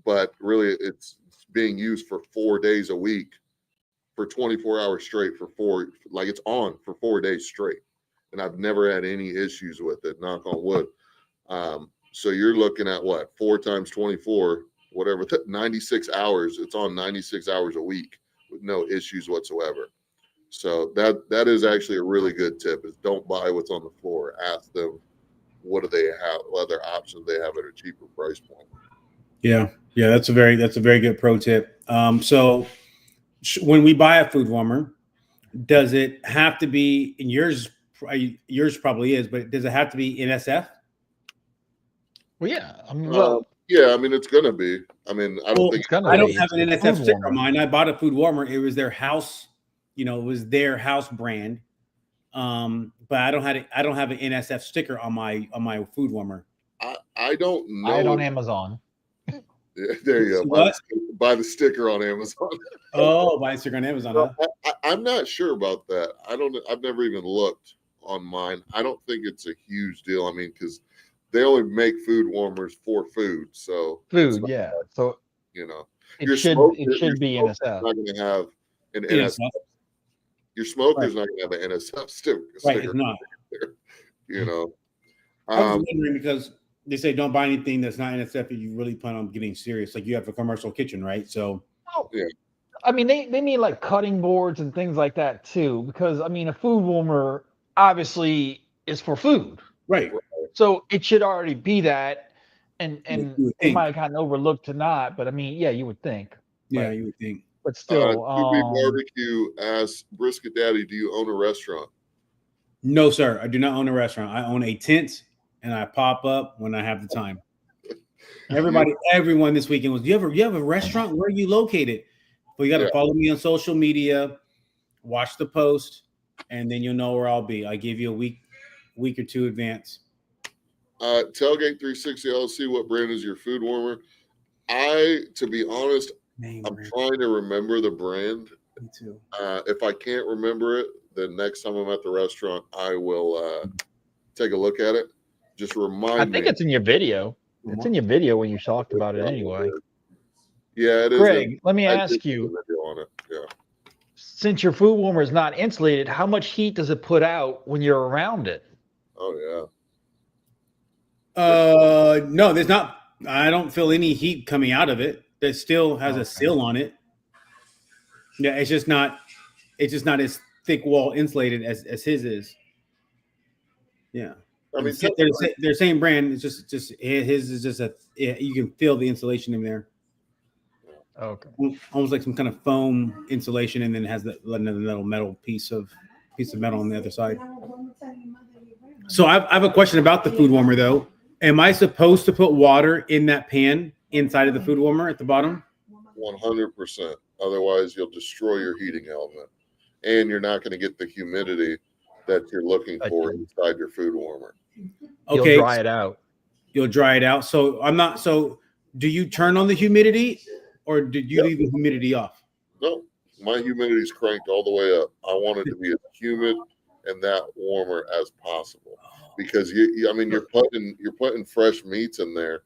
but really it's being used for 4 days a week for 24 hours straight like it's on for 4 days straight, and I've never had any issues with it. Knock on wood. So you're looking at what, 4 times 24, whatever, 96 hours. It's on 96 hours a week with no issues whatsoever. So that is actually a really good tip, is don't buy what's on the floor. Ask them what do they have, what other options they have at a cheaper price point. Yeah, that's a very good pro tip. So when we buy a food warmer, does it have to be, in yours probably is, but does it have to be NSF? Well, yeah. I mean, Yeah, I mean it's gonna be. I mean, I don't think I don't have an It's a NSF food sticker warmer. on mine. I bought a food warmer. It was their house, it was their house brand. But I don't have an NSF sticker on my food warmer. I don't know. Buy it on Amazon. Yeah, there you go. What? Buy the sticker on Amazon. Oh, buy a sticker on Amazon. Huh? I'm not sure about that. I've never even looked on mine. I don't think it's a huge deal. I mean, because they only make food warmers for food, so Food, yeah. So your it should your be smoker's NSF. not going to have an NSF. NSF. Your smoker's not going to have an NSF sticker. Right, it's not. I was wondering because they say don't buy anything that's not NSF if you really plan on getting serious. Like you have a commercial kitchen, right? So yeah. I mean, they mean like cutting boards and things like that too, because I mean, a food warmer obviously is for food, right. so it should already be that. And You would they think. might have kind of overlooked to not, but I mean, yeah, you would think. Yeah, But, you would think. but still, QB Barbecue asks, Brisket Daddy, do you own a restaurant? No, sir. I do not own a restaurant. I own a tent, and I pop up when I have the time. Everyone this weekend was, you have a restaurant? Where are you located? Well, you got to follow me on social media, watch the post, and then you'll know where I'll be. I give you a week or two advance. Tailgate 360 LLC, what brand is your food warmer? To be honest, I'm trying to remember the brand. Me too. If I can't remember it, then next time I'm at the restaurant, I will take a look at it. Just remind me. I think it's in your video. It's in your video when you talked about it anyway. Yeah, it is. Greg, let me ask you, on it. Yeah. since your food warmer is not insulated, how much heat does it put out when you're around it? Oh, No, there's not. I don't feel any heat coming out of it. It still has a seal on it. Yeah, it's just not as thick wall insulated as his is. Yeah. I mean, they're same brand. It's just his is just you can feel the insulation in there. Okay. almost like some kind of foam insulation, and then it has another little metal piece of metal on the other side. So I have a question about the food warmer though. Am I supposed to put water in that pan inside of the food warmer at the bottom? 100%. Otherwise, you'll destroy your heating element, and you're not going to get the humidity that you're looking for inside your food warmer. Okay, You'll dry it out. You'll dry it out. So I'm not. So do you turn on the humidity, or did you leave the humidity off? No, my humidity's cranked all the way up. I want it to be as humid and that warmer as possible, because I mean, you're putting fresh meats in there.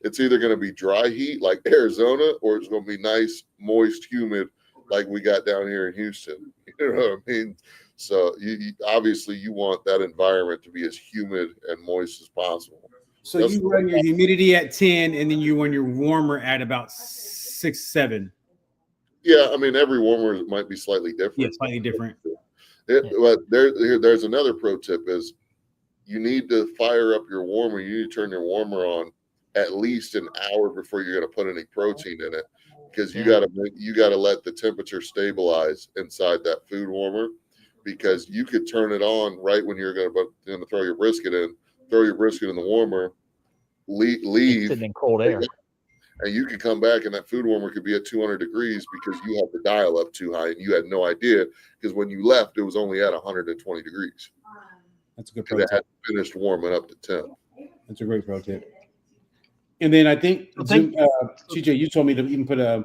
It's either going to be dry heat like Arizona, or it's going to be nice, moist, humid like we got down here in Houston. You know what I mean? So you obviously you want that environment to be as humid and moist as possible. So you run your humidity at 10, and then you run your warmer at about 6, 7. Yeah, I mean every warmer might be slightly different. Yeah, slightly different. But there's another pro tip is you need to fire up your warmer. You need to turn your warmer on at least an hour before you're going to put any protein in it, because you got to let the temperature stabilize inside that food warmer, because you could turn it on right when you're going to throw your brisket in the warmer, leave sitting in cold air, and you can come back and that food warmer could be at 200 degrees because you have the dial up too high and you had no idea, because when you left it was only at 120 degrees. That's a good pro tip. It had finished warming up to 10. That's a great pro tip. And then I think CJ, you told me to even put a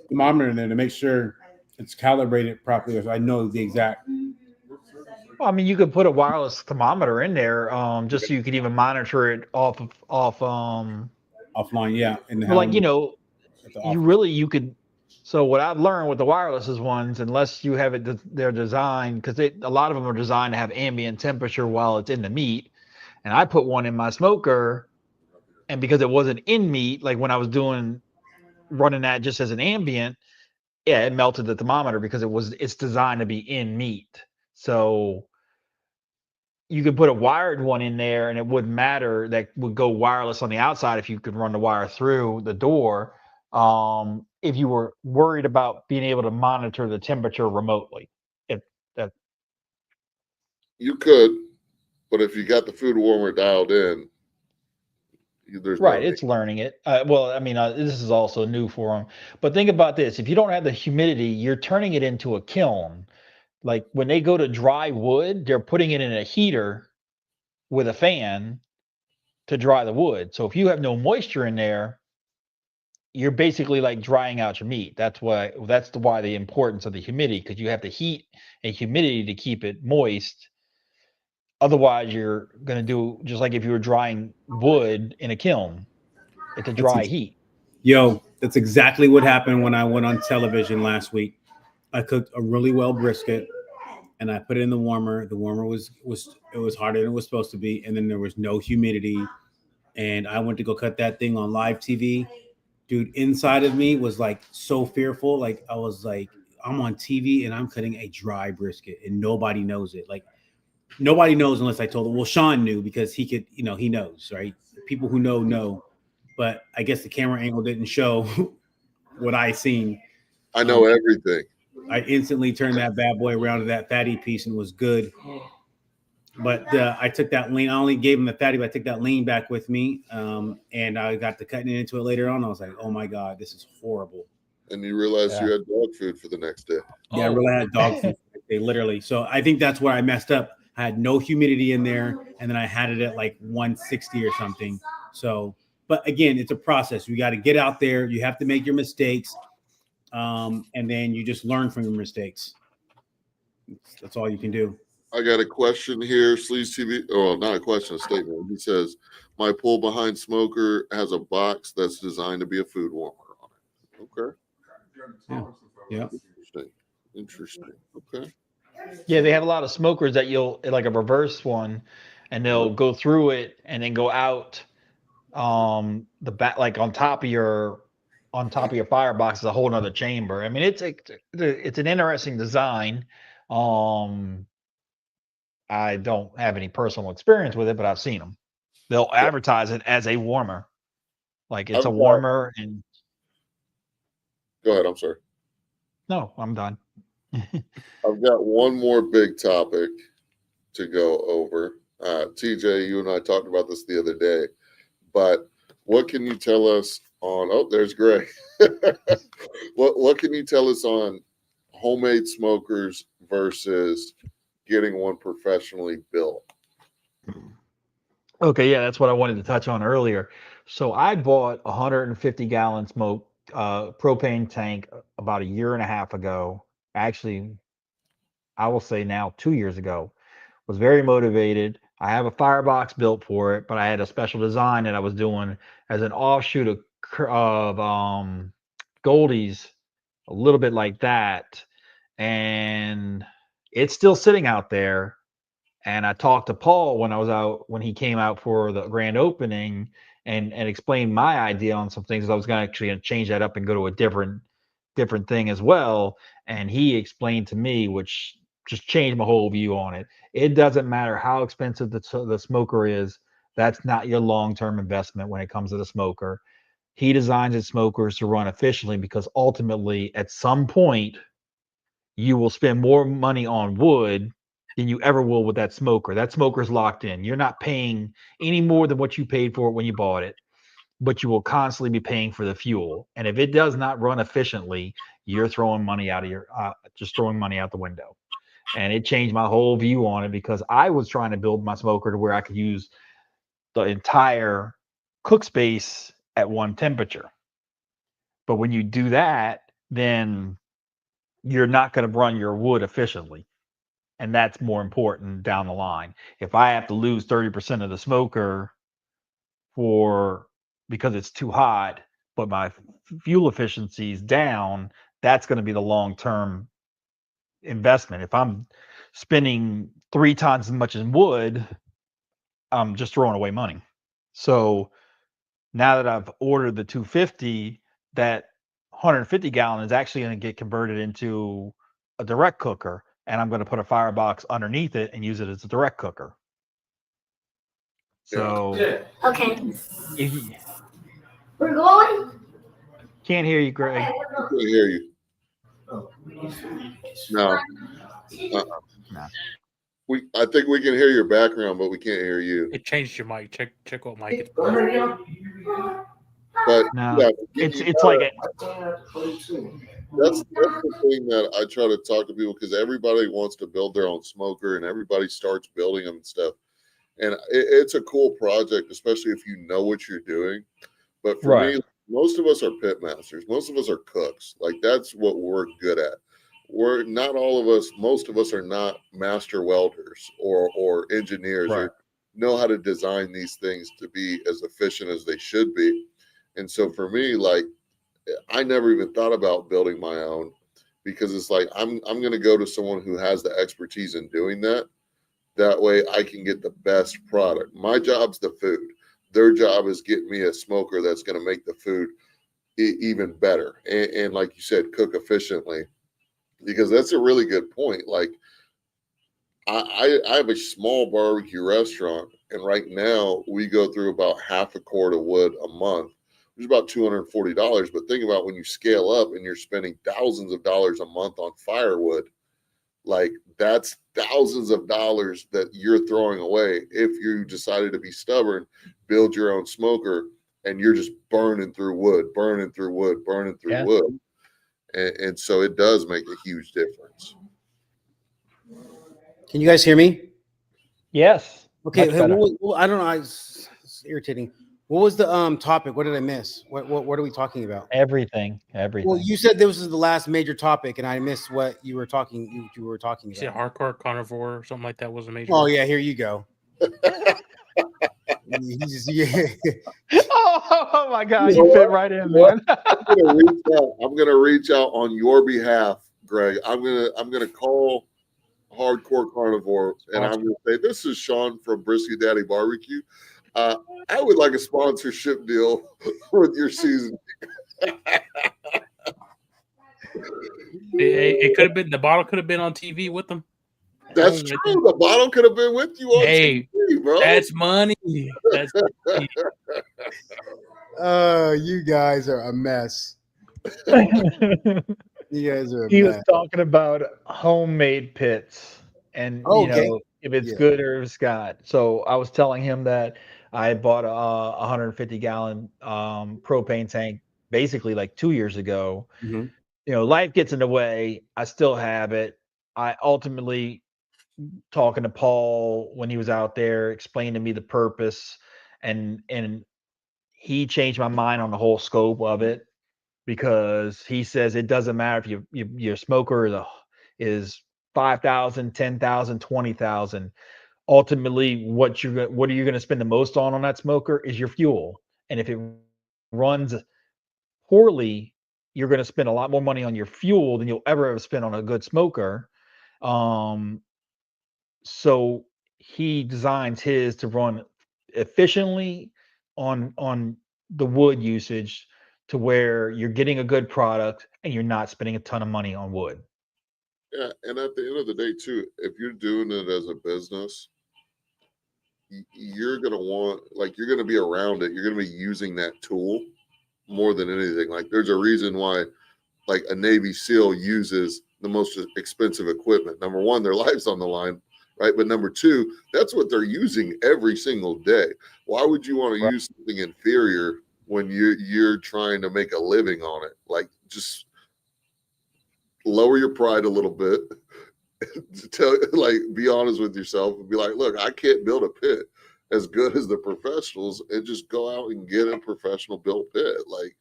thermometer in there to make sure it's calibrated properly. If I know the exact. Well, I mean, you could put a wireless thermometer in there, just so you could even monitor it off offline. Yeah, and well, like you could. So what I've learned with the wireless ones, unless you have it, they're designed because a lot of them are designed to have ambient temperature while it's in the meat. And I put one in my smoker, and because it wasn't in meat, like when I was running that just as an ambient, yeah, it melted the thermometer because it's designed to be in meat. So you could put a wired one in there and it wouldn't matter. That would go wireless on the outside if you could run the wire through the door. If you were worried about being able to monitor the temperature remotely, you could, but if you got the food warmer dialed in, there's right, it's learning it. Well, I mean, this is also new for them. But think about this: if you don't have the humidity, you're turning it into a kiln. Like when they go to dry wood, they're putting it in a heater with a fan to dry the wood. So if you have no moisture in there, you're basically like drying out your meat. That's why the importance of the humidity, because you have the heat and humidity to keep it moist. Otherwise, you're going to do just like if you were drying wood in a kiln. It's a dry heat. Yo, that's exactly what happened when I went on television last week. I cooked a really well brisket and I put it in the warmer. The warmer was harder than it was supposed to be, and then there was no humidity. And I went to go cut that thing on live TV. Dude, inside of me was like so fearful. Like I was like, I'm on TV and I'm cutting a dry brisket and nobody knows it. Like nobody knows unless I told them. Well, Sean knew because he could, he knows, right? People who know. But I guess the camera angle didn't show what I seen. I know everything. I instantly turned that bad boy around to that fatty piece and was good. But I took that lean. I only gave him the fatty, but I took that lean back with me. And I got to cutting into it later on. I was like, oh my God, this is horrible. And you realized you had dog food for the next day. Yeah, I really had dog food for the next day, literally. So I think that's where I messed up. I had no humidity in there, and then I had it at like 160 or something. So, but again, it's a process. You got to get out there. You have to make your mistakes. And then you just learn from your mistakes. That's all you can do. I got a question here. Sleaze TV. Oh, not a question, a statement. He says, my pull behind smoker has a box that's designed to be a food warmer on it. Okay. Yeah. Interesting. Okay. Yeah, they have a lot of smokers that like a reverse one, and they'll go through it and then go out the back, like on top of your firebox is a whole nother chamber. I mean, it's an interesting design. I don't have any personal experience with it, but I've seen them. They'll advertise it as a warmer, like it's a warmer. And Go ahead. I'm sorry. No, I'm done. I've got one more big topic to go over. TJ, you and I talked about this the other day, but what can you tell us on? Oh, there's Greg. What can you tell us on homemade smokers versus getting one professionally built? Okay, yeah, that's what I wanted to touch on earlier. So I bought a 150-gallon smoke propane tank about a year and a half ago. Actually, I will say now 2 years ago. Was very motivated. I have a firebox built for it, but I had a special design that I was doing as an offshoot of Goldie's, a little bit like that, and it's still sitting out there. And I talked to Paul when he came out for the grand opening and explained my idea on some things. I was going to actually change that up and go to a different thing as well. And he explained to me, which just changed my whole view on it. It doesn't matter how expensive the smoker is. That's not your long-term investment when it comes to the smoker. He designs his smokers to run efficiently because ultimately, at some point, you will spend more money on wood than you ever will with that smoker. That smoker's locked in. You're not paying any more than what you paid for it when you bought it, but you will constantly be paying for the fuel. And if it does not run efficiently, you're throwing money out of just throwing money out the window. And it changed my whole view on it because I was trying to build my smoker to where I could use the entire cook space at one temperature. But when you do that, then you're not going to run your wood efficiently. And that's more important down the line. If I have to lose 30% of the smoker because it's too hot, but my fuel efficiency is down, that's going to be the long-term investment. If I'm spending 3 times as much in wood, I'm just throwing away money. So now that I've ordered the 250, that 150 gallon is actually going to get converted into a direct cooker, and I'm going to put a firebox underneath it and use it as a direct cooker. So Okay. if you We're going? can't hear you, Greg. I can't hear you. No. No. I think we can hear your background, but we can't hear you. It changed your mic. Check what mic it's. But No. yeah, It's like it. That's the thing that I try to talk to people, because everybody wants to build their own smoker and everybody starts building them and stuff. And it's a cool project, especially if you know what you're doing. But for me, most of us are pit masters. Most of us are cooks. Like, that's what we're good at. We're not all of us. Most of us are not master welders or engineers or know how to design these things to be as efficient as they should be. And so for me, like, I never even thought about building my own, because it's like I'm going to go to someone who has the expertise in doing that. That way I can get the best product. My job's the food. Their job is getting me a smoker that's going to make the food even better. And like you said, cook efficiently, because that's a really good point. Like, I have a small barbecue restaurant, and right now we go through about half a cord of wood a month, which is about $240. But think about when you scale up and you're spending thousands of dollars a month on firewood. Like, that's thousands of dollars that you're throwing away if you decided to be stubborn, build your own smoker, and you're just burning through wood. And so it does make a huge difference. Can you guys hear me? Yes. Okay. I don't know. It's irritating. What was the topic? What did I miss? What are we talking about? Everything. Well, you said this was the last major topic, and I missed what you were talking. You were talking You said about. hardcore carnivore or something like that was a major. Oh yeah, here you go. Oh my God, you fit right in, man. I'm gonna reach out on your behalf, Greg. I'm gonna call Hardcore Carnivore, and I'm gonna say, this is Sean from Brisky Daddy Barbecue. I would like a sponsorship deal with your season. It could have been, the bottle could have been on TV with them. That's true. The bottle could have been with you on TV, bro. That's money. That's money. You guys are a mess. You guys are a He was mess. talking about homemade pits and Oh, okay. if it's Yeah. good or if it's not. So I was telling him that I bought a 150-gallon propane tank basically like 2 years ago. Mhm. Life gets in the way. I still have it. I ultimately talking to Paul when he was out there, explained to me the purpose, and he changed my mind on the whole scope of it because he says it doesn't matter if your smoker is 5,000, 10,000, 20,000. Ultimately, what are you going to spend the most on that smoker is your fuel. And if it runs poorly, you're going to spend a lot more money on your fuel than you'll ever have spent on a good smoker. Um, so he designs his to run efficiently on the wood usage to where you're getting a good product and you're not spending a ton of money on wood. Yeah, and at the end of the day, too, if you're doing it as a business, you're gonna want like you're gonna be around it. You're gonna be using that tool more than anything. Like there's a reason why like a Navy SEAL uses the most expensive equipment. Number one, their life's on the line, right? But number two, that's what they're using every single day. Why would you want to Right. use something inferior when you're trying to make a living on it? Like just lower your pride a little bit. Be honest with yourself and be like, look, I can't build a pit as good as the professionals and just go out and get a professional built pit. Like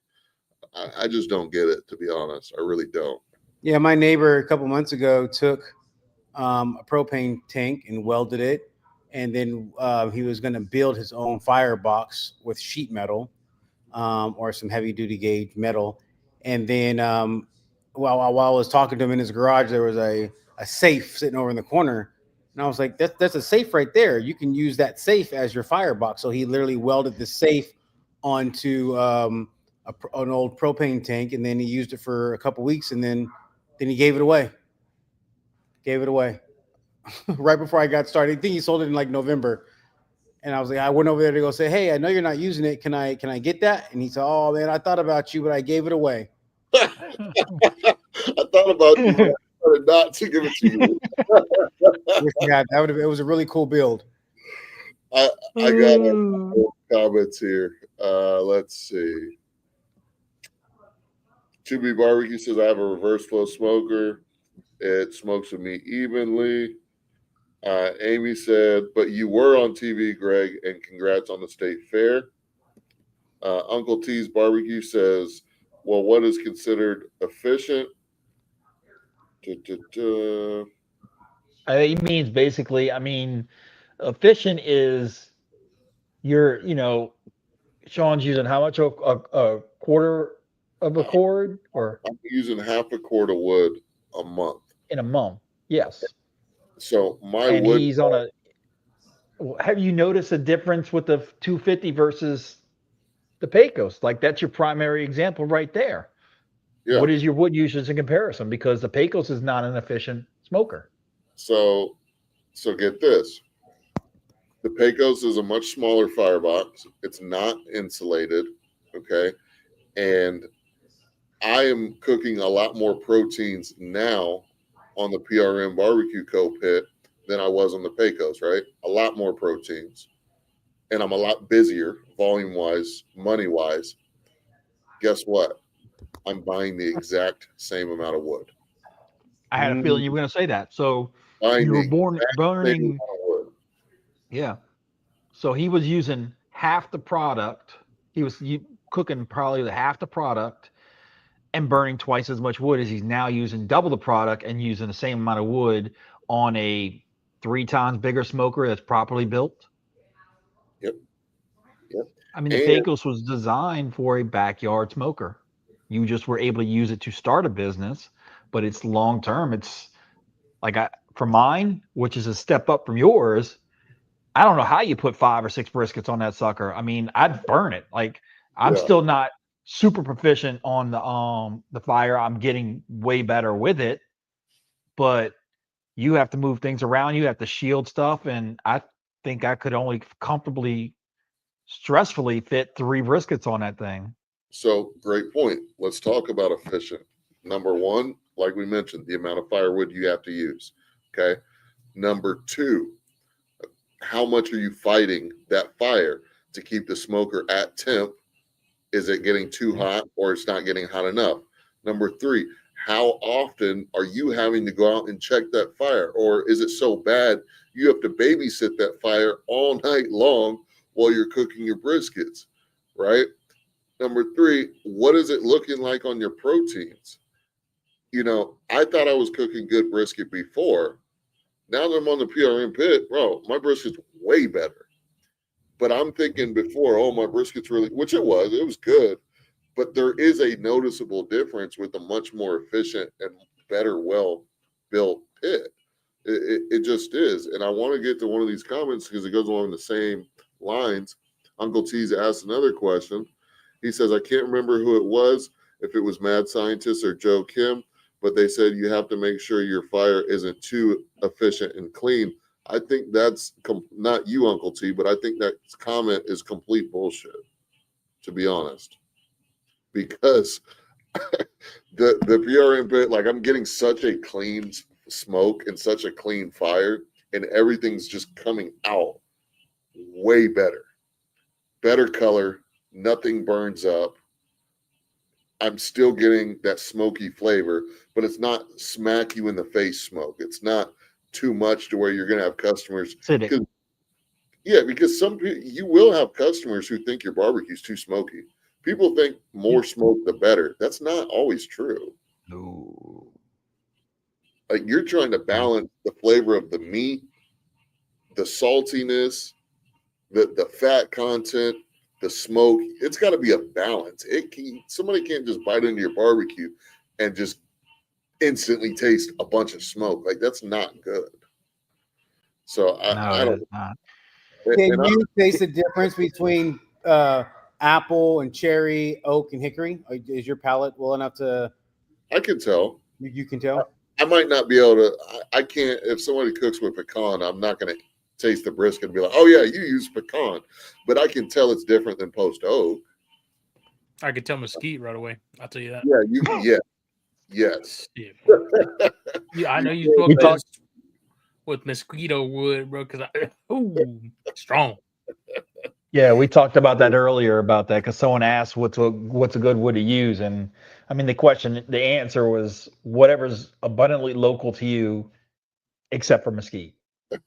I just don't get it, to be honest. I really don't. Yeah, my neighbor a couple months ago took a propane tank and welded it, and then he was going to build his own firebox with sheet metal or some heavy duty gauge metal. And then while I was talking to him in his garage, there was a safe sitting over in the corner. And I was like, that's a safe right there. You can use that safe as your firebox. So he literally welded the safe onto an old propane tank, and then he used it for a couple weeks, and then he gave it away. Gave it away right before I got started. I think he sold it in like November. And I was like, I went over there to go say, hey, I know you're not using it. Can I get that? And he said, oh man, I thought about you, but I gave it away. I thought about you, but I decided not to give it to you. Yeah, it was a really cool build. I got a couple comments here. Let's see. Chubby Barbecue says I have a reverse flow smoker. It smokes with me evenly. Amy said, but you were on TV, Greg, and congrats on the state fair. Uncle T's Barbecue says, well, what is considered efficient? He means basically, efficient is Sean's using how much a quarter of a cord or I'm using half a cord of wood a month. in a month. Yes. So my And wood, he's on a have you noticed a difference with the 250 versus the Pecos? Like that's your primary example right there. yeah. What is your wood usage in comparison? Because the Pecos is not an efficient smoker. So get this. The Pecos is a much smaller firebox. It's not insulated. Okay. And I am cooking a lot more proteins now on the PRM Barbecue Co. pit than I was on the Pecos, right? A lot more proteins. And I'm a lot busier, volume wise, money wise. Guess what? I'm buying the exact same amount of wood. I had a feeling you were going to say that. So Buying you the were exact same amount burning, of wood. yeah. So he was using half the product. He was cooking probably half the product and burning twice as much wood as he's now using double the product and using the same amount of wood on a 3 times bigger smoker that's properly built. Yep. Yep. The And Pecos was designed for a backyard smoker. You just were able to use it to start a business, but it's long term. It's like for mine, which is a step up from yours. I don't know how you put 5 or 6 briskets on that sucker. I'd burn it. Like I'm yeah, still not super proficient on the fire. I'm getting way better with it, but you have to move things around. You have to shield stuff, and I think I could only comfortably, stressfully fit 3 briskets on that thing. So great point. Let's talk about efficient. Number one, like we mentioned, the amount of firewood you have to use. Okay. Number two, how much are you fighting that fire to keep the smoker at temp? Is it getting too hot or it's not getting hot enough? Number three, how often are you having to go out and check that fire? Or is it so bad you have to babysit that fire all night long while you're cooking your briskets, right? Number three, what is it looking like on your proteins? You know, I thought I was cooking good brisket before. Now that I'm on the PRM pit, bro, my brisket's way better. But I'm thinking before, oh, my brisket's really, which it was good. But there is a noticeable difference with a much more efficient and better, well built pit. It just is. And I want to get to one of these comments because it goes along the same lines. Uncle T's asked another question. He says, I can't remember who it was, if it was Mad Scientist or Joe Kim, but they said you have to make sure your fire isn't too efficient and clean. I think that's not you, Uncle T, but I think that comment is complete bullshit, to be honest. Because the PRM pit, like I'm getting such a clean smoke and such a clean fire, and everything's just coming out way better. Better color, nothing burns up. I'm still getting that smoky flavor, but it's not smack you in the face smoke. It's not too much to where you're going to have customers. Yeah, because some people, you will have customers who think your barbecue's too smoky. People think more smoke the better. That's not always true. No. Like you're trying to balance the flavor of the meat, the saltiness, the fat content, the smoke. It's got to be a balance. Somebody can't just bite into your barbecue and just instantly taste a bunch of smoke. Like that's not good. So I don't. Not. Can you taste the difference between apple and cherry, oak and hickory? Is your palate well enough to? I can tell. You can tell. I might not be able to. I can't. If somebody cooks with pecan, I'm not going to taste the brisket and be like, "Oh yeah, you use pecan," but I can tell it's different than post oak. I could tell mesquite right away. I'll tell you that. Yeah, yes. Yeah, I know you talk with mosquito wood, bro. Because strong. Yeah, we talked about that earlier about that because someone asked what's a good wood to use, and I mean the answer was whatever's abundantly local to you, except for mesquite.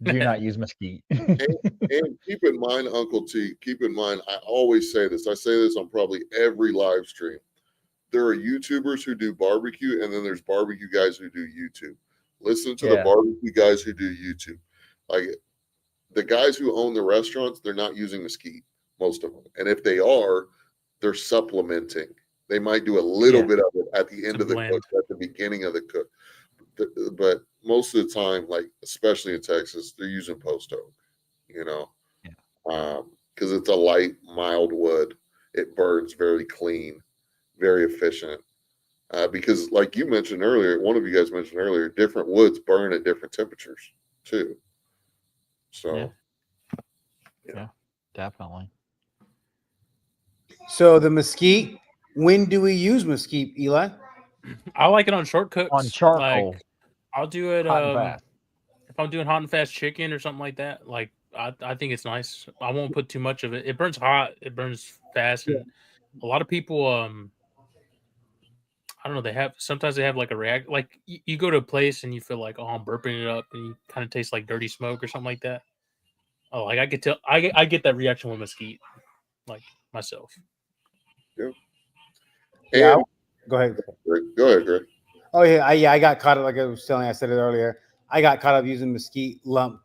Do not use mesquite. And keep in mind, Uncle T, keep in mind, I always say this. I say this on probably every live stream. There are YouTubers who do barbecue, and then there's barbecue guys who do YouTube. Listen to the barbecue guys who do YouTube. Like the guys who own the restaurants, they're not using mesquite, most of them. And if they are, they're supplementing. They might do a little bit of it at the end of the cook, at the beginning of the cook. But most of the time, like especially in Texas, they're using post oak, because it's a light, mild wood. It burns very clean, very efficient. Because, like you mentioned earlier, one of you guys mentioned earlier, different woods burn at different temperatures too. So, yeah, definitely. So the mesquite. When do we use mesquite, Eli? I like it on short cooks. On charcoal. Like, I'll do it if I'm doing hot and fast chicken or something like that. Like I think it's nice. I won't put too much of it. It burns hot. It burns fast. And a lot of people, I don't know. Sometimes they have like a react. Like you go to a place and you feel like, oh, I'm burping it up, and you kind of taste like dirty smoke or something like that. Oh, like I could tell. I get that reaction with mesquite, like myself. Yeah. Yeah. Go ahead. Go ahead, Greg. Oh yeah, I got caught up. Like I was telling you, I said it earlier. I got caught up using mesquite lump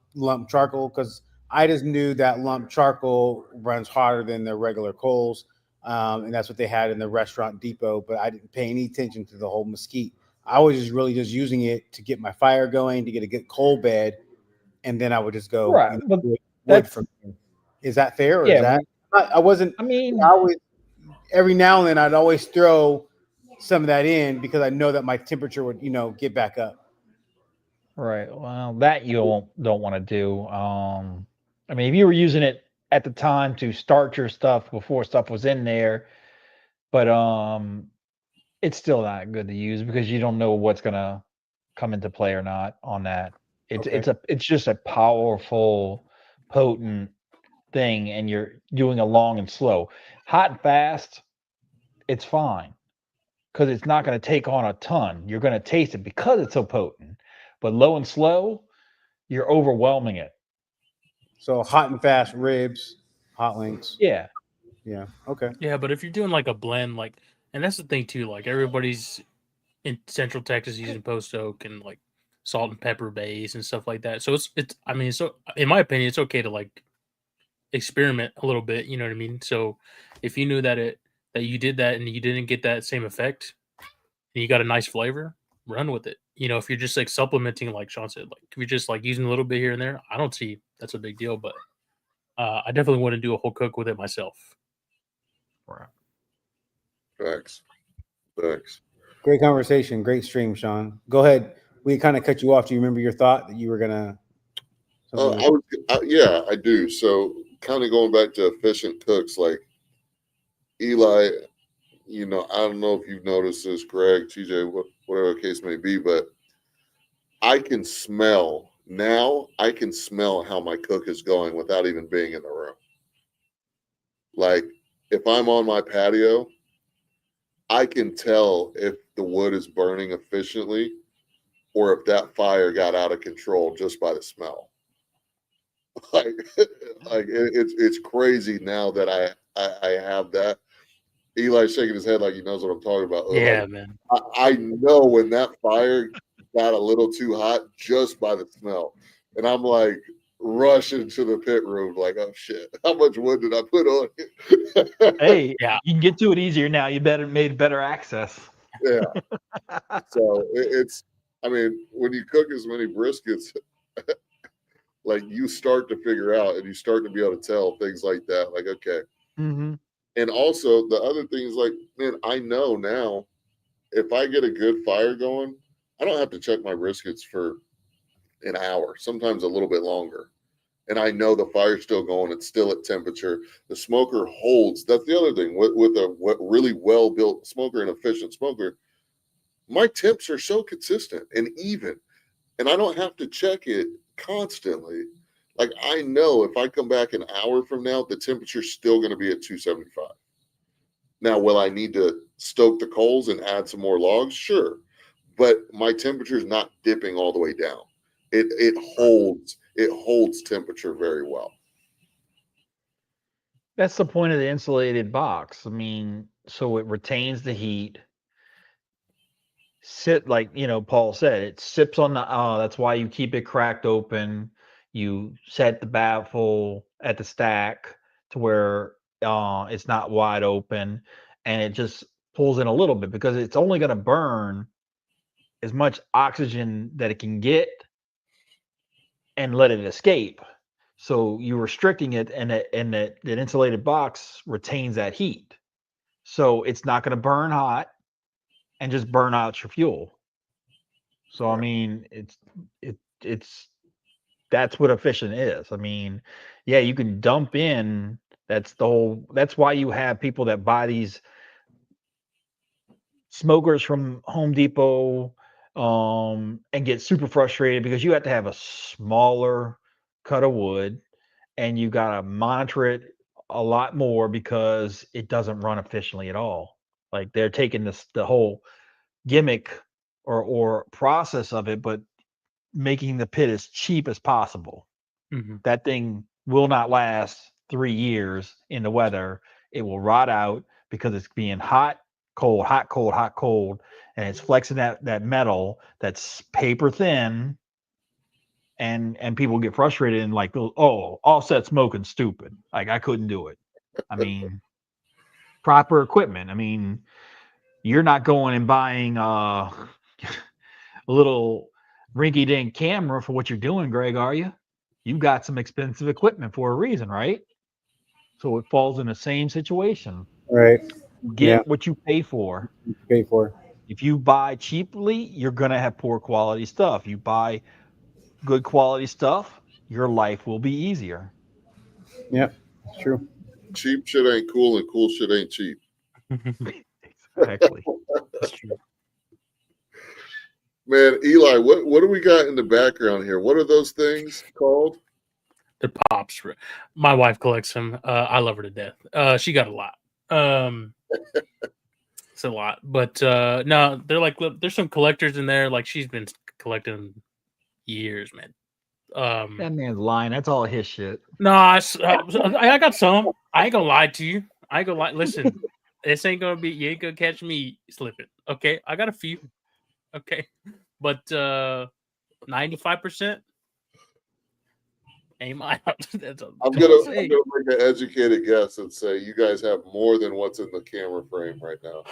charcoal because I just knew that lump charcoal runs hotter than the regular coals, and that's what they had in the restaurant depot. But I didn't pay any attention to the whole mesquite. I was just really just using it to get my fire going, to get a good coal bed, and then I would just go Right. wood from. Is that fair? Or is that I wasn't. I mean, I always every now and then I'd always throw some of that in because I know that my temperature would, get back up. Right. Well, that you don't want to do. I mean, if you were using it at the time to start your stuff before stuff was in there, but it's still not good to use because you don't know what's gonna come into play or not on that. Okay. It's just a powerful, potent thing, and you're doing a long and slow. Hot and fast, it's fine because it's not going to take on a ton. You're going to taste it because it's so potent. But low and slow, you're overwhelming it. So hot and fast ribs, hot links. Yeah. Yeah. Okay. Yeah, but if you're doing like a blend, like, and that's the thing too, like everybody's in Central Texas using post oak and like salt and pepper base and stuff like that. So it's I mean, so in my opinion, it's okay to like experiment a little bit. You know what I mean? So if you knew that you did that and you didn't get that same effect, and you got a nice flavor, run with it. You know, if you're just like supplementing, like Sean said, like if you're just like using a little bit here and there, I don't see that's a big deal. But I definitely want to do a whole cook with it myself. Right. Facts. Facts. Great conversation. Great stream, Sean. Go ahead. We kind of cut you off. Do you remember your thought that you were gonna? Yeah, I do. So, kind of going back to efficient cooks, like Eli, I don't know if you've noticed this, Greg, TJ, whatever the case may be, but I can smell how my cook is going without even being in the room. Like, if I'm on my patio, I can tell if the wood is burning efficiently or if that fire got out of control just by the smell. Like, it's crazy now that I have that. Eli's shaking his head like he knows what I'm talking about. Yeah, Like, man. I know when that fire got a little too hot just by the smell, and I'm like rushing to the pit room, like, oh shit, how much wood did I put on it? Hey, Yeah. you can get to it easier now. You made better access. Yeah. So it's, I mean, when you cook as many briskets, like you start to figure out and you start to be able to tell things like that. Like, okay. Mm-hmm. And also the other thing is like, man, I know now if I get a good fire going, I don't have to check my briskets for an hour, sometimes a little bit longer. And I know the fire's still going. It's still at temperature. The smoker holds. That's the other thing with a really well-built smoker and efficient smoker. My temps are so consistent and even, and I don't have to check it constantly. Like I know if I come back an hour from now, the temperature's still going to be at 275. Now, will I need to stoke the coals and add some more logs? Sure, but my temperature is not dipping all the way down. It holds temperature very well. That's the point of the insulated box. I mean, so it retains the heat. Like Paul said, it sips on the. That's why you keep it cracked open. You set the baffle at the stack to where it's not wide open, and it just pulls in a little bit because it's only going to burn as much oxygen that it can get and let it escape. So you're restricting it, and that insulated box retains that heat. So it's not going to burn hot and just burn out your fuel. So I mean, it's that's what efficient is. I mean, yeah, you can dump in. That's why you have people that buy these smokers from Home Depot and get super frustrated because you have to have a smaller cut of wood and you got to monitor it a lot more because it doesn't run efficiently at all. Like they're taking the whole gimmick or process of it, but making the pit as cheap as possible. Mm-hmm. That thing will not last 3 years in the weather. It will rot out because it's being hot, cold, hot, cold, hot, cold, and it's flexing that metal that's paper thin. And people get frustrated and like, oh, offset smoking stupid. Like I couldn't do it. I mean, proper equipment. I mean, you're not going and buying a little rinky-dink camera for what you're doing, Greg, are you? You got some expensive equipment for a reason, right? So it falls in the same situation. Right. Get what you pay for. Pay for. If you buy cheaply, you're going to have poor quality stuff. You buy good quality stuff, your life will be easier. Yep, it's true. Cheap shit ain't cool and cool shit ain't cheap. Exactly. That's true. Man, Eli, what do we got in the background here? What are those things called? They're pops. My wife collects them. I love her to death. She got a lot. It's a lot, but no, they're like there's some collectors in there. Like she's been collecting years, man. That man's lying. That's all his shit. No, I got some. I ain't gonna lie to you. I ain't gonna lie. Listen, this ain't gonna be. You ain't gonna catch me slipping. Okay, I got a few. Okay, but 95% ain't mine. That's I'm gonna make an educated guess and say you guys have more than what's in the camera frame right now.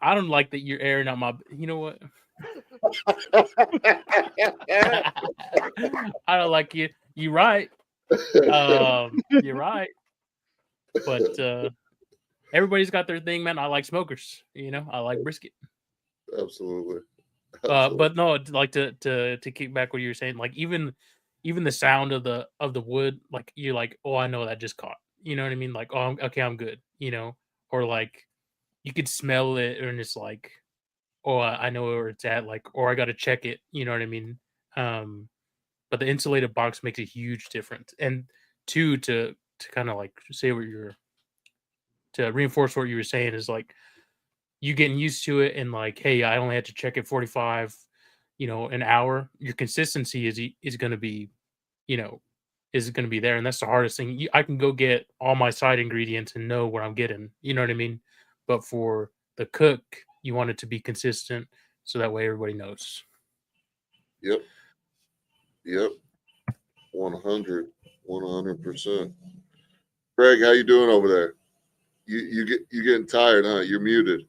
I don't like that you're airing out my. You know what? I don't like you. You're right. You're right. But everybody's got their thing, man. I like smokers. You know, I like brisket. Absolutely. But no, like to kick back what you were saying, like even the sound of the wood, like you're like, oh, I know that just caught. You know what I mean? Like, oh, I'm good. You know, or like you could smell it, and it's like, oh, I know where it's at. Like, or I got to check it. You know what I mean? But the insulated box makes a huge difference. And two, to kind of like say what you're to reinforce what you were saying is like you getting used to it and like, hey, I only had to check it 45, an hour. Your consistency is going to be, is going to be there, and that's the hardest thing. I can go get all my side ingredients and know what I'm getting. You know what I mean? But for the cook, you want it to be consistent, so that way everybody knows. Yep. 100%. Craig, how you doing over there? You getting tired, huh? You're muted.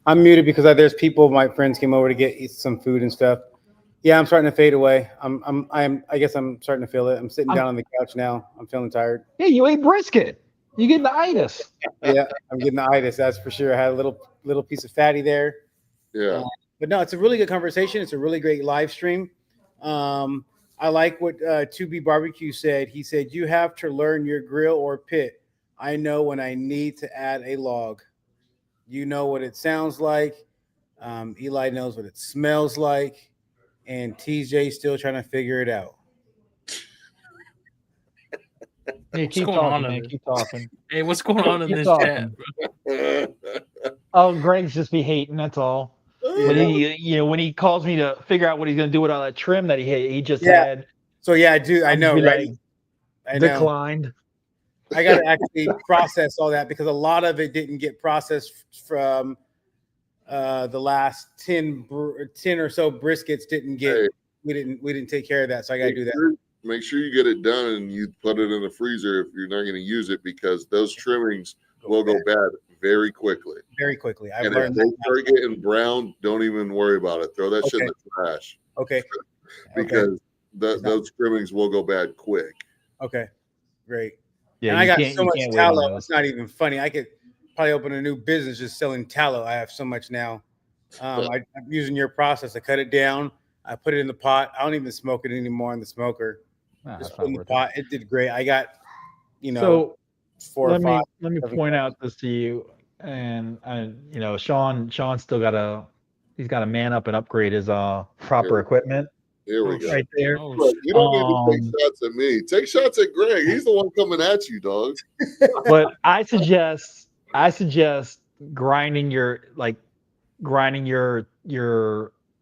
I'm muted because there's people. My friends came over to eat some food and stuff. Yeah, I'm starting to fade away. I guess I'm starting to feel it. I'm sitting down on the couch now. I'm feeling tired. Yeah, you ate brisket. You getting the itis. Yeah, I'm getting the itis. That's for sure. I had a little piece of fatty there. Yeah. But no, it's a really good conversation. It's a really great live stream. I like what 2B Barbecue said. He said, you have to learn your grill or pit. I know when I need to add a log. You know what it sounds like. Eli knows what it smells like. And TJ's still trying to figure it out. Hey, keep talking, man. Keep talking. Hey, what's going on in Keep this talking. chat? Oh, Greg's just be hating. That's all. When when he calls me to figure out what he's gonna do with all that trim that he just had. So yeah, I do. I know, right? I know. Declined. I got to actually process all that because a lot of it didn't get processed from the last 10 or so briskets didn't get. Hey, we didn't take care of that, so I got to do that. Make sure you get it done and you put it in the freezer if you're not going to use it because those trimmings will go bad very quickly. Very quickly. And if they start getting brown, don't even worry about it. Throw that shit in the trash. Okay. Because those trimmings will go bad quick. Okay. Great. Yeah, and I got so much tallow. It's not even funny. I could probably open a new business just selling tallow. I have so much now. I'm using your process. I cut it down. I put it in the pot. I don't even smoke it anymore in the smoker. Just put it in the pot. It did great. I got, so 4 or 5. Let me point out this to you. And Sean still he's got to man up and upgrade his proper equipment. Here we go. Right there. You don't need to take shots at me. Take shots at Greg. He's the one coming at you, dog. But I suggest grinding your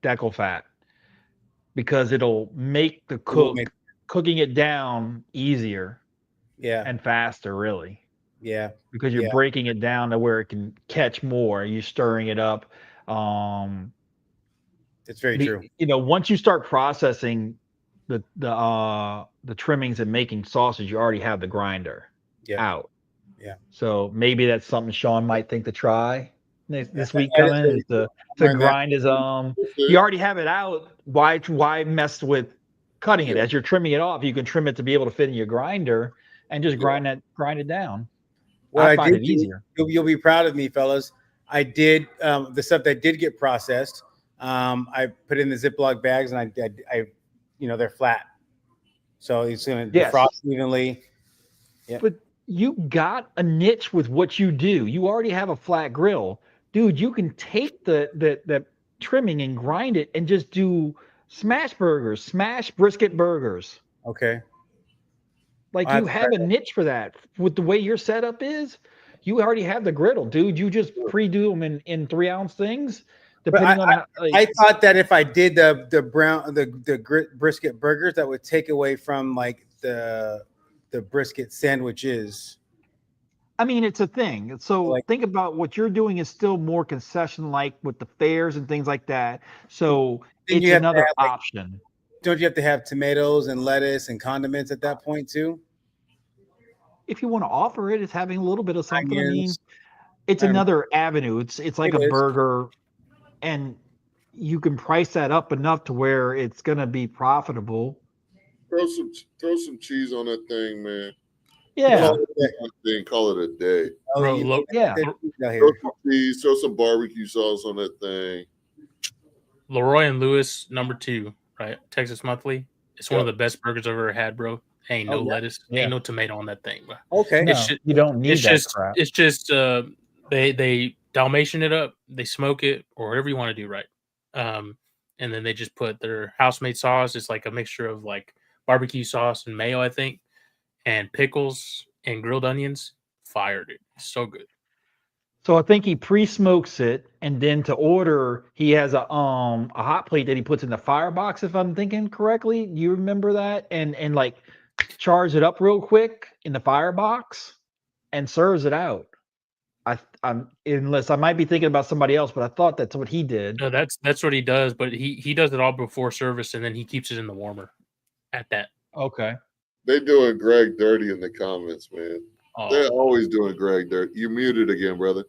decal fat because it'll make the cooking it down easier. Yeah. And faster, really. Yeah. Because you're breaking it down to where it can catch more. You're stirring it up. It's very true. Once you start processing the trimmings and making sausage, you already have the grinder out. Yeah. So maybe that's something Sean might think to try this week coming is to grind his you already have it out. Why mess with cutting it? As you're trimming it off, you can trim it to be able to fit in your grinder and just grind it down. I find it easier. You'll be proud of me, fellas. I did the stuff that did get processed. I put in the Ziploc bags and I they're flat, so it's going to defrost evenly. Yeah. But you got a niche with what you do. You already have a flat grill. Dude, you can take the trimming and grind it and just do smash burgers, smash brisket burgers. Okay. Like I'll have you to try have a that. niche for that. With the way your setup is, you already have the griddle, dude. You just pre-do them in 3-ounce things, But depending on how. I thought that if I did the brisket burgers, that would take away from like the brisket sandwiches. I mean, it's a thing. So Like- think about what you're doing is still more concession-like with the fairs and things like that. So Then it's you have to another have, like- option. Don't you have to have tomatoes and lettuce and condiments at that point too? If you want to offer it, it's having a little bit of something. I mean, Onions. it's I don't know. another avenue. It's like It a is. burger, and you can price that up enough to where it's going to be profitable. Throw some cheese on that thing, man. Yeah. Call it a day. Oh, Bro, you look- Yeah. good cheese out Throw here. some cheese, throw some barbecue sauce on that thing. Leroy and Lewis, #2, right? Texas Monthly. It's one of Yeah. the best burgers I've ever had, bro. Ain't no Oh, yeah. lettuce, Yeah. ain't no tomato on that thing, bro. Okay. No, It's just- you don't need It's that just, crap. it's just, they Dalmatian it up, they smoke it, or whatever you want to do, right? And then they just put their house-made sauce. It's like a mixture of like barbecue sauce and mayo, I think, and pickles and grilled onions. Fire, dude. So good. So I think he pre-smokes it, and then to order, he has a hot plate that he puts in the firebox, if I'm thinking correctly. Do you remember that? And like chars it up real quick in the firebox and serves it out. I'm unless I might be thinking about somebody else, but I thought that's what he did. No, that's what he does, but he does it all before service, and then he keeps it in the warmer at that. Okay. They doing Greg dirty in the comments, man. Oh, They're always doing Greg dirty. You muted again, brother.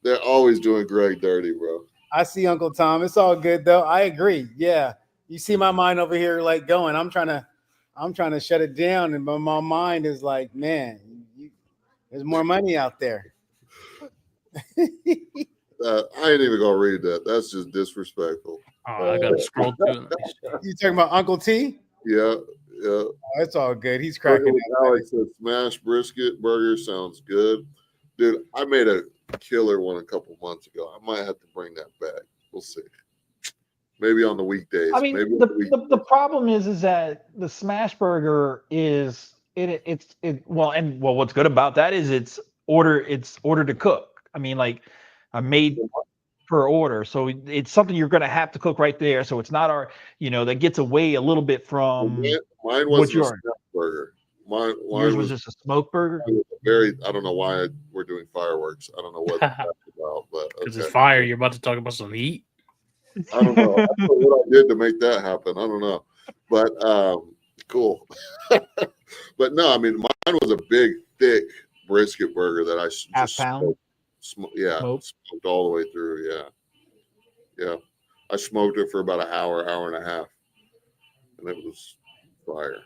They're always doing Greg dirty, bro. I see Uncle Tom. It's all good though. I agree. Yeah. You see my mind over here like going. I'm trying to shut it down, and my mind is like, man, there's more money out there. I ain't even gonna read that. That's just disrespectful. I gotta scroll through. You talking about Uncle T? Yeah, yeah. Oh, it's all good. He's cracking up. Alex said smash brisket burger sounds good, dude. I made a killer one a couple months ago. I might have to bring that back. We'll see. Maybe on the weekdays. I mean, Maybe on the weekdays. the problem is that the smash burger is what's good about that is it's order to cook. I mean, like made per order, so it's something you're going to have to cook right there. So it's not that gets away a little bit from Mine what was a yours. smash burger. Mine Yours was was just a smoke burger. I don't know why we're doing fireworks. I don't know what that's about, but Because okay. it's fire. You're about to talk about some heat. I don't know. I don't know what I did to make that happen. I don't know, but cool. But no, I mean, mine was a big, thick brisket burger that I Half just pound? smoked Smoked? all the way through. Yeah. I smoked it for about an hour and a half, and it was fire.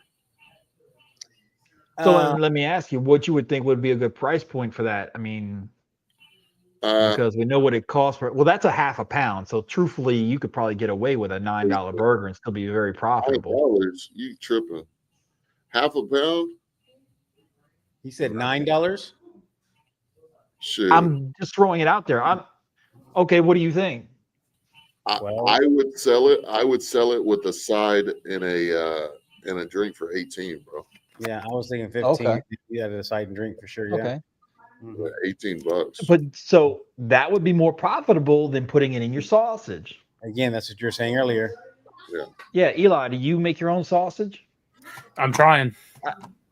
So let me ask you, what you would think would be a good price point for that? I mean, because we know what it costs for. Well, that's a half a pound. So truthfully, you could probably get away with a $9 burger and still be very profitable. $9, you tripping? Half a pound? He said $9. Shit. I'm just throwing it out there. Okay. What do you think? I would sell it. I would sell it with a side and a drink for 18, bro. Yeah, I was thinking 15. Okay. You had a side and drink for sure. Yeah. Okay. Mhm. $18. But so that would be more profitable than putting it in your sausage. Again, that's what you were saying earlier. Yeah. Eli, do you make your own sausage? I'm trying.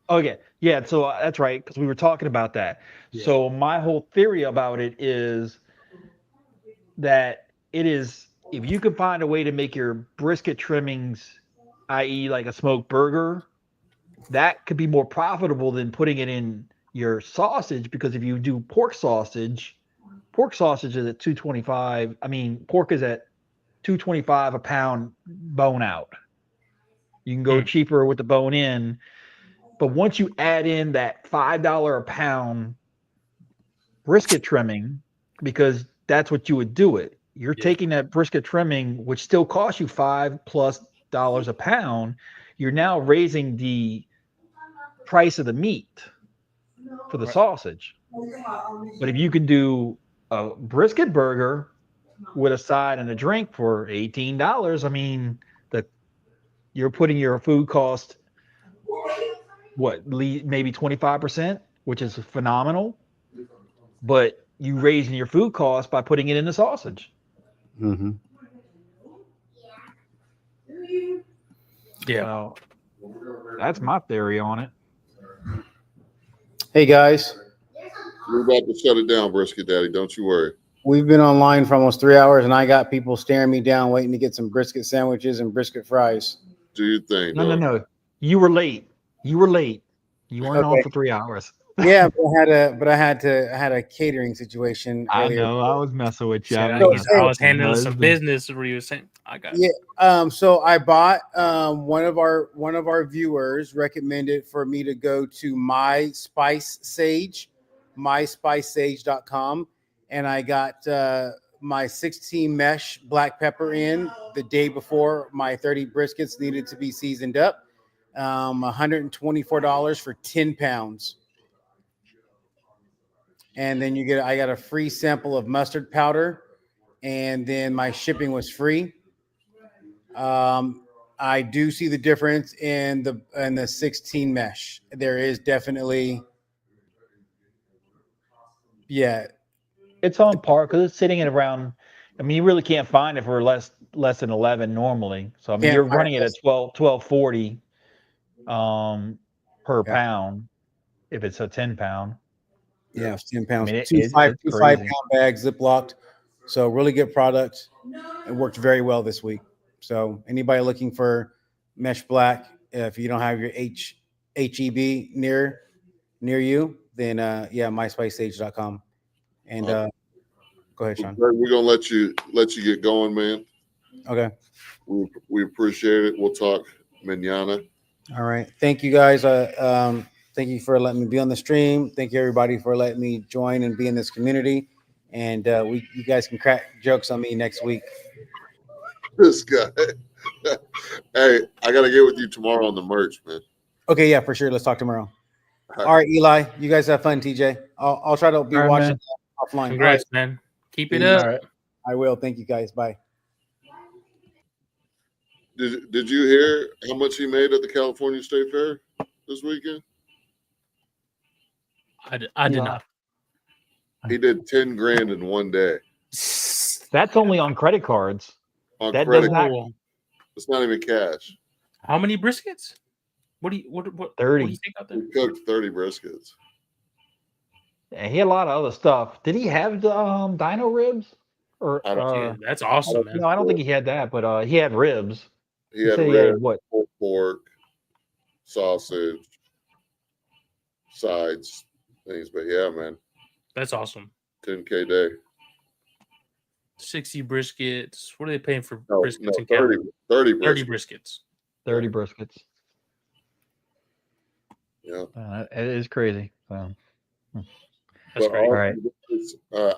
Okay. Yeah. So that's right. Because we were talking about that. Yeah. So my whole theory about it is that if you can find a way to make your brisket trimmings, i.e. like a smoked burger, that could be more profitable than putting it in your sausage, because if you do pork sausage is at $2.25. I mean, pork is at $2.25 a pound bone out. You can go cheaper with the bone in, but once you add in that $5 a pound brisket trimming, because that's what you would do it. You're taking that brisket trimming, which still costs you $5+ a pound. You're now raising the price of the meat. for the Right. sausage. But if you can do a brisket burger with a side and a drink for $18, I mean, the you're putting your food cost maybe 25%, which is phenomenal. But you raising your food cost by putting it in the sausage. Mm-hmm. Yeah. So that's my theory on it. Hey guys, We're about to shut it down, Brisket Daddy. Don't you worry. we've been online for almost 3 hours, and I got people staring me down, waiting to get some brisket sandwiches and brisket fries. Do your thing, No, no, dog. no. You were late. You were late. You weren't on Okay. for 3 hours. Yeah, but I had a catering situation I earlier. know. I was messing with you. Shit, I I, was So, was, messing I hey, with was you. handling No, some business where you were saying, I got it. yeah. So I bought one of our viewers recommended for me to go to myspicesage.com, and I got my 16 mesh black pepper in the day before my 30 briskets needed to be seasoned up. $124 for 10 pounds. And then I got a free sample of mustard powder, and then my shipping was free. I do see the difference in the 16 mesh. There is definitely, yeah, It's on par because it's sitting at around. I mean, you really can't find it for less than 11 normally. So I mean, can't you're find running it at this. 12.40 per Yeah, pound if it's a 10 pound. yeah, it's 10 I pounds. mean, Two it's 5 crazy. pound bags, ziplocked. So really good product. It worked very well this week. So anybody looking for mesh black, if you don't have your HEB near you, then yeah, myspicesage.com. And go ahead, Sean. We're gonna let you get going, man. Okay. We appreciate it. We'll talk manana. All right. Thank you guys. Thank you for letting me be on the stream. Thank you everybody for letting me join and be in this community. And you guys can crack jokes on me next week. This guy. Hey, I gotta get with you tomorrow on the merch, man. Okay, yeah, for sure. Let's talk tomorrow. All right, Eli. You guys have fun, TJ. I'll try to be All right, watching man. offline. Congrats, man. Keep it Peace. up. All right. I will. Thank you guys. Bye. Did you hear how much he made at the California State Fair this weekend? I did Yeah. not. He did 10 grand in one day That's only on credit cards. on That credit. does not Oh, It's not even cash. how many briskets? What do you 30. you think out there? We cooked 30 briskets. Yeah, he had a lot of other stuff. Did he have the dino ribs? Or I don't Yeah, that's awesome, man. no, I don't think he had that, but he had ribs. He He had said he had ribs, what? pulled pork, sausage, sides, things. But yeah, man, That's awesome. 10K day. 60 briskets. What are they paying for No, briskets no, in Canada? 30 30 briskets. briskets. 30 briskets. Yeah. It is crazy. So, That's But great. all right.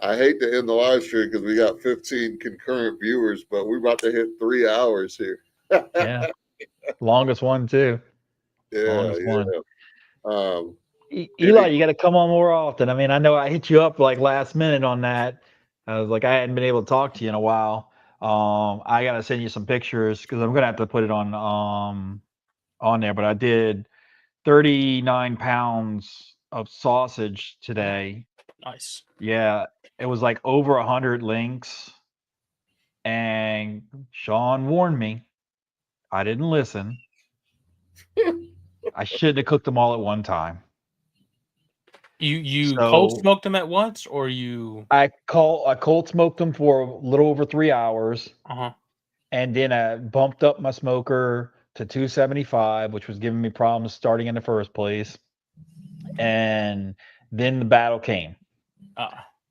I hate to end the live stream because we got 15 concurrent viewers, but we're about to hit 3 hours here. Yeah. Longest one too. Yeah, Longest one. Eli, you got to come on more often. I mean, I know I hit you up like last minute on that. I was like, I hadn't been able to talk to you in a while. I got to send you some pictures because I'm gonna have to put it on there. But I did 39 pounds of sausage today. Nice. Yeah, it was like over 100 links, and Sean warned me. I didn't listen. I shouldn't have cooked them all at one time. You So- cold smoked them at once, or you? I cold smoked them for a little over 3 hours, and then I bumped up my smoker to 275, which was giving me problems starting in the first place. And then the battle came.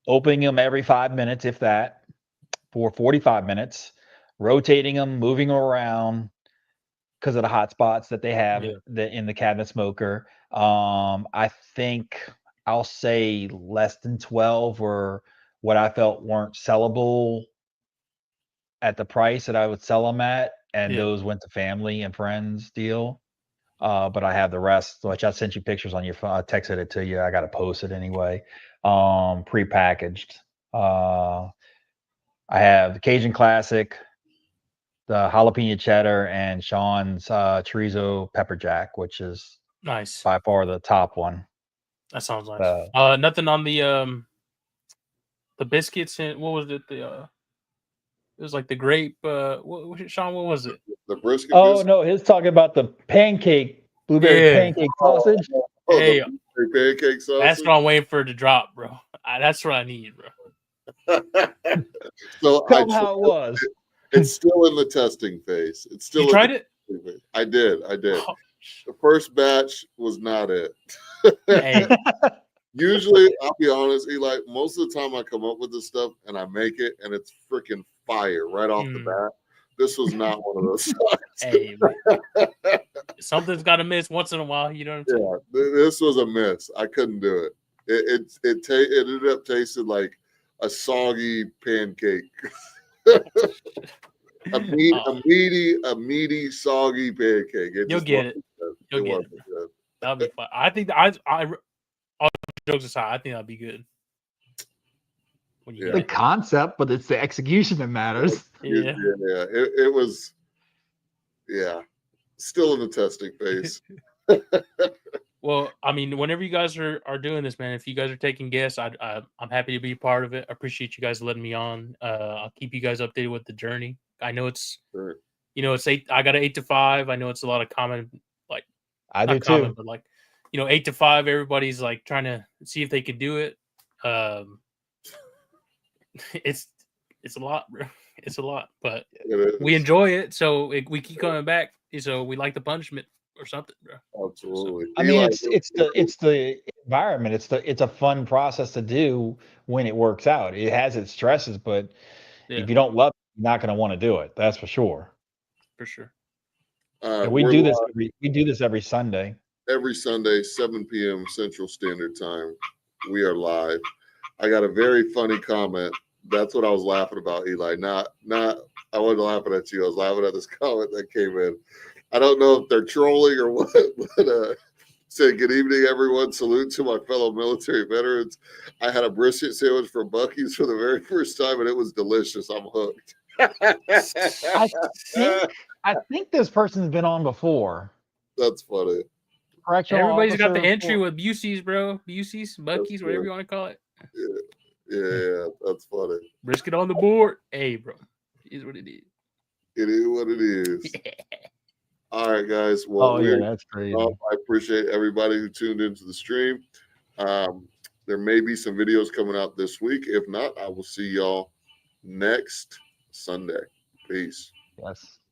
Opening them every 5 minutes, if that, for 45 minutes, rotating them, moving them around because of the hot spots that they have in the cabinet smoker. I think I'll say less than 12 were what I felt weren't sellable at the price that I would sell them at, and those went to family and friends deal. but I have the rest, which I sent you pictures on your phone. I texted it to you. I got to post it anyway. Prepackaged. I have the Cajun Classic, the jalapeno cheddar, and Sean's chorizo pepper jack, which is Nice. by far the top one. That sounds nice. Nothing on the biscuits and what was it? It was like the grape. Sean, what was it? The brisket. Oh biscuit? no, he's talking about the pancake, blueberry Yeah. pancake sausage. Oh, Hey, the blueberry pancake sausage. that's what I'm waiting for it to drop, bro. That's what I need, bro. So Tell him how it was. It's still in the testing phase. It's still. You tried it? I did. Oh, The first batch was not it. hey, Usually, I'll be honest, Eli, most of the time I come up with this stuff and I make it and it's freaking fire right off the bat. This was not one of those songs. hey, man. Something's got to miss once in a while. You know what I'm saying? Yeah, this was a miss. I couldn't do it. It ended up tasting like a soggy pancake. a meaty, soggy pancake. You'll get it. You'll get it. Good. That'll be fun. I think I all jokes aside, I think that'll be good. When you Yeah. The get it. concept, but it's the execution that matters. Yeah. It was, still in the testing phase. Well, I mean, whenever you guys are doing this, man, if you guys are taking guests, I'm happy to be a part of it. I appreciate you guys letting me on. I'll keep you guys updated with the journey. I know it's, Sure. it's 8. I got an 8 to 5. I know it's a lot of common, like I do not common, too. but like 8 to 5. Everybody's like trying to see if they could do it. It's a lot, bro. It's a lot, but we enjoy it, so we keep coming back. So we like the punishment or something, bro. Absolutely. I mean, Eli, it's the environment. It's a fun process to do when it works out. It has its stresses, but Yeah, if you don't love it, you're not going to want to do it. That's for sure. for sure. And we we're do this live every Sunday. every Sunday, 7 p.m. Central Standard Time. We are live. I got a very funny comment. That's what I was laughing about, Eli. Not I wasn't laughing at you. I was laughing at this comment that came in. I don't know if they're trolling or what, but said, "Good evening, everyone. Salute to my fellow military veterans. I had a brisket sandwich from Buc-ee's for the very first time, and it was delicious. I'm hooked." I think this person's been on before. That's funny. Correctional Everybody's got the officer entry for- with Busey's, bro. Busey's, Buc-ee's, whatever you want to call it. Yeah, that's funny. Brisket on the board. Hey, bro. It is what it is. It is what it is. All right, guys. Well, Oh yeah, that's crazy. I appreciate everybody who tuned into the stream. There may be some videos coming out this week. If not, I will see y'all next Sunday. Peace. Yes.